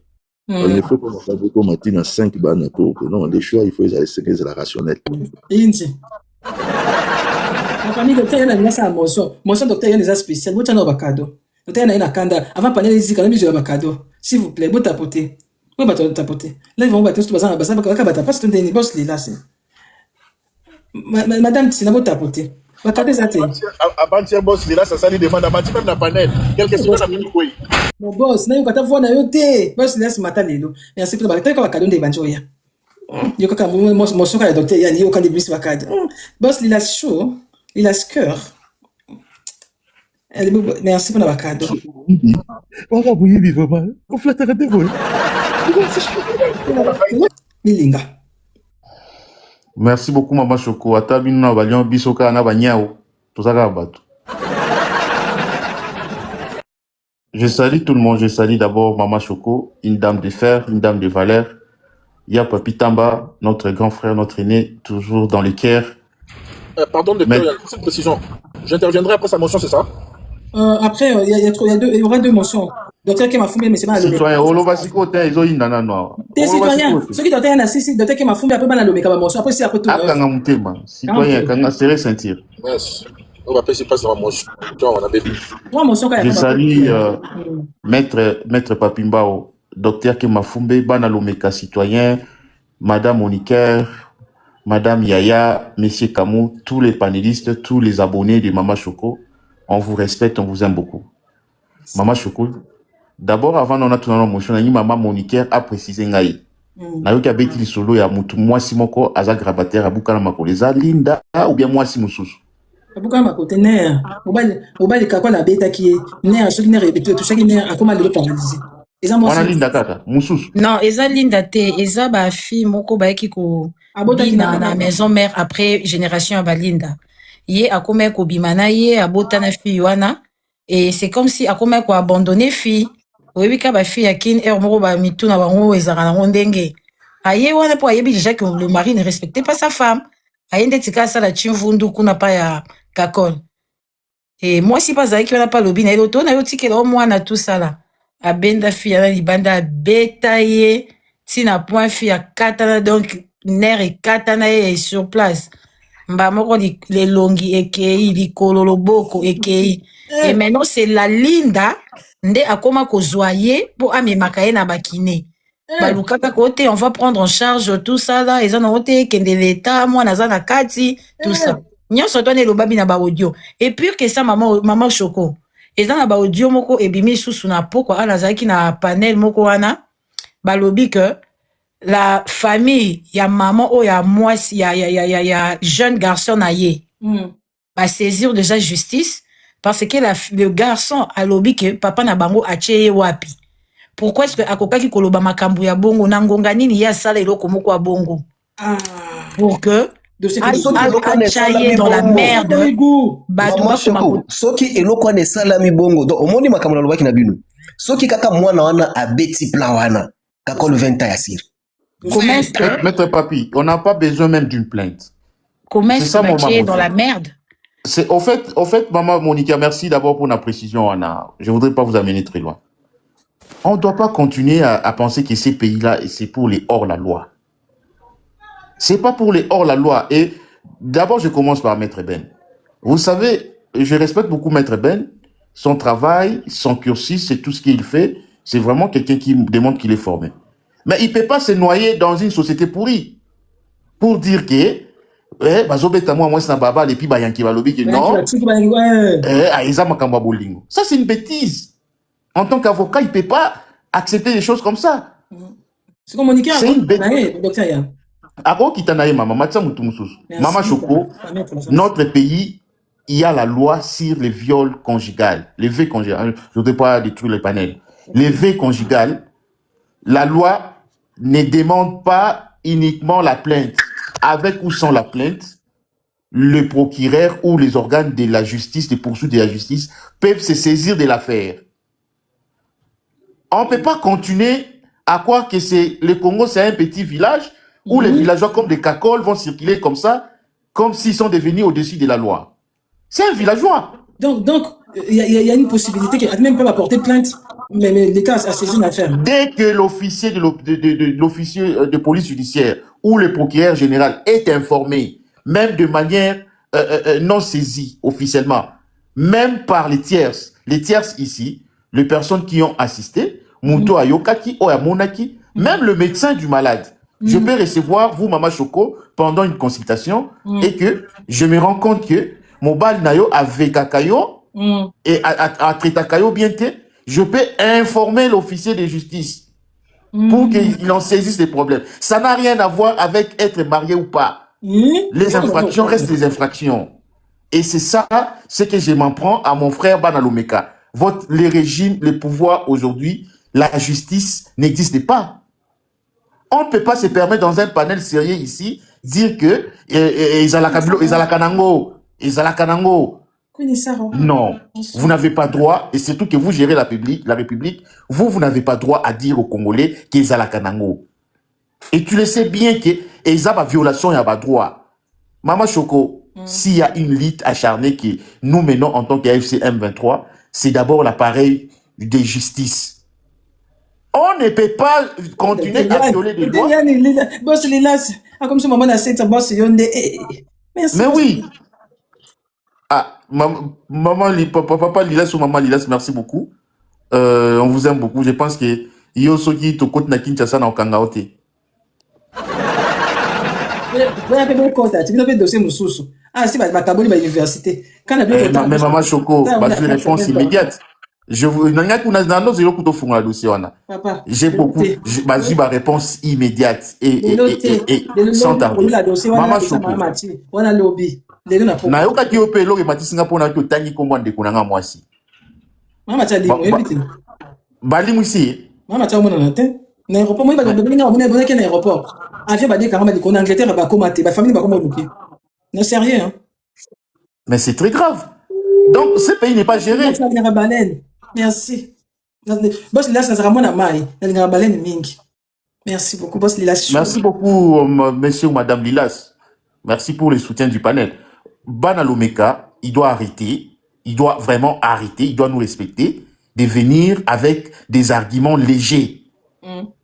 Il faut qu'on fasse beaucoup matin à 5 bana pour que non les choix il faut les la rationnel. Inti. La famille docteur yana ngasa moso docteur yana spécial, vous tana bakado. Docteur yana ina kanda avant panel ici quand même je bakado. S'il vous plaît, vous tapotez. Oui, bah tapoter. Là ils vont battre tout bazan bazan bakaba pas tout des boss là c'est. Madame Tina vous tapoter. Bakade zate. Avant boss là ça sali demande à bâti même na panel. Quelle question ça mini quoi? Mon boss, na yo kata voix na yo te. Boss là ce matin lelo. Merci pour bakade ka bakado de banjoya. Yo kaka mo soka ya docteur yani yo kan de bis bakade. Boss il a chaud, il a ce cœur. Merci pour la bakado. Waka buyibi vraiment. On flatte arrêter quoi? Milinga. Merci beaucoup Maman Choco. Ata bino na balion bisoka na banyao. Tozaka bato. Je salue tout le monde. Je salue d'abord Maman Choco, une dame de fer, une dame de valeur. Il y a Papi Tamba, notre grand frère, notre aîné, toujours dans le Caire. Pardon docteur, il y a une précision. J'interviendrai après sa motion, c'est ça? Après, il y aura deux motions. Docteur qui m'a fumé, mais c'est pas la citoyen, Olobasiko, ils ont une nana noire. T'es citoyen. Ceux qui docteur Nassisi, docteur qui m'a fumé, après, la lomé, comme motion. Après, c'est après tout. Ah, citoyen, quand on serré sentir. Yes. On va passer par la motion. On a bébé. Je salue Maître Papimbao, docteur qui m'a fumé, Banalomeka, citoyen, Madame Moniker, Madame Yaya, Monsieur Kamou, tous les panélistes, tous les abonnés de Maman Choco. On vous respecte, on vous aime beaucoup. Maman Choco, d'abord, avant on a tout dans la motion, Maman Moniker a précisé ngaï. Nayo ki abeti solo ya mutu mwasi moko aza grabataire abukana makoleza linda ou bien mwasi mususu. Abukana makote ner. Mobali kakwa la beta ki ner soki ner ebeti tout chaque ner akoma le paralysé. Wana linda kaka mususu. Non, eza linda te, eza ba fille moko ba ki ko bina na maison mère après génération ya balinda. Ye akoma ko bimana ye abota na fille wana et c'est comme si akoma ko abandonner fille. Oui ka ba fille yakine er moko ba mituna bango ezaka na ndenge. Aye wana po ayebi déjà que le mari ne respectait pas sa femme. Aye ndetika sala chimvundu kuna pa ya kakol. Et moi si pas zaki wana pa lobi na eloto na yo tikela o mwana tout ça là. Abenda fille na libanda betaye tina point fille à katana donc ner et katana est sur place. Mba moko les longi ekei likolo loboko ekei. Et maintenant c'est la linda nde akoma kozwaye pour amemaka ye na bakine. Balukaka kote on va prendre en charge tout ça là eza na kote kende l'état moi naza na kati tout ça. Nyonso to ne lobabi na ba audio. Et puis que ça maman Choco. Eza na ba audio moko ebimi susu na poko ala zaki na panel moko wana balobi que la famille ya maman o ya mwasi ya jeune garçon na ye. Va saisir déjà justice parce que le garçon a lobby que papa na bango acheye wapi. Pourquoi est-ce que akokaki koloba makambu ya bongo na ngonga nini ya sala eloko moko ya bongo? Pour que achaye dans la merde. Soki eloko ne sala mi bongo donc omoni makambu na lobaki na bino. Soki kaka mwana wana abeti plan wana kakolo 20 ya sir. Maître Papi, on n'a pas besoin même d'une plainte. Comment est-ce que tu es dans la merde? C'est au fait, maman Monica, merci d'abord pour la précision, Anna. Je voudrais pas vous amener très loin. On ne doit pas continuer à penser que ces pays-là, c'est pour les hors-la-loi. C'est pas pour les hors-la-loi. Et d'abord, je commence par Maître Ben. Vous savez, je respecte beaucoup Maître Ben. son travail, son cursus, c'est tout ce qu'il fait. C'est vraiment quelqu'un qui démontre qu'il est formé. Mais il ne peut pas se noyer dans une société pourrie pour dire que ça, c'est une bêtise. En tant qu'avocat, il ne peut pas accepter des choses comme ça. C'est communiqué C'est une bêtise. docteur. Maman Choco, notre pays, il y a la loi sur les viols conjugales, les vœux conjugales. Je ne voudrais pas détruire le panel. Les vœux conjugales, la loi ne demande pas uniquement la plainte. Avec ou sans la plainte, le procureur ou les organes de la justice, les poursuites de la justice, peuvent se saisir de l'affaire. On ne peut pas continuer à croire que le Congo, c'est un petit village où les villageois comme des cacoles vont circuler comme ça, comme s'ils sont devenus au-dessus de la loi. C'est un villageois. Donc, il y a une possibilité qu'ils même peuvent apporter plainte, mais les cas à saisir l'affaire. Dès que l'officier de police judiciaire ou le procureur général est informé, même de manière non saisie officiellement, même par les tierces ici, les personnes qui ont assisté, Mouto Ayokaki, Oyamonaki, même le médecin du malade, je peux recevoir, vous, Maman Choco, pendant une consultation, et que je me rends compte que mon bal nayo avec Kakayo et à Tritakayo bientôt, je peux informer l'officier de justice pour qu'il en saisisse les problèmes. Ça n'a rien à voir avec être marié ou pas. Les infractions restent des infractions. Et c'est ça, ce que je m'en prends à mon frère Banalomeka. Les régimes, les pouvoirs aujourd'hui, la justice n'existe pas. On ne peut pas se permettre dans un panel sérieux ici, dire que non, vous n'avez pas droit, et surtout que vous gérez la République, vous n'avez pas droit à dire aux Congolais qu'ils ont la Kanango. Et tu le sais bien que ils ont la violation, il n'y a pas droit. Maman Choco, s'il y a une lutte acharnée que nous menons en tant qu'AFC M23, c'est d'abord l'appareil de justice. On ne peut pas continuer à violer des lois. Mais oui. Ah, maman, papa Lilas ou maman Lilas, merci beaucoup. On vous aime beaucoup. Je pense que Yosoki Tokot na Kinshasa na Okangaote. Mais maman Choco, c'est une réponse immédiate. J'ai beaucoup, j'ai ma réponse immédiate et sans tarder. Maman Choco. Na yoka ki ope lo matisi nga pona ki otangi kombo ndeko na nga mwasi. Mama cha limu ebiti. Balimu ici. Mama cha mona na te. Na aéroport moi ba nga mona bona ke na aéroport. Avion ba di kanga ba di ko na Angleterre ba komate ba famille ba komo luki. Non sérieux hein. Mais c'est très grave. Donc ce pays n'est pas géré. Merci. Boss Lilas na zara mona mai. Na ngara baleine mingi. Merci beaucoup boss Lilas. Merci beaucoup monsieur ou madame Lilas. Merci pour le soutien du panel. Banalomeka, il doit arrêter, il doit vraiment arrêter, il doit nous respecter, de venir avec des arguments légers.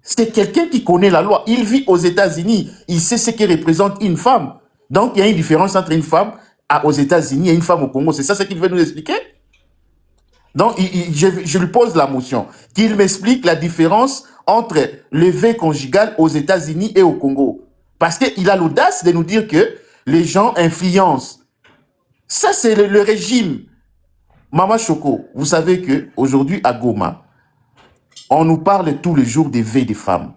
C'est quelqu'un qui connaît la loi. Il vit aux États-Unis, il sait ce que représente une femme. Donc il y a une différence entre une femme aux États-Unis et une femme au Congo. C'est ça ce qu'il veut nous expliquer? Donc je lui pose la motion, qu'il m'explique la différence entre le vœu conjugal aux États-Unis et au Congo. Parce qu'il a l'audace de nous dire que les gens influencent. Ça, c'est le régime. Maman Choco, vous savez qu'aujourd'hui à Goma, on nous parle tous les jours des vœux des femmes.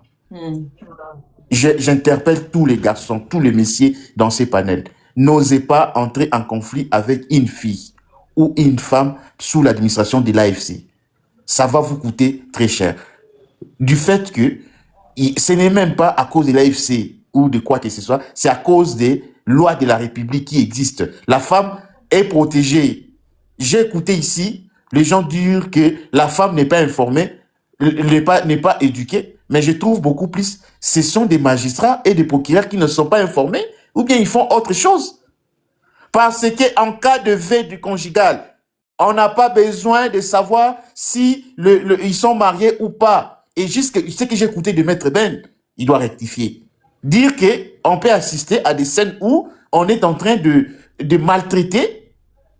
J'interpelle tous les garçons, tous les messieurs dans ces panels. N'osez pas entrer en conflit avec une fille ou une femme sous l'administration de l'AFC. Ça va vous coûter très cher. Du fait que ce n'est même pas à cause de l'AFC ou de quoi que ce soit, c'est à cause des lois de la République qui existent. La femme est protégée. J'ai écouté ici, les gens dire que la femme n'est pas informée, n'est pas éduquée, mais je trouve beaucoup plus, ce sont des magistrats et des procureurs qui ne sont pas informés, ou bien ils font autre chose. Parce qu'en cas de vœu du conjugal, on n'a pas besoin de savoir si ils sont mariés ou pas. Et juste ce que j'ai écouté de Maître Ben, il doit rectifier. Dire qu'on peut assister à des scènes où on est en train de maltraiter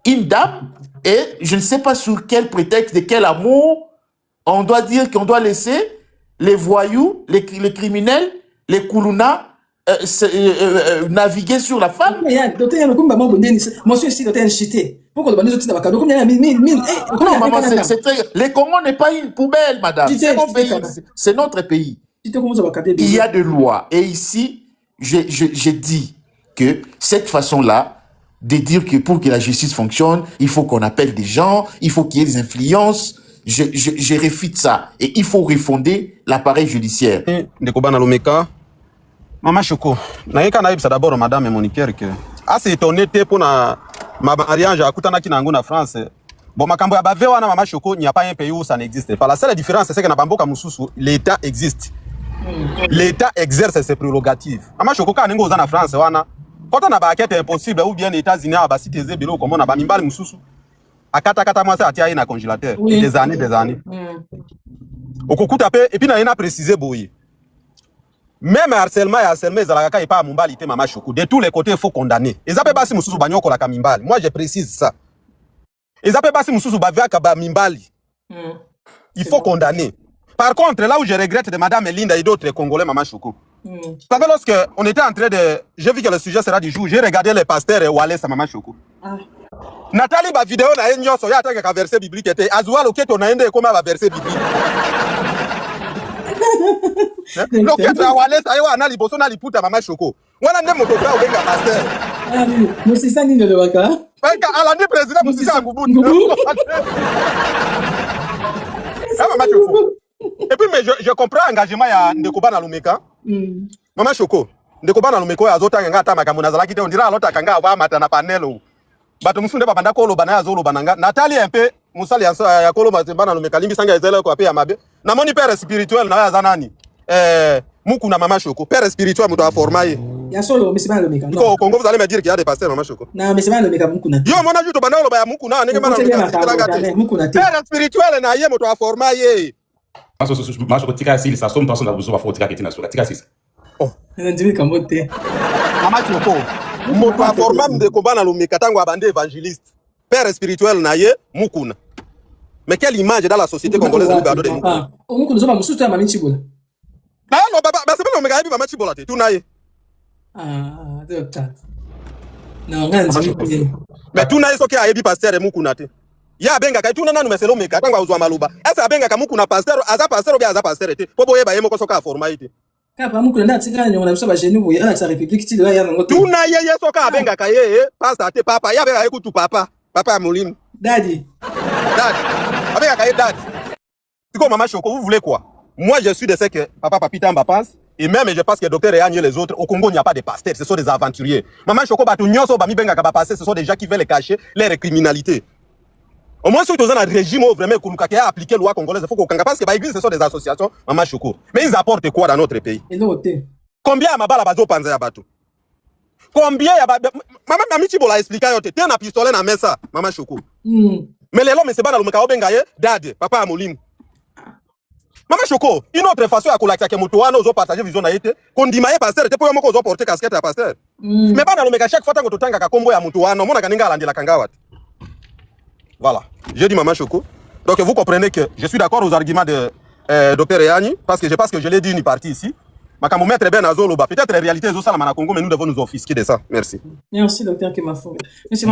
une dame Et je ne sais pas sous quel prétexte, de quel amour, on doit dire qu'on doit laisser les voyous, les criminels, les koulouna, naviguer sur la femme. Non, maman, les Congo n'est pas une poubelle, madame. C'est mon pays, c'est notre pays. Il y a des lois. Et ici, je dis que cette façon-là, de dire que pour que la justice fonctionne, il faut qu'on appelle des gens, il faut qu'il y ait des influences. Je réfute ça. Et il faut refonder l'appareil judiciaire. Maman Choco, naïka d'abord madame Moniqueur que assez étonné pour ma mariage à Koutanaki na France. Bon, makambo ya bave wana Maman Choco, il n'y a pas un pays où ça n'existe pas. La seule différence c'est que na Bamboka Mususu, l'État existe. L'État exerce ses prérogatives. Maman Choco quand ningo na France wana, quand on a ba enquête impossible ou bien les États-Unis a ba cité zebelo comme on a ba mimbali Mususu. Akata moi ça atia na congélateur des années. Okokuta pe et puis na précisé boye. Même harcèlement et harcèlement, ils n'ont pas à Mumbali, Maman Choco. De tous les côtés, il faut condamner. Ils n'ont pas si Moussou Banyoko la Kamimbali. Moi, je précise ça. Ils n'ont pas si Moussou Banyoko Mimbali. Il faut condamner. Par contre, là où je regrette de Madame Linda et d'autres Congolais, Maman Choco. Vous savez, lorsque on était en train de. J'ai vu que le sujet sera du jour, j'ai regardé les pasteurs et Wallace à Maman Choco. Nathalie, ma vidéo, na enyo, so ya attaque verset biblique était. Azoua, le quête, on a un de comment va verset biblique. Loketo ya Wallace ayo ana liboso na liputa Maman Choco. Wana nde motoka obenga pasteur. Musisa nini le waka? Baka alandi président Musisa Ngubutu. Maman Choco. Et puis mais je comprends l'engagement ya Ndekoba na Lumeka. Maman Choco. Ndekoba na Lumeka azota nganga ata makambo nazala kite ondira alota kanga ava mata na panelo. Bato musunde babanda ko loba na azolo bananga. Nathalie un peu musali ya kolo batemba na Lumeka limbi sanga ezela ko ape ya mabe. Na moni père spirituel na ya zanani. Muku na Maman Choco, père spirituel muto a formé. Ya solo mesima le meka. Au Congo vous allez me dire qu'il y a des pasteurs Maman Choco. Na mesima le meka muku na. Yo mona juto bana lo ba muku na nenge mana lo. Père spirituel na ye muto a formé. Maman Choco tika si ça somme personne na buso ba fotika ketina sura tika si. Oh, ndimi kambote. Maman Choco, muto a formé de combat na lo meka tango abande évangéliste. Père spirituel na ye muku na. Mais quelle image dans la société congolaise nous gardons de nous? On nous a mususu ya Mami Chibola. Ah non, baba, c'est pas le mega Mami Chibola te. Tout naie. Ah, docteur. Non, nganzi. Mais tout naie soki ayebi pasteur e mukuna te. Ya benga ka tuna nanu meselo meka tangwa uzwa maluba. Esa benga ka mukuna pasteur, aza pasteur ou bien aza pasteur te. Po boye ba yemo ko soka formalite. Ka pa mukuna na tika nyonga na biso ba genu boye ala sa république ti ya ngo. Tout naie ye soka benga ka ye, pasteur te papa, ya benga ekutu papa. Papa Moulim. Daddy. Avec un date. C'est quoi Maman Choco, vous voulez quoi? Moi je suis de ceux que papa Papitamba pense. Et même je pense que docteur Réagne et les autres, au Congo il n'y a pas de pasteurs, ce sont des aventuriers. Maman Choco, ce sont des gens qui veulent cacher leur criminalité. Au moins si vous avez un régime où vraiment qui a appliqué la loi congolaise, il faut qu'on parce que l'église ce sont des associations, Maman Choco. Mais ils apportent quoi dans notre pays? Combien à Mabala Bazo Panza Yabatou? Combien ya Maman Mami Chibola a expliqué yote, t'es un pistolet na mesa, Maman Choco. Mais les hommes, c'est pas dans le Mekao Bengaye, Dad, Papa Amolim. Maman Choco, une autre façon à Koulaka Kemotoa, nous avons partagé vision à été, qu'on dit maïe pasteur, t'es pour moi qu'on porter casquette à pasteur. Mais pas dans le Meka, chaque fois que tu tanga Kakombo ya Moutoa, non, mon Aganinga la Kangawat. Voilà, j'ai dit Maman Choco. Donc vous comprenez que je suis d'accord aux arguments de Dr Réani, parce que je pense que je l'ai dit une partie ici. Makambo mettre bien Azolo, peut-être la réalité est au Congo, mais nous devons nous offusquer de ça. Merci. Merci, docteur Kemafou. Merci.